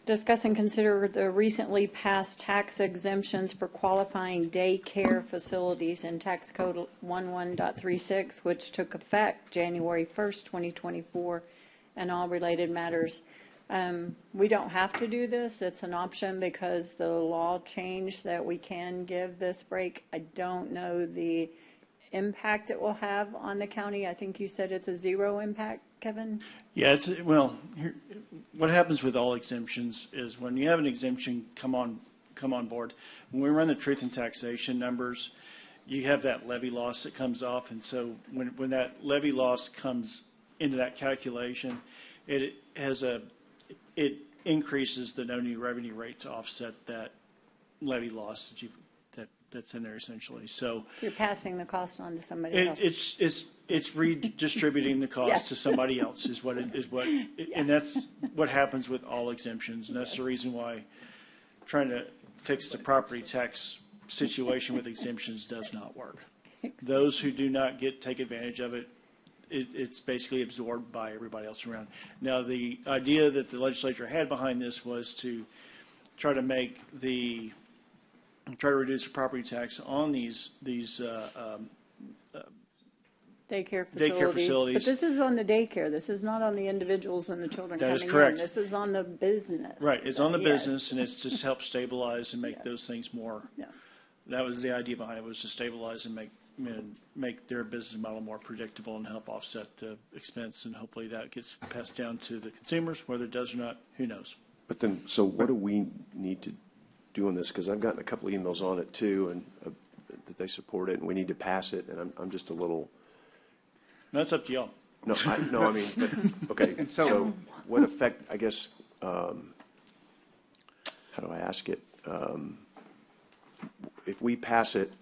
Discuss and consider the recently passed tax exemptions for qualifying daycare facilities in Tax Code 11.36, which took effect January 1st, 2024, and all related matters. We don't have to do this. It's an option because the law changed that we can give this break. I don't know the impact it will have on the county. I think you said it's a zero impact, Kevin? Yeah, what happens with all exemptions is when you have an exemption come on board, when we run the truth in taxation numbers, you have that levy loss that comes off, and so when that levy loss comes into that calculation, it increases the no new revenue rate to offset that levy loss that's in there essentially. So you're passing the cost on to somebody else. It's redistributing the cost Yes. to somebody else is what and that's what happens with all exemptions, and that's the reason why trying to fix the property tax situation with exemptions does not work. Those who do not take advantage of it, it's basically absorbed by everybody else around. Now, the idea that the legislature had behind this was to try to reduce the property tax on these daycare facilities. But this is on the daycare. This is not on the individuals and the children coming in. That is correct. This is on the business. Right. It's on the business, and it's just help stabilize and make those things more. Yes. That was the idea behind it, was to stabilize and make their business model more predictable and help offset the expense, and hopefully that gets passed down to the consumers. Whether it does or not, who knows? But then, so what do we need to do on this? Because I've gotten a couple of emails on it too, and that they support it, and we need to pass it, and I'm just a little. No, that's up to y'all. No, I mean, but, okay. So what effect? I guess. How do I ask it? If we pass it,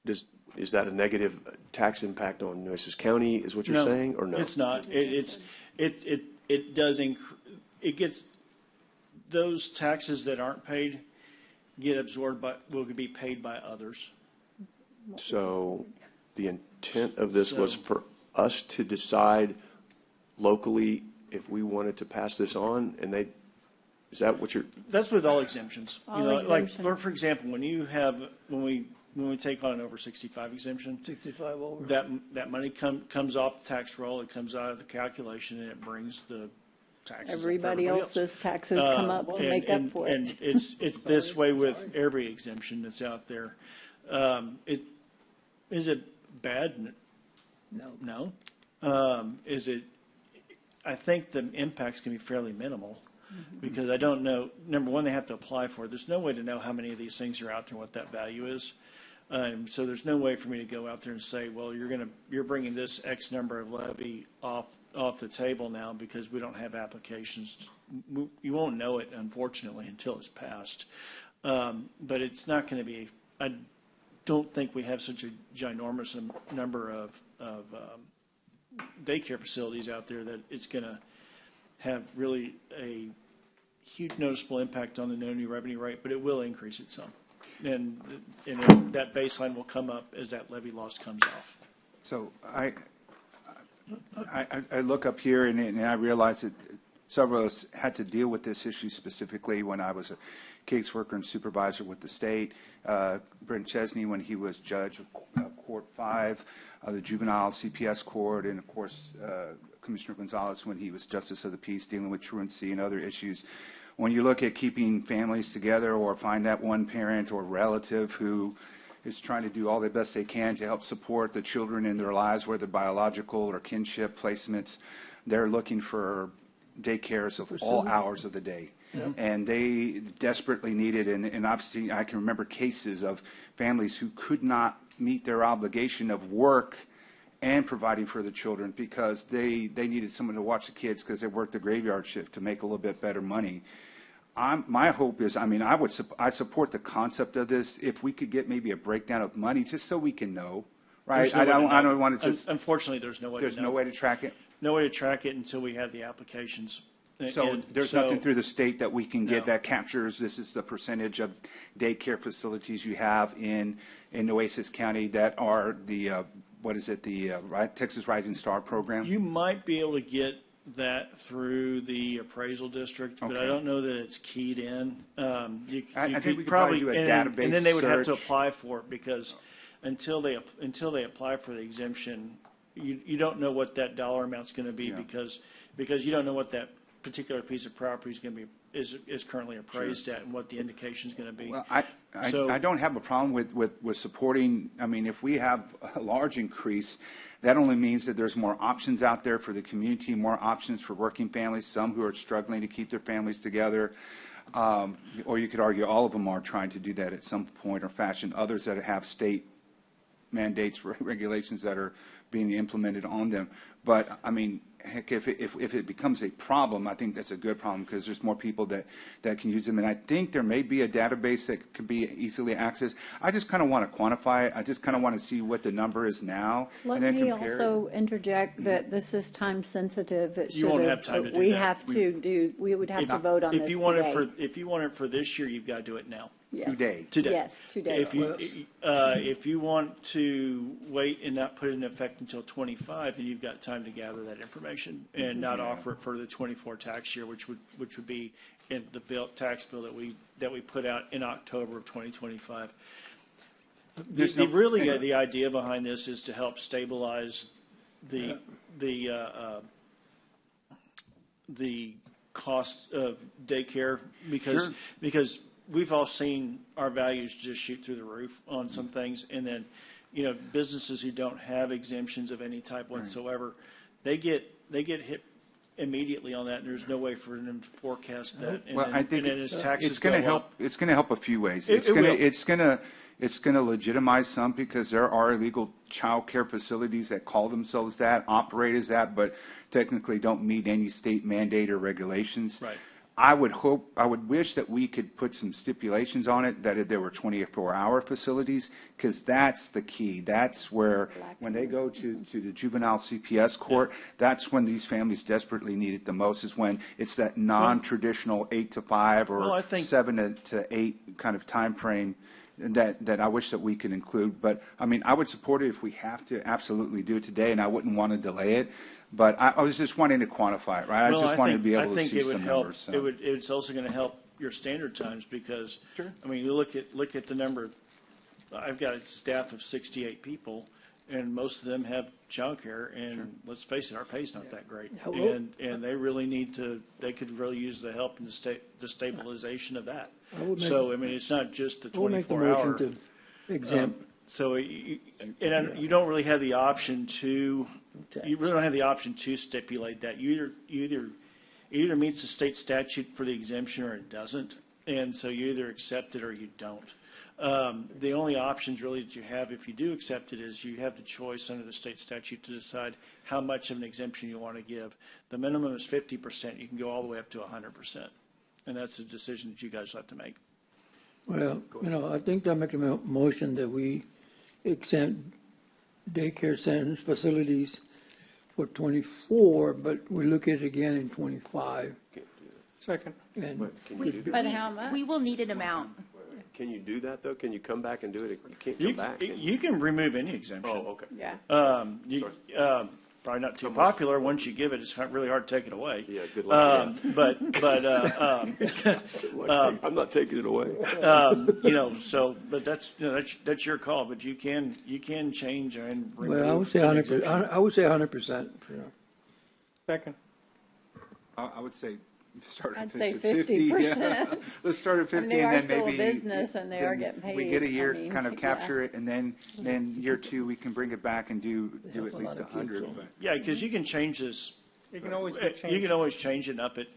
is that a negative tax impact on Nueces County? Is what you're saying, or no? It's not. It does. It gets those taxes that aren't paid. get absorbed by, will be paid by others. So the intent of this was So- for us to decide locally if we wanted to pass this on, and they, is that what you're? That's with all exemptions. All You know, like, exemptions. for example, when we take on an over 65 exemption, 65 over. that money comes off the tax roll, it comes out of the calculation, and it brings the taxes up for Everybody else. else's taxes come up to And- make up and- for it. And it's this way with every exemption that's out there. Is it bad? No. Is it, I think the impacts can be fairly minimal, because I don't know, number one, they have to apply for it. There's no way to know how many of these things are out there, what that value is. So there's no way for me to go out there and say, well, you're bringing this X number of levy off the table now because we don't have applications. You won't know it, unfortunately, until it's passed. But it's not going to be, I don't think we have such a ginormous number of daycare facilities out there that it's going to have really a huge noticeable impact on the no new revenue rate, but it will increase it some. And that baseline will come up as that levy loss comes off. So I look up here and I realize that several of us had to deal with this issue specifically when I was a caseworker and supervisor with the state. Brent Chesney, when he was judge of Court 5, the juvenile CPS court, and of course Commissioner Gonzalez when he was justice of the peace dealing with truancy and other issues. When you look at keeping families together or find that one parent or relative who is trying to do all the best they can to help support the children in their lives, whether biological or kinship placements, they're looking for daycares of all hours of the day. Yeah. And they desperately need it. And obviously, I can remember cases of families who could not meet their obligation of work and providing for the children because they needed someone to watch the kids because they worked the graveyard shift to make a little bit better money. My hope is, I support the concept of this. If we could get maybe a breakdown of money, just so we can know, right? No I don't want to just. Unfortunately, there's no way. There's to know. no way to track it. No way to track it until we have the applications. So there's nothing through the state that we can get No. that captures this is the percentage of daycare facilities you have in Nueces County that are the Texas Rising Star program. You might be able to get that through the appraisal district, but I Okay. don't know that it's keyed in. I think we could probably do a database and then they would have to search. apply for it because until they apply for the exemption, you don't know what that dollar amount's going to be Yeah. because you don't know what that particular piece of property is going to be is currently appraised at and what the indication is going to be. Well, So- I don't have a problem with supporting, if we have a large increase, that only means that there's more options out there for the community, more options for working families, some who are struggling to keep their families together. Or you could argue all of them are trying to do that at some point or fashion. Others that have state mandates, regulations that are being implemented on them. But, heck, if it becomes a problem, I think that's a good problem because there's more people that can use them. And I think there may be a database that could be easily accessed. I just kind of want to quantify it. I just kind of want to see what the number is now Let and then me compare also interject that this is time sensitive. It You won't should have time to do We that. have to we would have to vote on this If you want today. if you want it for this year, you've got to do it now. Yes. Today. Yes, today. If you want to wait and not put it in effect until 25, then you've got time to gather that information and not offer it for the 24 tax year, which would be in the tax bill that we put out in October of 2025. The idea behind this is to help stabilize the cost of daycare because we've all seen our values just shoot through the roof on some things, and then businesses who don't have exemptions of any type whatsoever, they get hit immediately on that, and there's no way for them to forecast that. And Well, then, I think and then as taxes it's going to go help. up- It's going to help a few ways. It will. It's going to legitimize some because there are illegal child care facilities that call themselves that, operate as that, but technically don't meet any state mandate or regulations. Right. I would wish that we could put some stipulations on it, that there were 24-hour facilities, because that's the key. That's where, when they go to the juvenile CPS court, that's when these families desperately need it the most, is when it's that non-traditional 8 to 5 or 7 to 8 kind of time frame that I wish that we could include. But, I mean, I would support it if we have to absolutely do it today, and I wouldn't want to delay it. But I was just wanting to quantify it, right? I just wanted to be able to see some numbers. So. It's also going to help your standard times because, I mean, you look at the number. I've got a staff of 68 people, and most of them have childcare. And let's face it, our pay's not that great. And they really need to. They could really use the help and the stabilization of that. So I mean, it's not just the 24-hour. To exempt. So you don't really have the option to. You really don't have the option to stipulate that. It either meets the state statute for the exemption or it doesn't, and so you either accept it or you don't. The only options really that you have if you do accept it is you have the choice under the state statute to decide how much of an exemption you want to give. The minimum is 50%. You can go all the way up to 100%, and that's a decision that you guys have to make. Well, I think I make a motion that we exempt daycare centers, facilities for 24, but we look at it again in 25. Second. And But how much? We will need an amount. Can you do that, though? Can you come back and do it? You can't come back. You can remove any exemption. Oh, okay. Yeah. Probably not too popular. Once you give it, it's really hard to take it away. Yeah, good luck. I'm not taking it away. But that's your call. But you can change and remove. Well, I would say 100%. I would say 100%. Second. I would say start I'd at say 50. 50%. Yeah. Let's start at 50, and they and are then still maybe a business, and they are getting paid. We get a year, kind of yeah. capture it, and then year 2 we can bring it back and do at least 100. But. Yeah, because you can change this. You can always You can always change it up. It's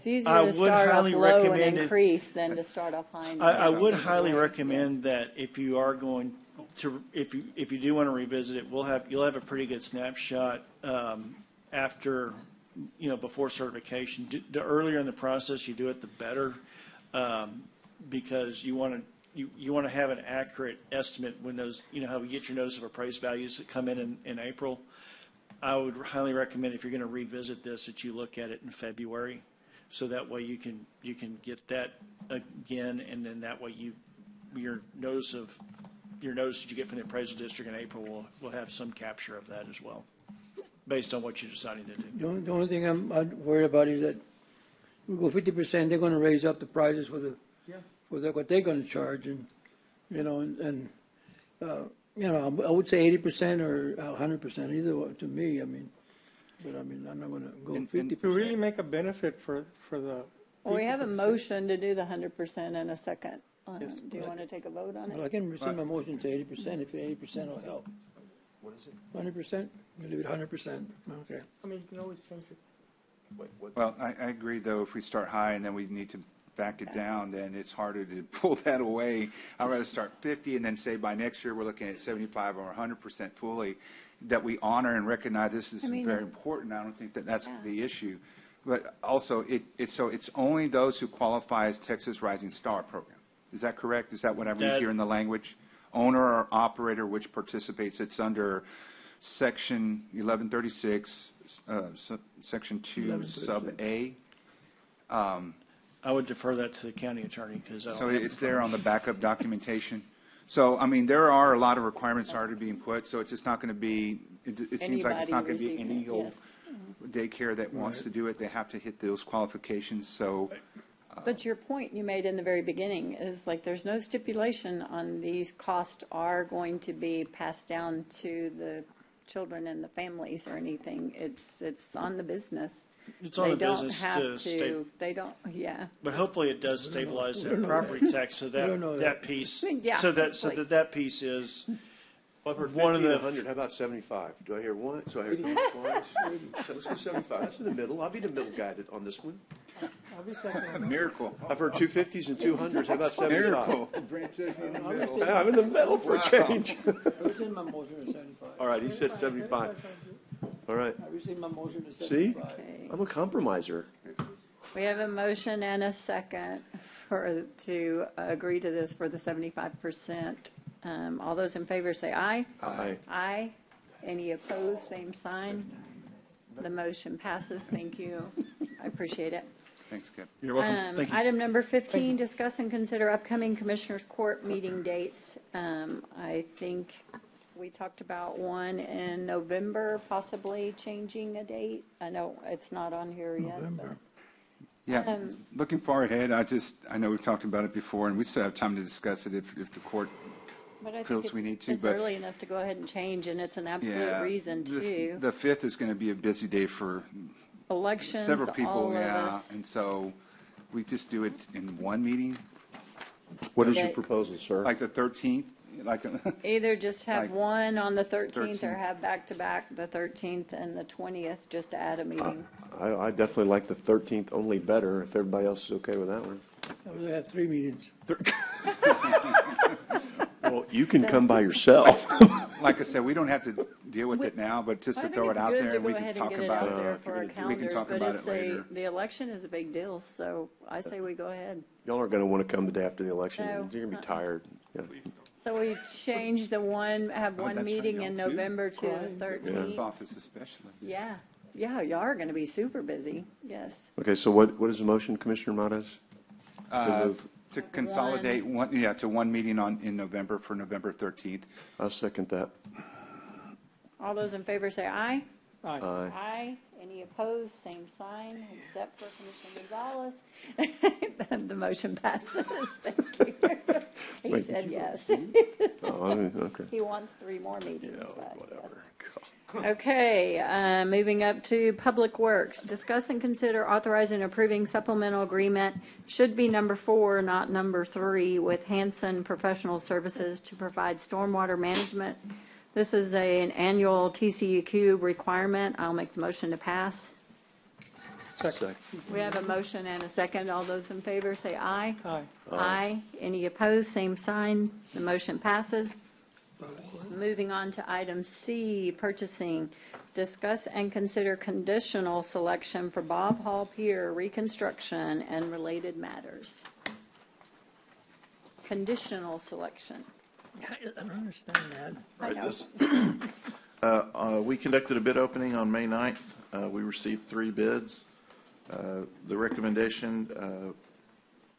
easier to start off low and increase than to start off high. I would highly recommend that if you are going to, if you do want to revisit it, you'll have a pretty good snapshot after, before certification. The earlier in the process you do it, the better, because you want to have an accurate estimate when those, how we get your notice of appraised values that come in April. I would highly recommend if you're going to revisit this that you look at it in February, so that way you can get that again, and then that way your notice that you get from the appraisal district in April will have some capture of that as well, based on what you're deciding to do. The only thing I'm worried about is that we go 50%, they're going to raise up the prices for what they're going to charge, and I would say 80% or 100%, either way, to me. I mean, but I'm not going to go 50%. To really make a benefit for the. Well, we have a motion to do the 100% in a second. Yes, do you want to take a vote on it? Well, I can rescind my motion to 80%. If 80% will help. What is it? 100%. We'll leave it 100%. Okay. I mean, you can always change it. Well, I agree, though, if we start high and then we need to back it down, then it's harder to pull that away. I'd rather start 50 and then say by next year we're looking at 75 or 100% fully, that we honor and recognize this is very important. I don't think that's the issue. But also, it's only those who qualify as Texas Rising Star program. Is that correct? Is that what I read here in the language? Owner or operator which participates, it's under Section 1136, Section 2, Sub A. I would defer that to the county attorney because so it's there on the backup documentation. So I mean, there are a lot of requirements already being put. So it's just not going to be. It seems like it's not going to be any old daycare that wants to do it. They have to hit those qualifications. So. But your point you made in the very beginning is like there's no stipulation on these costs are going to be passed down to the children and the families or anything. It's on the business. It's on the business to They don't. Yeah. But hopefully it does stabilize that property tax, so that piece. Yeah, so that piece is. Well, I've heard 50 and 100. How about 75? Do I hear one? So I heard twice. So let's go 75. That's in the middle. I'll be the middle guy on this one. I'll be second. Miracle. I've heard 250s and 200s. How about 75? Miracle. I'm in the middle for a change. I was in my motion at 75. All right, he said 75. All right. I received my motion to See? 75. Okay. I'm a compromiser. We have a motion and a second to agree to this for the 75%. All those in favor say aye. Aye. Aye. Any opposed, same sign. The motion passes. Thank you. I appreciate it. Thanks, Kip. You're welcome. Thank you. Item number 15, discuss and consider upcoming Commissioners Court meeting dates. I think we talked about one in November, possibly changing a date. I know it's not on here yet. November. Yeah, looking far ahead, I know we've talked about it before, and we still have time to discuss it if the court But I think feels we need to. it's But early enough to go ahead and change, and it's an absolute yeah, reason to. the 5th is going to be a busy day for Elections, several people, all of yeah, us. and so we just do it in one meeting, What is your Okay. proposal, sir? like the 13th, like. Either just have Like one on the 13th or 13th. have back-to-back the 13th and the 20th, just to add a meeting. I definitely like the 13th only better, if everybody else is okay with that one. I was gonna have 3 meetings. Well, you can come by yourself. Like I said, we don't have to deal with it now, but just I to think throw it it's out good there, to and we go can ahead and talk get it about out there it. for our We can calendars, talk but about it's it later. the election is a big deal, so I say we go ahead. Y'all aren't going to want to come the day after the election. No. You're going to be tired. Yeah. So we change the one, have Oh, one that's right, meeting in y'all too. November to the Clerk's 13th. office especially. Yeah, yeah, y'all are going to be super busy, yes. Okay, so what is the motion, Commissioner Modas? To consolidate to one meeting in November for November 13th. I'll second that. All those in favor say aye. Aye. Aye. Aye. Any opposed, same sign, except for Commissioner Gonzalez. The motion passes. Thank you. He Wait, said yes. Oh, okay. He wants 3 more meetings, Yeah, but whatever. yes. Okay, moving up to Public Works. Discuss and consider authorizing and approving supplemental agreement, should be number 4, not number 3, with Hanson Professional Services to provide stormwater management. This is an annual TCEQ requirement. I'll make the motion to pass. Second. We have a motion and a second. All those in favor say aye. Aye. Aye. Any opposed, same sign. The motion passes. Moving on to item C, purchasing. Discuss and consider conditional selection for Bob Hall Pier reconstruction and related matters. Conditional selection. I don't understand that. I know. We conducted a bid opening on May 9th. We received 3 bids. The recommendation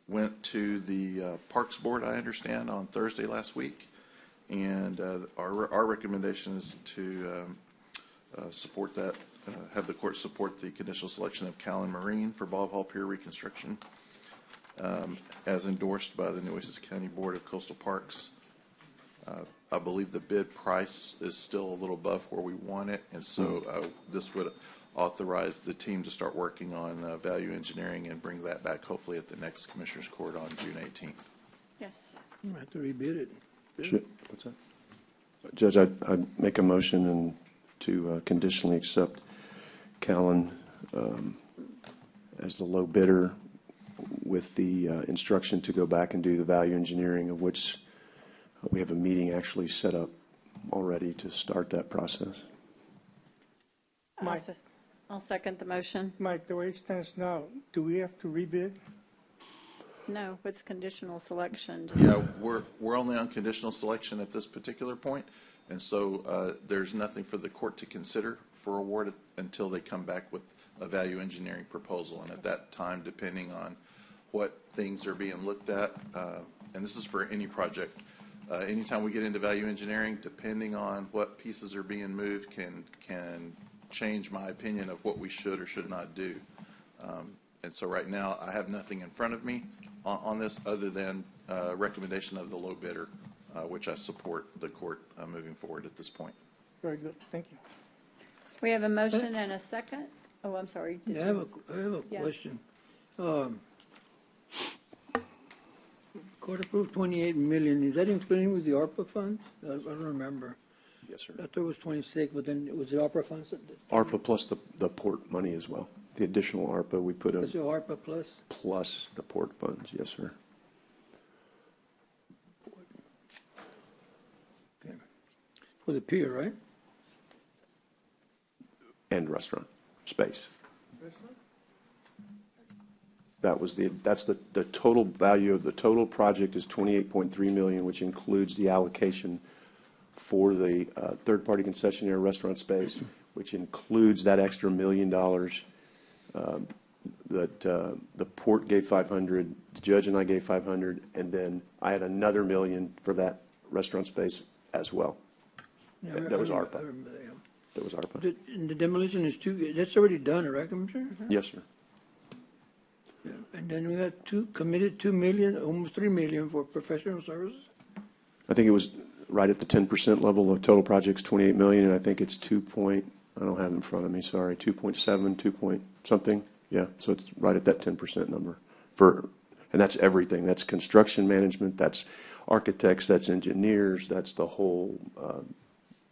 went to the Parks Board, I understand, on Thursday last week. And our recommendation is to support that, have the court support the conditional selection of Callan Marine for Bob Hall Pier reconstruction, as endorsed by the Nueces County Board of Coastal Parks. I believe the bid price is still a little above where we want it, and so this would authorize the team to start working on value engineering and bring that back hopefully at the next Commissioners Court on June 18th. Yes. I have to rebid it. What's that? Judge, I'd make a motion to conditionally accept Callan as the low bidder with the instruction to go back and do the value engineering, of which we have a meeting actually set up already to start that process. Mike. I'll second the motion. Mike, the way it stands now, do we have to rebid? No, it's conditional selection. Yeah, we're only on conditional selection at this particular point, and so there's nothing for the court to consider for award until they come back with a value engineering proposal. And at that time, depending on what things are being looked at, and this is for any project, anytime we get into value engineering, depending on what pieces are being moved can change my opinion of what we should or should not do. And so right now, I have nothing in front of me on this other than recommendation of the low bidder, which I support the court moving forward at this point. Very good, thank you. We have a motion and a second. Oh, I'm sorry. Yeah, I have a Yeah. question. Court approved 28 million. Is that including with the ARPA funds? I don't remember. Yes, sir. I thought it was 26, but then it was the ARPA funds. ARPA plus the port money as well. The additional ARPA we put That's in, your ARPA plus? plus the port funds. Yes, sir. Okay. For the pier, right? and restaurant space. That's the total value of the total project is $28.3 million, which includes the allocation for the third-party concessionaire restaurant space, which includes that extra $1 million that the port gave 500, the judge and I gave 500, and then I had another $1 million for that restaurant space as well. Yeah, That was ARPA. I remember that, yeah. That was ARPA. The demolition is that's already done, right, Commissioner? Yes, sir. Yeah. And then we got committed $2 million, almost $3 million for professional services. I think it was right at the 10% level of total projects, 28 million, and I think it's I don't have it in front of me, sorry, 2.7, 2 point something. Yeah, so it's right at that 10% number and that's everything. That's construction management, that's architects, that's engineers, that's the whole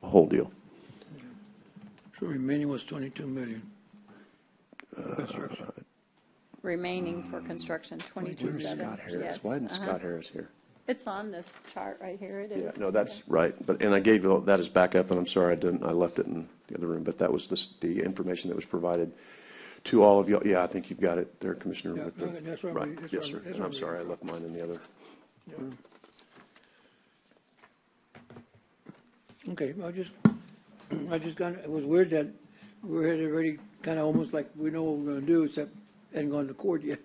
deal. So remaining was 22 million. Remaining for construction, 22.7. Scott Harris. Yes, Why isn't Scott Harris here? It's on this chart right here. It is. Yeah, no, that's right. And I gave you that as backup, and I'm sorry I left it in the other room, but that was the information that was provided to all of you. Yeah, I think you've got it there, Commissioner. Yeah, that's right. Right, yes, sir. And I'm sorry I left mine in the other. Yeah. Okay, I just it was weird that we had already kind of almost like we know what we're going to do, except hadn't gone to court yet.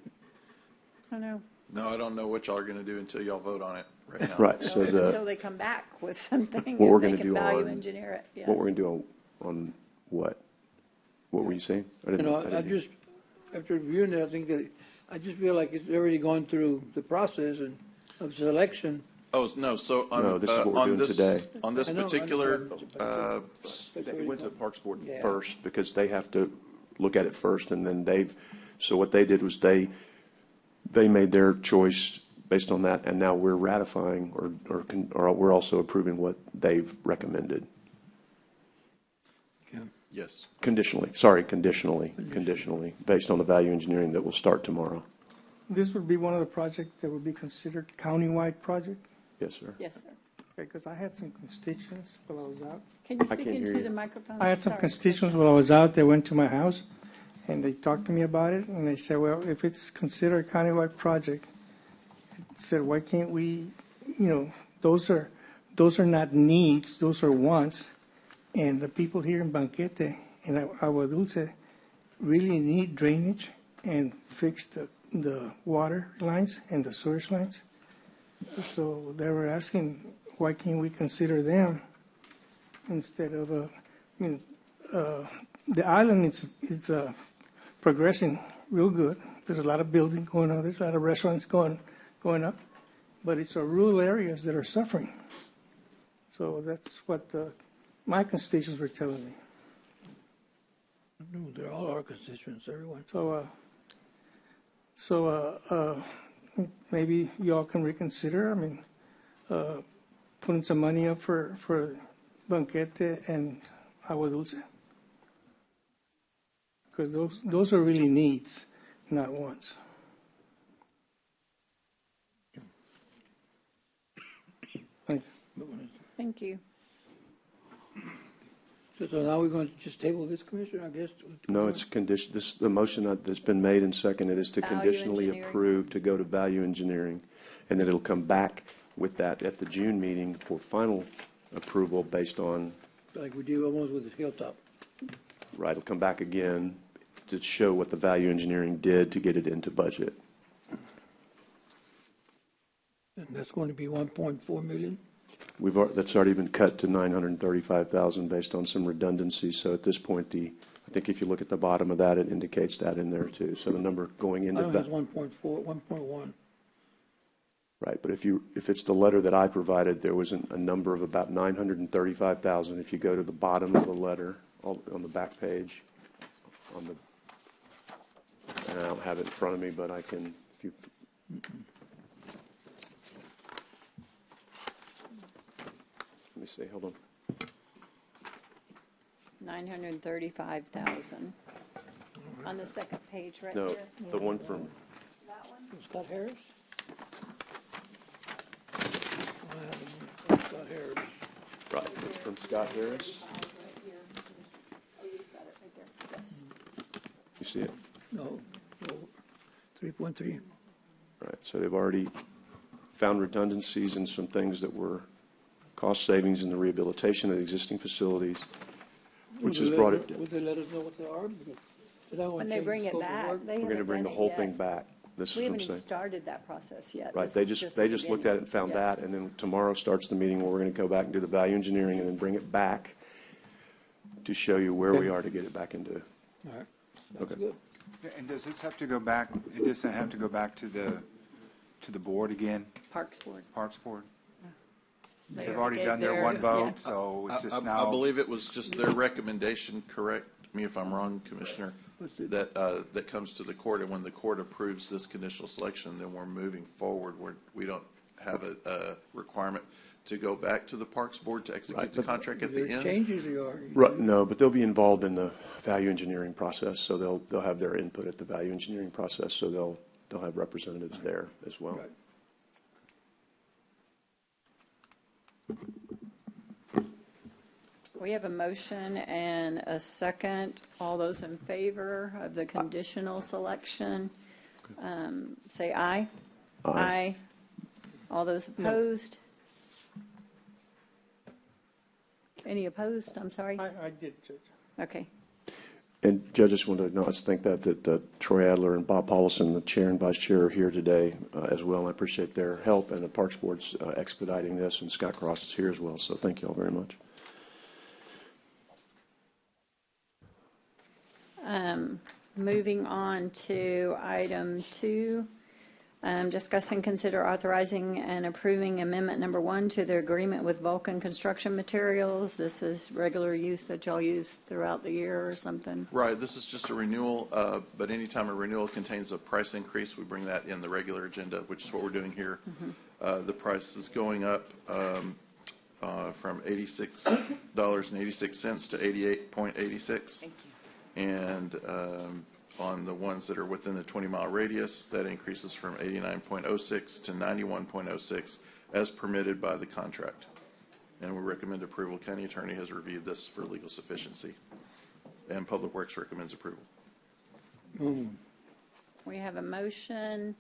I know. No, I don't know what y'all are going to do until y'all vote on it right now. Right, so Until they come back with something, what we're and going they to can do value on engineer it. Yes. what we're going to do on what? What were you saying? I didn't After reviewing it, I think that I just feel like it's already gone through the process of selection. Oh, no, so No, this is what we're doing today. On this particular, They went to the Parks Board first because they have to look at it first, and then so what they did was they made their choice based on that, and now we're ratifying or we're also approving what they've recommended. yes. Conditionally, based on the value engineering that will start tomorrow. This would be one of the projects that would be considered countywide project? Yes, sir. Yes, sir. Because I had some constituents while I was out. Can you I speak can't hear into you. the microphone? I had some Sorry. constituents while I was out, they went to my house, and they talked to me about it, and they said, well, if it's considered a countywide project, said, why can't we, those are not needs, those are wants, and the people here in Banquete and Agua Dulce really need drainage and fix the water lines and the sewage lines. So they were asking, why can't we consider them instead of, the island is progressing real good. There's a lot of building going on. There's a lot of restaurants going up, but it's our rural areas that are suffering. So that's what my constituents were telling me. No, they're all our constituents, everyone. So maybe y'all can reconsider. Putting some money up for Banquete and Agua Dulce, because those are really needs, not wants. Thank you. So now we're going to just table this, Commissioner, I guess? No, it's the motion that's been made and seconded is to Value conditionally engineering. approve to go to value engineering, and then it'll come back with that at the June meeting for final approval based on, Like we did almost with the Hilltop. right, it'll come back again to show what the value engineering did to get it into budget. And that's going to be 1.4 million? That's already been cut to 935,000 based on some redundancies. So at this point, I think if you look at the bottom of that, it indicates that in there too. So the number going into I don't know, it's 1.4, 1.1. right. But if it's the letter that I provided, there was a number of about 935,000. If you go to the bottom of the letter on the back page, and I don't have it in front of me, but I can. If you, let me see. Hold on. 935,000 on the second page, right No, here. the one from. That one. Scott Harris? Scott Harris. Right, from Scott Harris. Oh, you've got it right there. You see it? No, 3.3. Right, so they've already found redundancies in some things that were cost savings in the rehabilitation of the existing facilities, which has brought it. Would they let us know what they are? Because they don't want When to they change bring the it scope of back, work. they We're going to haven't bring the done it whole yet. thing back. This is We what I'm haven't even saying. started that process yet. Right, This they is just the looked beginning. at it and found that, Yes. and then tomorrow starts the meeting where we're going to go back and do the value engineering and then bring it back to show you where we are to get it back into. All right, that's Okay. good. And does this have to go back, it doesn't have to go back to the board again, Parks Board. Parks Board? They They've already gave done their one yeah. vote, so it's just now. I believe it was just their recommendation, correct me if I'm wrong, Commissioner, that comes to the court, and when the court approves this conditional selection, then we're moving forward. We don't have a requirement to go back to the Parks Board to execute Right, the but contract at the There end. changes you are. Right, no, but they'll be involved in the value engineering process, so they'll have their input at the value engineering process, so they'll have representatives there as well. Right. We have a motion and a second. All those in favor of the conditional selection, say aye. Aye. All those opposed? Any opposed? I'm sorry. I did, Judge. Okay. And Judge, I just want to acknowledge, thank that Troy Adler and Bob Paulson, the chair and vice chair, are here today as well. I appreciate their help, and the Parks Board's expediting this, and Scott Cross is here as well, so thank you all very much. Moving on to item 2, discuss and consider authorizing and approving amendment number 1 to the agreement with Vulcan Construction Materials. This is regular use that y'all use throughout the year or something. Right, this is just a renewal, but anytime a renewal contains a price increase, we bring that in the regular agenda, which is what we're doing here. The price is going up from $86.86 to $88.86. Thank you. And on the ones that are within the 20-mile radius, that increases from 89.06 to 91.06 as permitted by the contract. And we recommend approval. County Attorney has reviewed this for legal sufficiency, and Public Works recommends approval. We have a motion.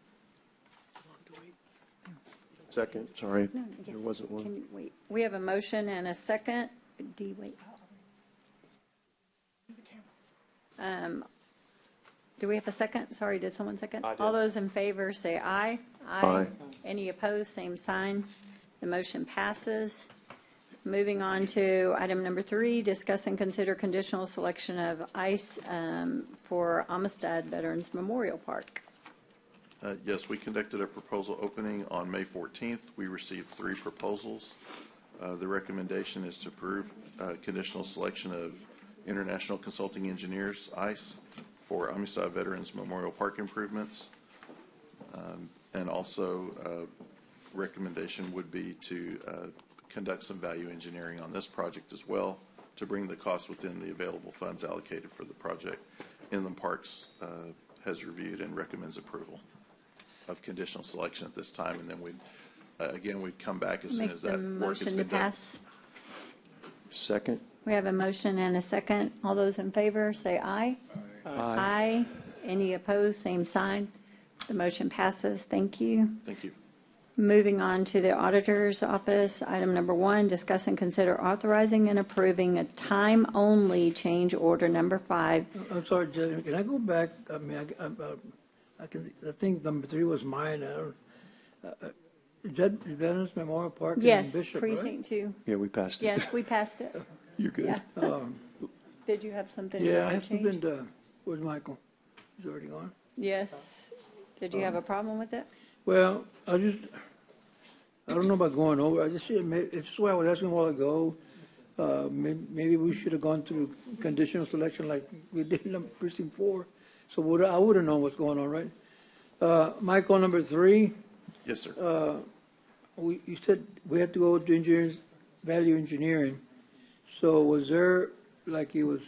Second, sorry, No, there yes. wasn't one. Can you wait? We have a motion and a second. D, wait. Do we have a second? Sorry, did someone second? I did. All those in favor say aye. Aye. Any opposed, same sign. The motion passes. Moving on to item number 3, discuss and consider conditional selection of ICE for Amistad Veterans Memorial Park. Yes, we conducted a proposal opening on May 14th. We received 3 proposals. The recommendation is to approve conditional selection of International Consulting Engineers, ICE, for Amistad Veterans Memorial Park improvements. And also, recommendation would be to conduct some value engineering on this project as well to bring the cost within the available funds allocated for the project. Inland Parks has reviewed and recommends approval of conditional selection at this time, and then we'd come back as soon as that work has Motion to been done. pass. Second? We have a motion and a second. All those in favor say aye. Aye. Any opposed, same sign. The motion passes. Thank you. Thank you. Moving on to the Auditor's Office, item number 1, discuss and consider authorizing and approving a time-only change order number 5. I'm sorry, Judge, can I go back? I mean, I think number 3 was mine. Is that Veterans Memorial Park in Yes, Bishop, right? precinct 2. Yeah, we passed it. Yes, we passed it. You're good. Yeah. Did you have something you Yeah, I want have to change? something to, where's Michael? He's already gone. Yes. Did you have a problem with it? Well, I don't know about going over. I just see it's just why I was asking a while ago. Maybe we should have gone through conditional selection like we did in precinct 4. So I would have known what's going on, right? Michael, number 3. Yes, sir. You said we had to go to value engineering. So was there, like it was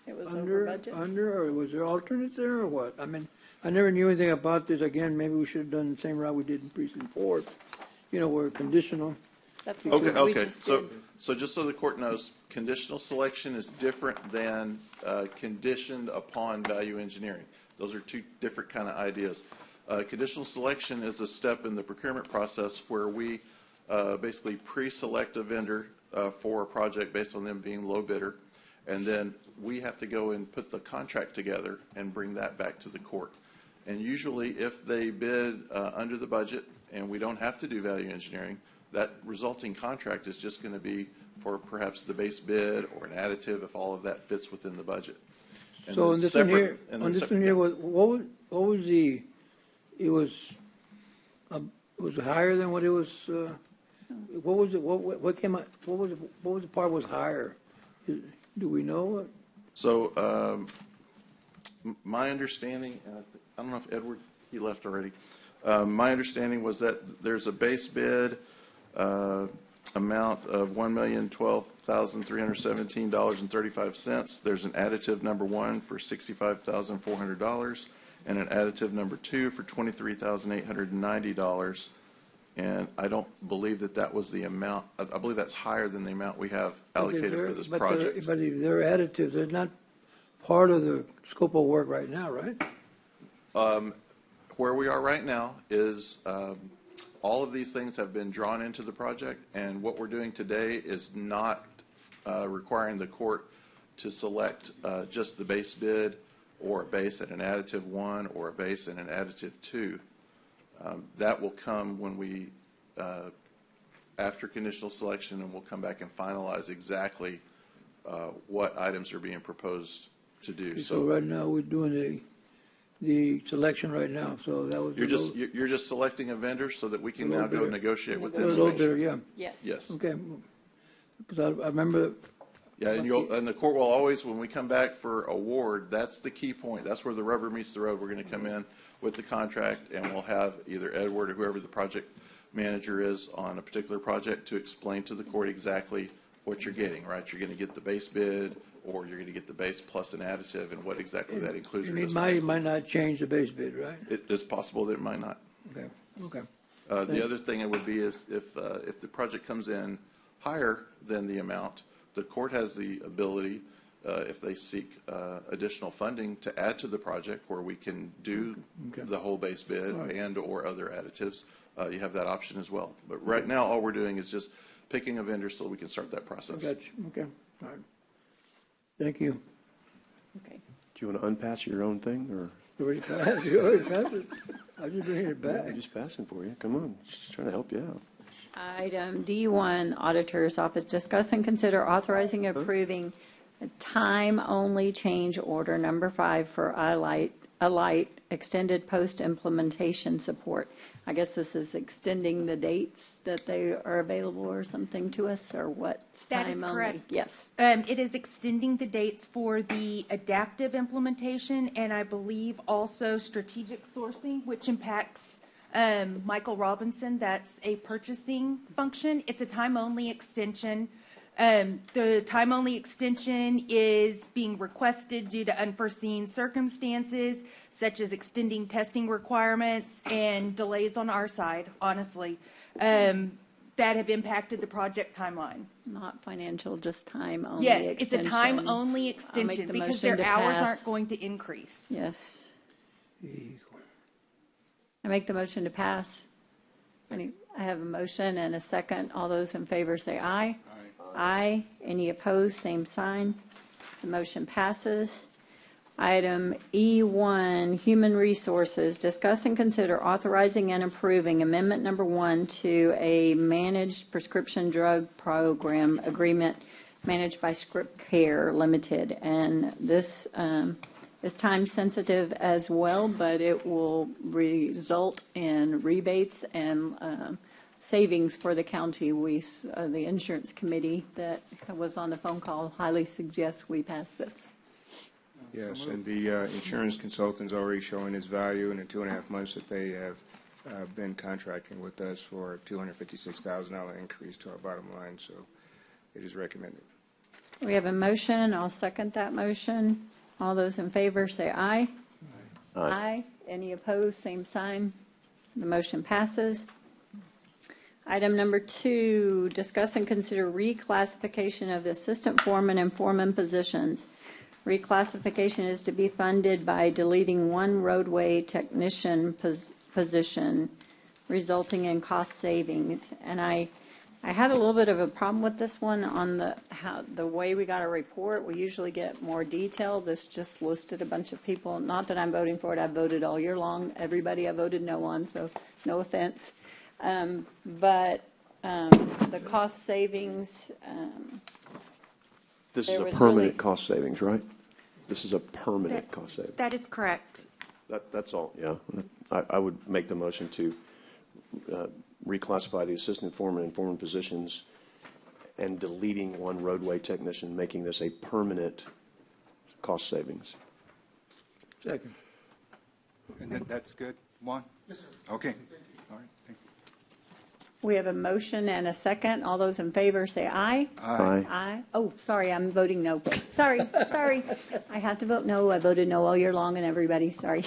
over budget? or was there alternates there or what? I mean, I never knew anything about this. Again, maybe we should have done the same route we did in precinct 4. We're conditional. That's what we Okay, just so, did. so just so the court knows, conditional selection is different than conditioned upon value engineering. Those are two different kind of ideas. Conditional selection is a step in the procurement process where we basically pre-select a vendor for a project based on them being low bidder, and then we have to go and put the contract together and bring that back to the court. And usually if they bid under the budget and we don't have to do value engineering, that resulting contract is just going to be for perhaps the base bid or an additive if all of that fits within the budget. And So then in this one here, and on then this one here, what was the, it was higher than what it was, what was it, what came out, what was the part was higher? Do we know? So my understanding, I don't know if Edward, he left already. My understanding was that there's a base bid amount of $1,012,317.35. There's an additive number one for $65,400 and an additive number two for $23,890. And I don't believe that that was the amount. I believe that's higher than the amount we have allocated for this project. But they're additives, they're not part of the scope of work right now, right? Where we are right now is all of these things have been drawn into the project, and what we're doing today is not requiring the court to select just the base bid or a base and an additive one or a base and an additive two. That will come when we, after conditional selection, and we'll come back and finalize exactly what items are being proposed to do. So right now, we're doing the selection right now, so that was. You're just selecting a vendor so that we can now go negotiate with them. A little bit, yeah. Yes. Yes. Okay, because I remember. Yeah, and the court will always, when we come back for award, that's the key point. That's where the rubber meets the road. We're going to come in with the contract, and we'll have either Edward or whoever the project manager is on a particular project to explain to the court exactly what you're getting, right? You're going to get the base bid, or you're going to get the base plus an additive, and what exactly that includes. It might not change the base bid, right? It is possible that it might not. Okay, okay. The other thing it would be is if the project comes in higher than the amount, the court has the ability, if they seek additional funding, to add to the project where we can do the whole base bid and or other additives. You have that option as well. But right now, all we're doing is just picking a vendor so we can start that process. I got you. Okay, all right. Thank you. Okay. Do you want to unpass your own thing, or? You already passed, you already passed it. I'm just bringing it back. I'm just passing for you. Come on, just trying to help you out. Item D1, Auditor's Office, discuss and consider authorizing and approving a time-only change order number 5 for Alight extended post-implementation support. I guess this is extending the dates that they are available or something to us, or what? That is Time only? correct. Yes. It is extending the dates for the adaptive implementation and I believe also strategic sourcing, which impacts Michael Robinson. That's a purchasing function. It's a time-only extension. The time-only extension is being requested due to unforeseen circumstances, such as extending testing requirements and delays on our side, honestly, that have impacted the project timeline. Not financial, just time-only Yes, extension. it's a time-only I'll make extension the because motion their to hours pass. aren't going to increase. Yes. I make the motion to pass. I have a motion and a second. All those in favor say aye. Aye. Any opposed, same sign. The motion passes. Item E1, Human Resources, discuss and consider authorizing and approving Amendment Number 1 to a managed prescription drug program agreement managed by Script Care Limited. And this is time sensitive as well, but it will result in rebates and savings for the county. The insurance committee that was on the phone call highly suggests we pass this. Yes, and the insurance consultant's already showing its value in the 2.5 months that they have been contracting with us for a $256,000 increase to our bottom line, so it is recommended. We have a motion. I'll second that motion. All those in favor say aye. Aye. Aye. Any opposed, same sign. The motion passes. Item number 2, discuss and consider reclassification of the assistant foreman and foreman positions. Reclassification is to be funded by deleting one roadway technician position, resulting in cost savings. And I had a little bit of a problem with this one on the way we got a report. We usually get more detail. This just listed a bunch of people. Not that I'm voting for it. I voted all year long. Everybody I voted no on, so no offense. But the cost savings. This is a permanent cost savings, right? This is a permanent cost savings. That is correct. That's all, yeah. I would make the motion to reclassify the assistant foreman and foreman positions and deleting one roadway technician, making this a permanent cost savings. Second. And that's good, Juan? Yes, sir. Okay. All right, thank you. We have a motion and a second. All those in favor say aye. Aye. Aye. Oh, sorry, I'm voting no. Sorry. I have to vote no. I voted no all year long and everybody, sorry.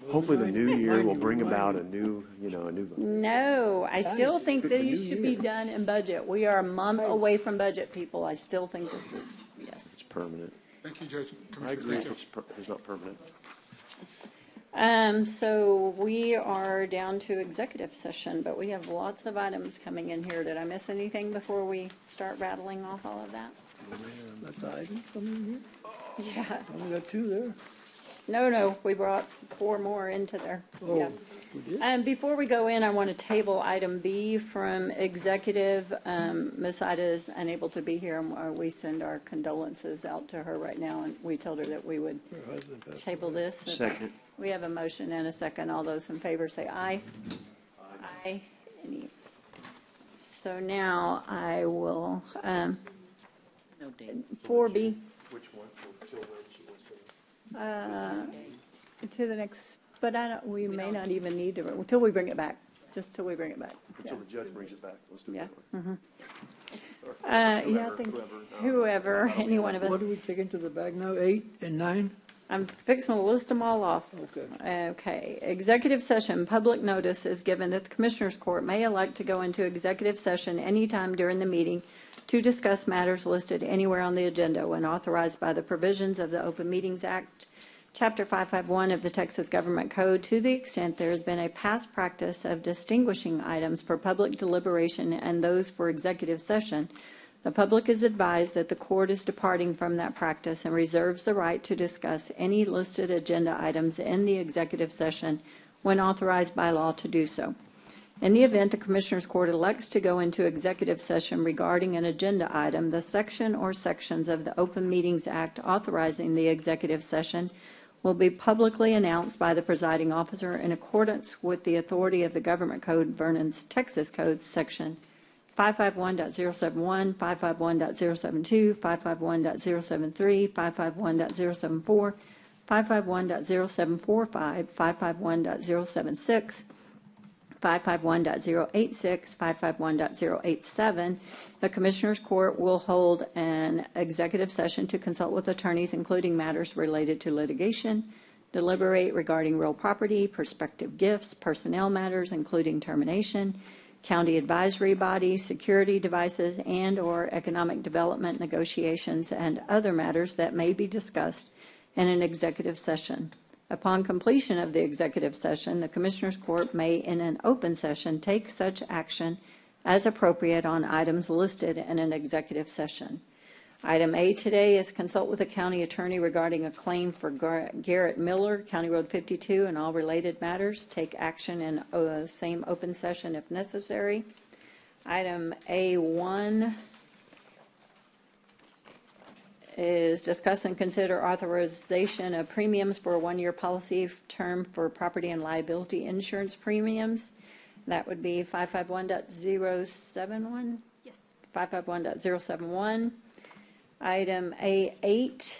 Hopefully the new year will bring about a new vote. No, I still think these should be done in budget. We are a month away from budget, people. I still think this is, yes. It's permanent. Thank you, Judge. I agree. Thank you. It's not permanent. So we are down to executive session, but we have lots of items coming in here. Did I miss anything before we start rattling off all of that? That's the items coming in here? Yeah. Only got 2 there. No, we brought 4 more into there. Oh, Yeah. we did? And before we go in, I want to table item B from executive. Ms. Ida is unable to be here, and we send our condolences out to her right now, and we told her that we would Her husband passed table this. Second. We have a motion and a second. All those in favor say aye. Aye. So now I will, No date. 4B, Which one? Till when she wants to. to the next, but we may not even need to, until we bring it back, just till we bring it back. Until the judge brings it back. Let's do Yeah. that. Yeah, I think whoever, any one of us. What do we take into the bag now, 8 and 9? I'm fixing to list them all off. Okay. Okay. Executive session, public notice is given that the Commissioners Court may elect to go into executive session anytime during the meeting to discuss matters listed anywhere on the agenda when authorized by the provisions of the Open Meetings Act, Chapter 551 of the Texas Government Code, to the extent there has been a past practice of distinguishing items for public deliberation and those for executive session. The public is advised that the court is departing from that practice and reserves the right to discuss any listed agenda items in the executive session when authorized by law to do so. In the event the Commissioners Court elects to go into executive session regarding an agenda item, the section or sections of the Open Meetings Act authorizing the executive session will be publicly announced by the presiding officer in accordance with the authority of the Government Code, Vernon's Texas Code, Section 551.071, 551.072, 551.073, 551.074, 551.0745, 551.076, 551.086, 551.087. The Commissioners Court will hold an executive session to consult with attorneys, including matters related to litigation, deliberate regarding real property, prospective gifts, personnel matters, including termination, county advisory bodies, security devices, and/or economic development negotiations, and other matters that may be discussed in an executive session. Upon completion of the executive session, the Commissioners Court may, in an open session, take such action as appropriate on items listed in an executive session. Item A today is consult with the county attorney regarding a claim for Garrett Miller, County Road 52, and all related matters. Take action in same open session if necessary. Item A1 is discuss and consider authorization of premiums for a one-year policy term for property and liability insurance premiums. That would be 551.071? Yes. 551.071. Item A8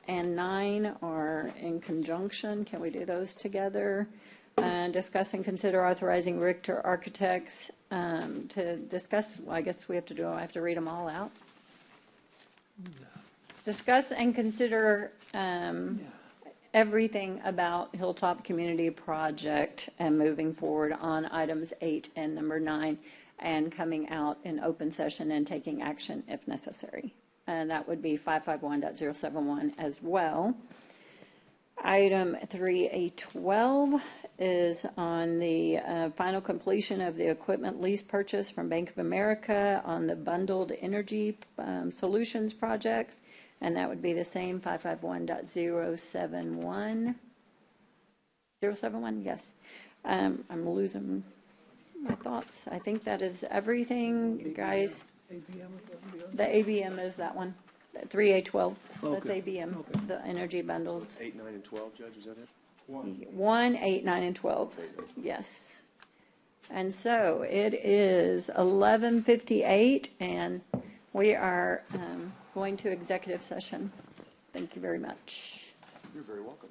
and 9 are in conjunction. Can we do those together? Discuss and consider authorizing Richter Architects to discuss, well, I guess we have to do, I have to read them all out. Discuss and consider everything about Hilltop Community Project and moving forward on items 8 and number 9. and coming out in open session and taking action if necessary. And that would be 551.071 as well. Item 3A12 is on the final completion of the equipment lease purchase from Bank of America on the bundled energy solutions projects, and that would be the same 551.071. 071, yes. I'm losing my thoughts. I think that is everything, guys. The ABM is that one. 3A12. That's ABM, the energy bundled. 8, 9, and 12, Judge, is that it? 1, 8, 9, and 12. Yes. And so it is 11:58, and we are going to executive session. Thank you very much. You're very welcome.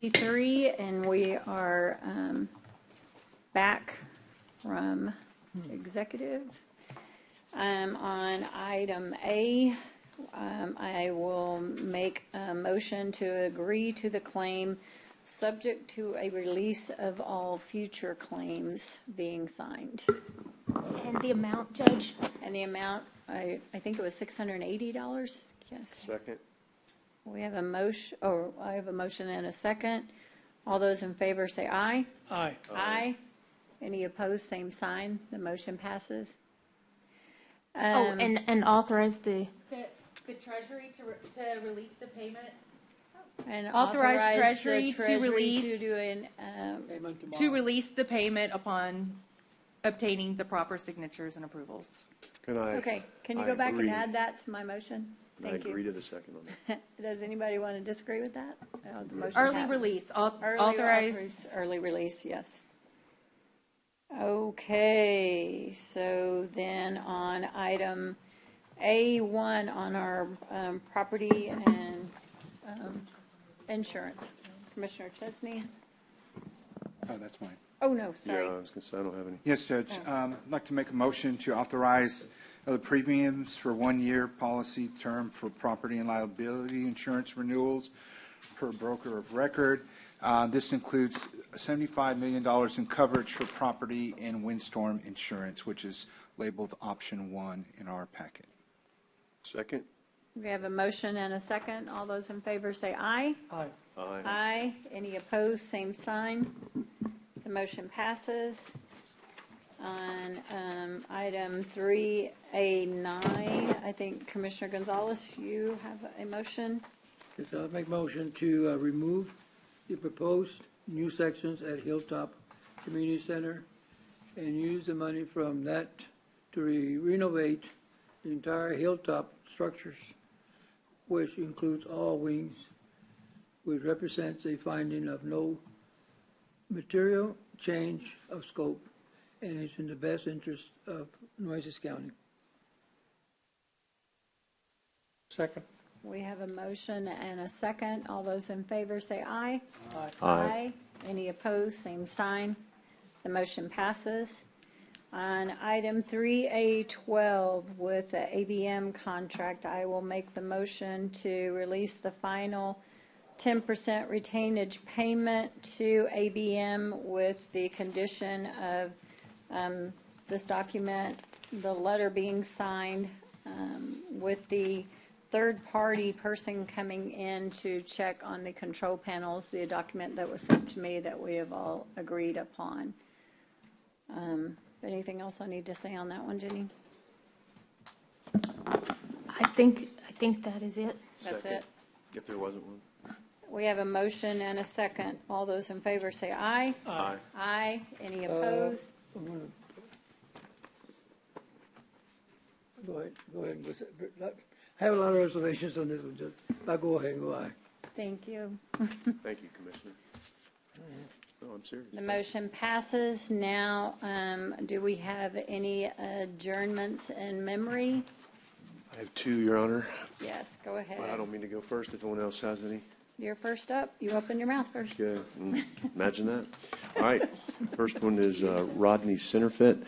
3, and we are back from executive. On item A, I will make a motion to agree to the claim subject to a release of all future claims being signed. And the amount, Judge? And the amount, I think it was $680, yes. Second. We have a motion, I have a motion and a second. All those in favor say aye. Aye. Aye. Any opposed, same sign. The motion passes. And authorize the The Treasury to release the payment. And Authorize the Treasury to release- to do an, To release the payment upon obtaining the proper signatures and approvals. Can I? okay, can you I go back agree. and add that to my motion? I Thank agree you. to the second on that. Does anybody want to disagree with that? The motion Early passed. release, Authorize early release, yes. Okay, so then on item A1 on our property and insurance, Commissioner Chesney? Oh, that's mine. Oh, no, sorry. Yeah, I was going to say, I don't have any. Yes, Judge. I'd like to make a motion to authorize the premiums for 1 year policy term for property and liability insurance renewals per broker of record. This includes $75 million in coverage for property and windstorm insurance, which is labeled option 1 in our packet. Second. We have a motion and a second. All those in favor say aye. Aye. Aye. Aye. Any opposed, same sign. The motion passes. On item 3A9, I think Commissioner Gonzalez, you have a motion. Yes, I'll make motion to remove the proposed new sections at Hilltop Community Center and use the money from that to renovate the entire Hilltop structures, which includes all wings, which represents a finding of no material change of scope and is in the best interest of Nueces County. Second. We have a motion and a second. All those in favor say aye. Aye. Aye. Any opposed, same sign. The motion passes. On item 3A12 with the ABM contract, I will make the motion to release the final 10% retainage payment to ABM with the condition of this document, the letter being signed with the third-party person coming in to check on the control panels, the document that was sent to me that we have all agreed upon. Anything else I need to say on that one, Jenny? I think that is it. That's Second. it. If there wasn't one. We have a motion and a second. All those in favor say aye. Aye. Aye. Any opposed? Go ahead. I have a lot of reservations on this one, Judge. I'll go ahead and go aye. Thank you. Thank you, Commissioner. No, I'm serious. The motion passes. Now, do we have any adjournments in memory? I have two, Your Honor. Yes, go ahead. But I don't mean to go first if anyone else has any. You're first up. You open your mouth first. Okay. Imagine that. All right. First one is Rodney Centerfit.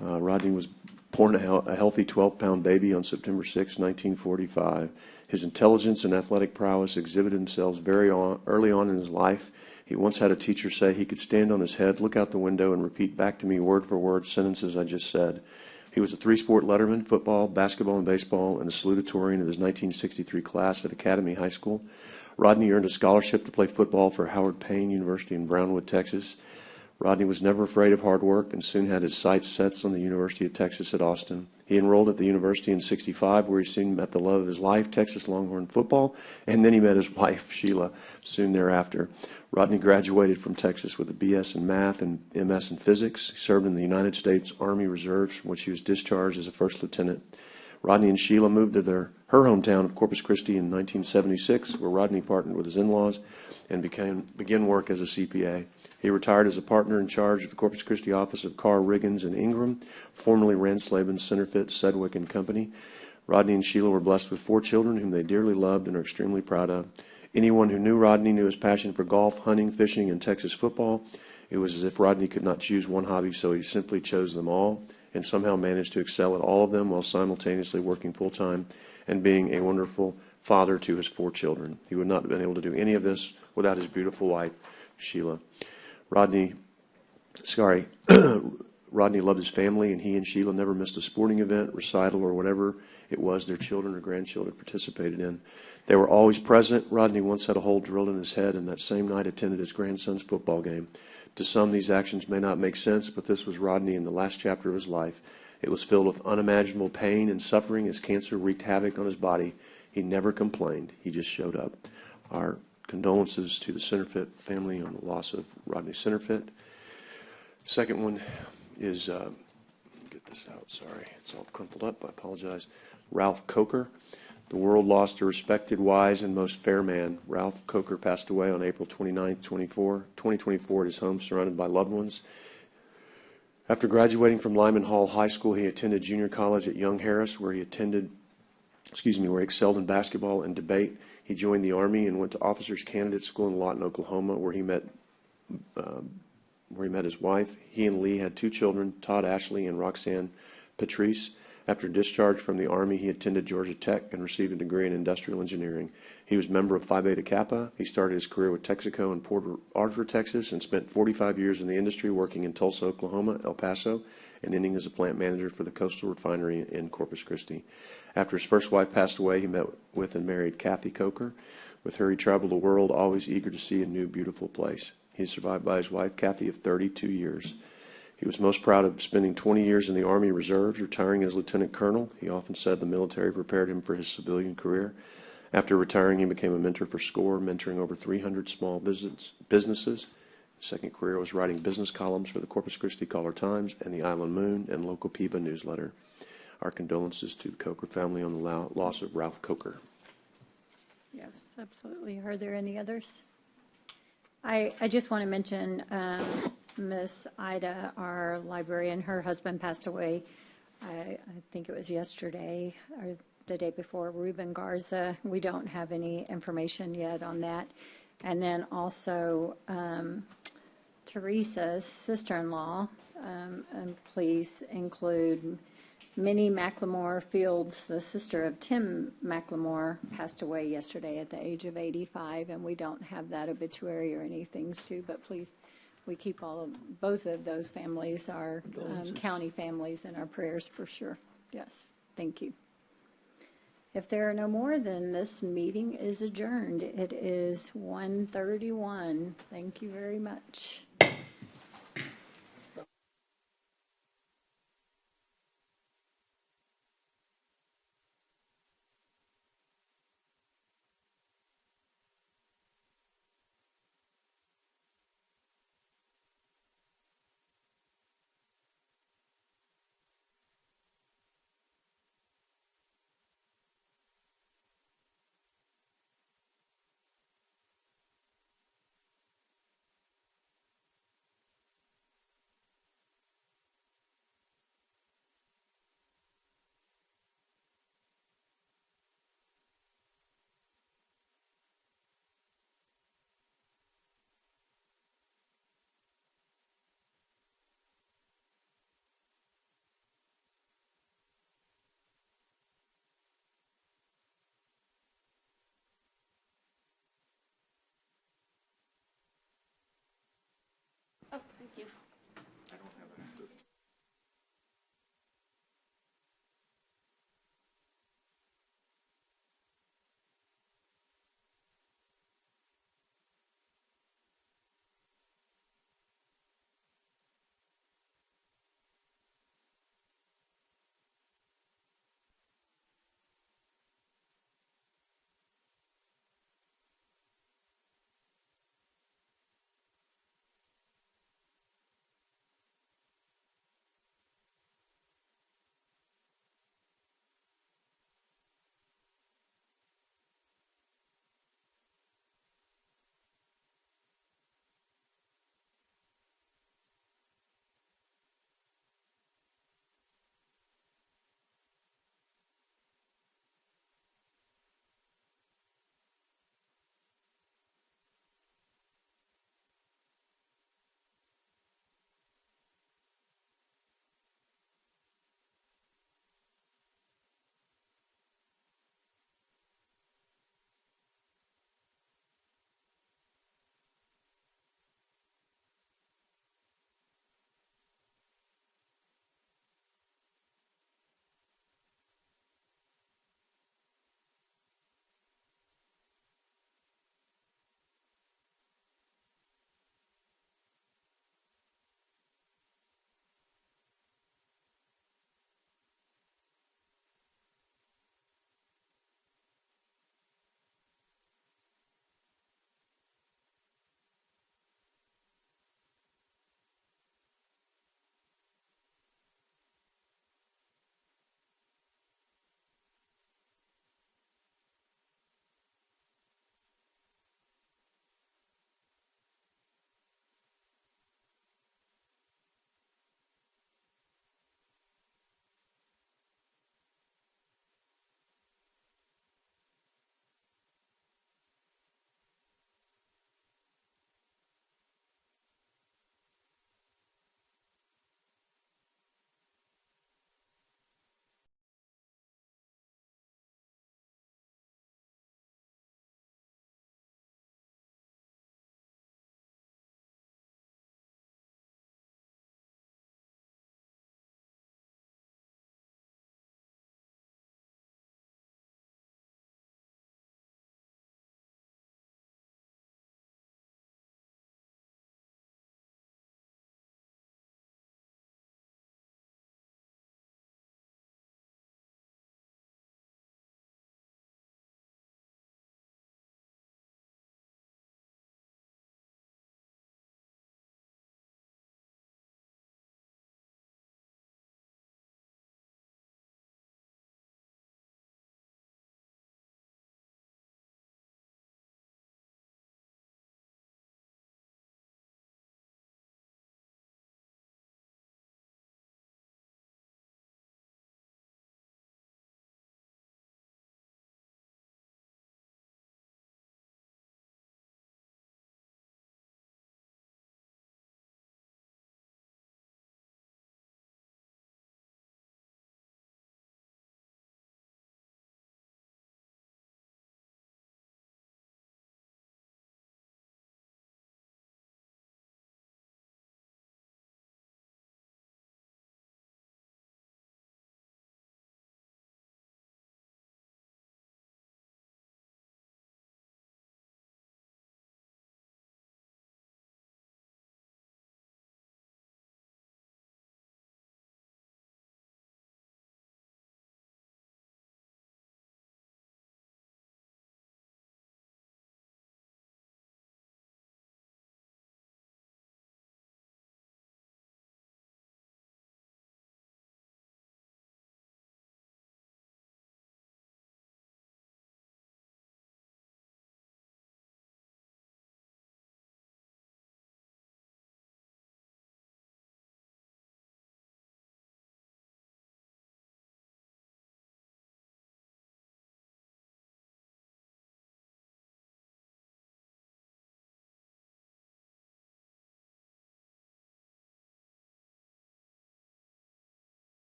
Rodney was born a healthy 12-pound baby on September 6, 1945. His intelligence and athletic prowess exhibited themselves very early on in his life. He once had a teacher say he could stand on his head, look out the window, and repeat back to me word for word sentences I just said. He was a three-sport letterman, football, basketball, and baseball, and a salutatorian of his 1963 class at Academy High School. Rodney earned a scholarship to play football for Howard Payne University in Brownwood, Texas. Rodney was never afraid of hard work and soon had his sights set on the University of Texas at Austin. He enrolled at the university in '65, where he soon met the love of his life, Texas Longhorn football, and then he met his wife, Sheila, soon thereafter. Rodney graduated from Texas with a BS in math and MS in physics. He served in the United States Army Reserves, from which he was discharged as a first lieutenant. Rodney and Sheila moved to her hometown of Corpus Christi in 1976, where Rodney partnered with his in-laws and began work as a CPA. He retired as a partner in charge of the Corpus Christi office of Carr, Riggins, and Ingram, formerly Renslaven, Centerfit, Sedgwick, and Company. Rodney and Sheila were blessed with 4 children whom they dearly loved and are extremely proud of. Anyone who knew Rodney knew his passion for golf, hunting, fishing, and Texas football. It was as if Rodney could not choose one hobby, so he simply chose them all and somehow managed to excel at all of them while simultaneously working full-time and being a wonderful father to his 4 children. He would not have been able to do any of this without his beautiful wife, Sheila. Rodney loved his family, and he and Sheila never missed a sporting event, recital, or whatever it was their children or grandchildren participated in. They were always present. Rodney once had a hole drilled in his head, and that same night attended his grandson's football game. To some, these actions may not make sense, but this was Rodney in the last chapter of his life. It was filled with unimaginable pain and suffering as cancer wreaked havoc on his body. He never complained. He just showed up. Our condolences to the Centerfit family on the loss of Rodney Centerfit. Second one is, get this out, sorry, it's all crumpled up, I apologize. Ralph Coker. The world lost a respected, wise, and most fair man. Ralph Coker passed away on April 29, 2024 at his home surrounded by loved ones. After graduating from Lyman Hall High School, he attended junior college at Young Harris, where he excelled in basketball and debate. He joined the Army and went to Officers Candidate School in Lawton, Oklahoma, where he met his wife. He and Lee had 2 children, Todd Ashley and Roxanne Patrice. After discharge from the Army, he attended Georgia Tech and received a degree in industrial engineering. He was a member of Phi Beta Kappa. He started his career with Texaco in Port Arthur, Texas, and spent 45 years in the industry working in Tulsa, Oklahoma, El Paso, and ending as a plant manager for the Coastal Refinery in Corpus Christi. After his first wife passed away, he met with and married Kathy Coker. With her, he traveled the world, always eager to see a new, beautiful place. He is survived by his wife, Kathy, of 32 years. He was most proud of spending 20 years in the Army Reserves, retiring as lieutenant colonel. He often said the military prepared him for his civilian career. After retiring, he became a mentor for SCORE, mentoring over 300 small businesses. His second career was writing business columns for the Corpus Christi Caller-Times and the Island Moon and local PIBA newsletter. Our condolences to the Coker family on the loss of Ralph Coker. Yes, absolutely. Are there any others? I just want to mention Miss Ida, our librarian, her husband passed away, I think it was yesterday or the day before, Ruben Garza. We don't have any information yet on that. And then also Teresa's sister-in-law, and please include Minnie McLemore Fields, the sister of Tim McLemore, passed away yesterday at the age of 85, and we don't have that obituary or anything, Stu, but please, we keep both of those families, our county families, in our prayers for sure. Yes, thank you. If there are no more, then this meeting is adjourned. It is 1:31. Thank you very much.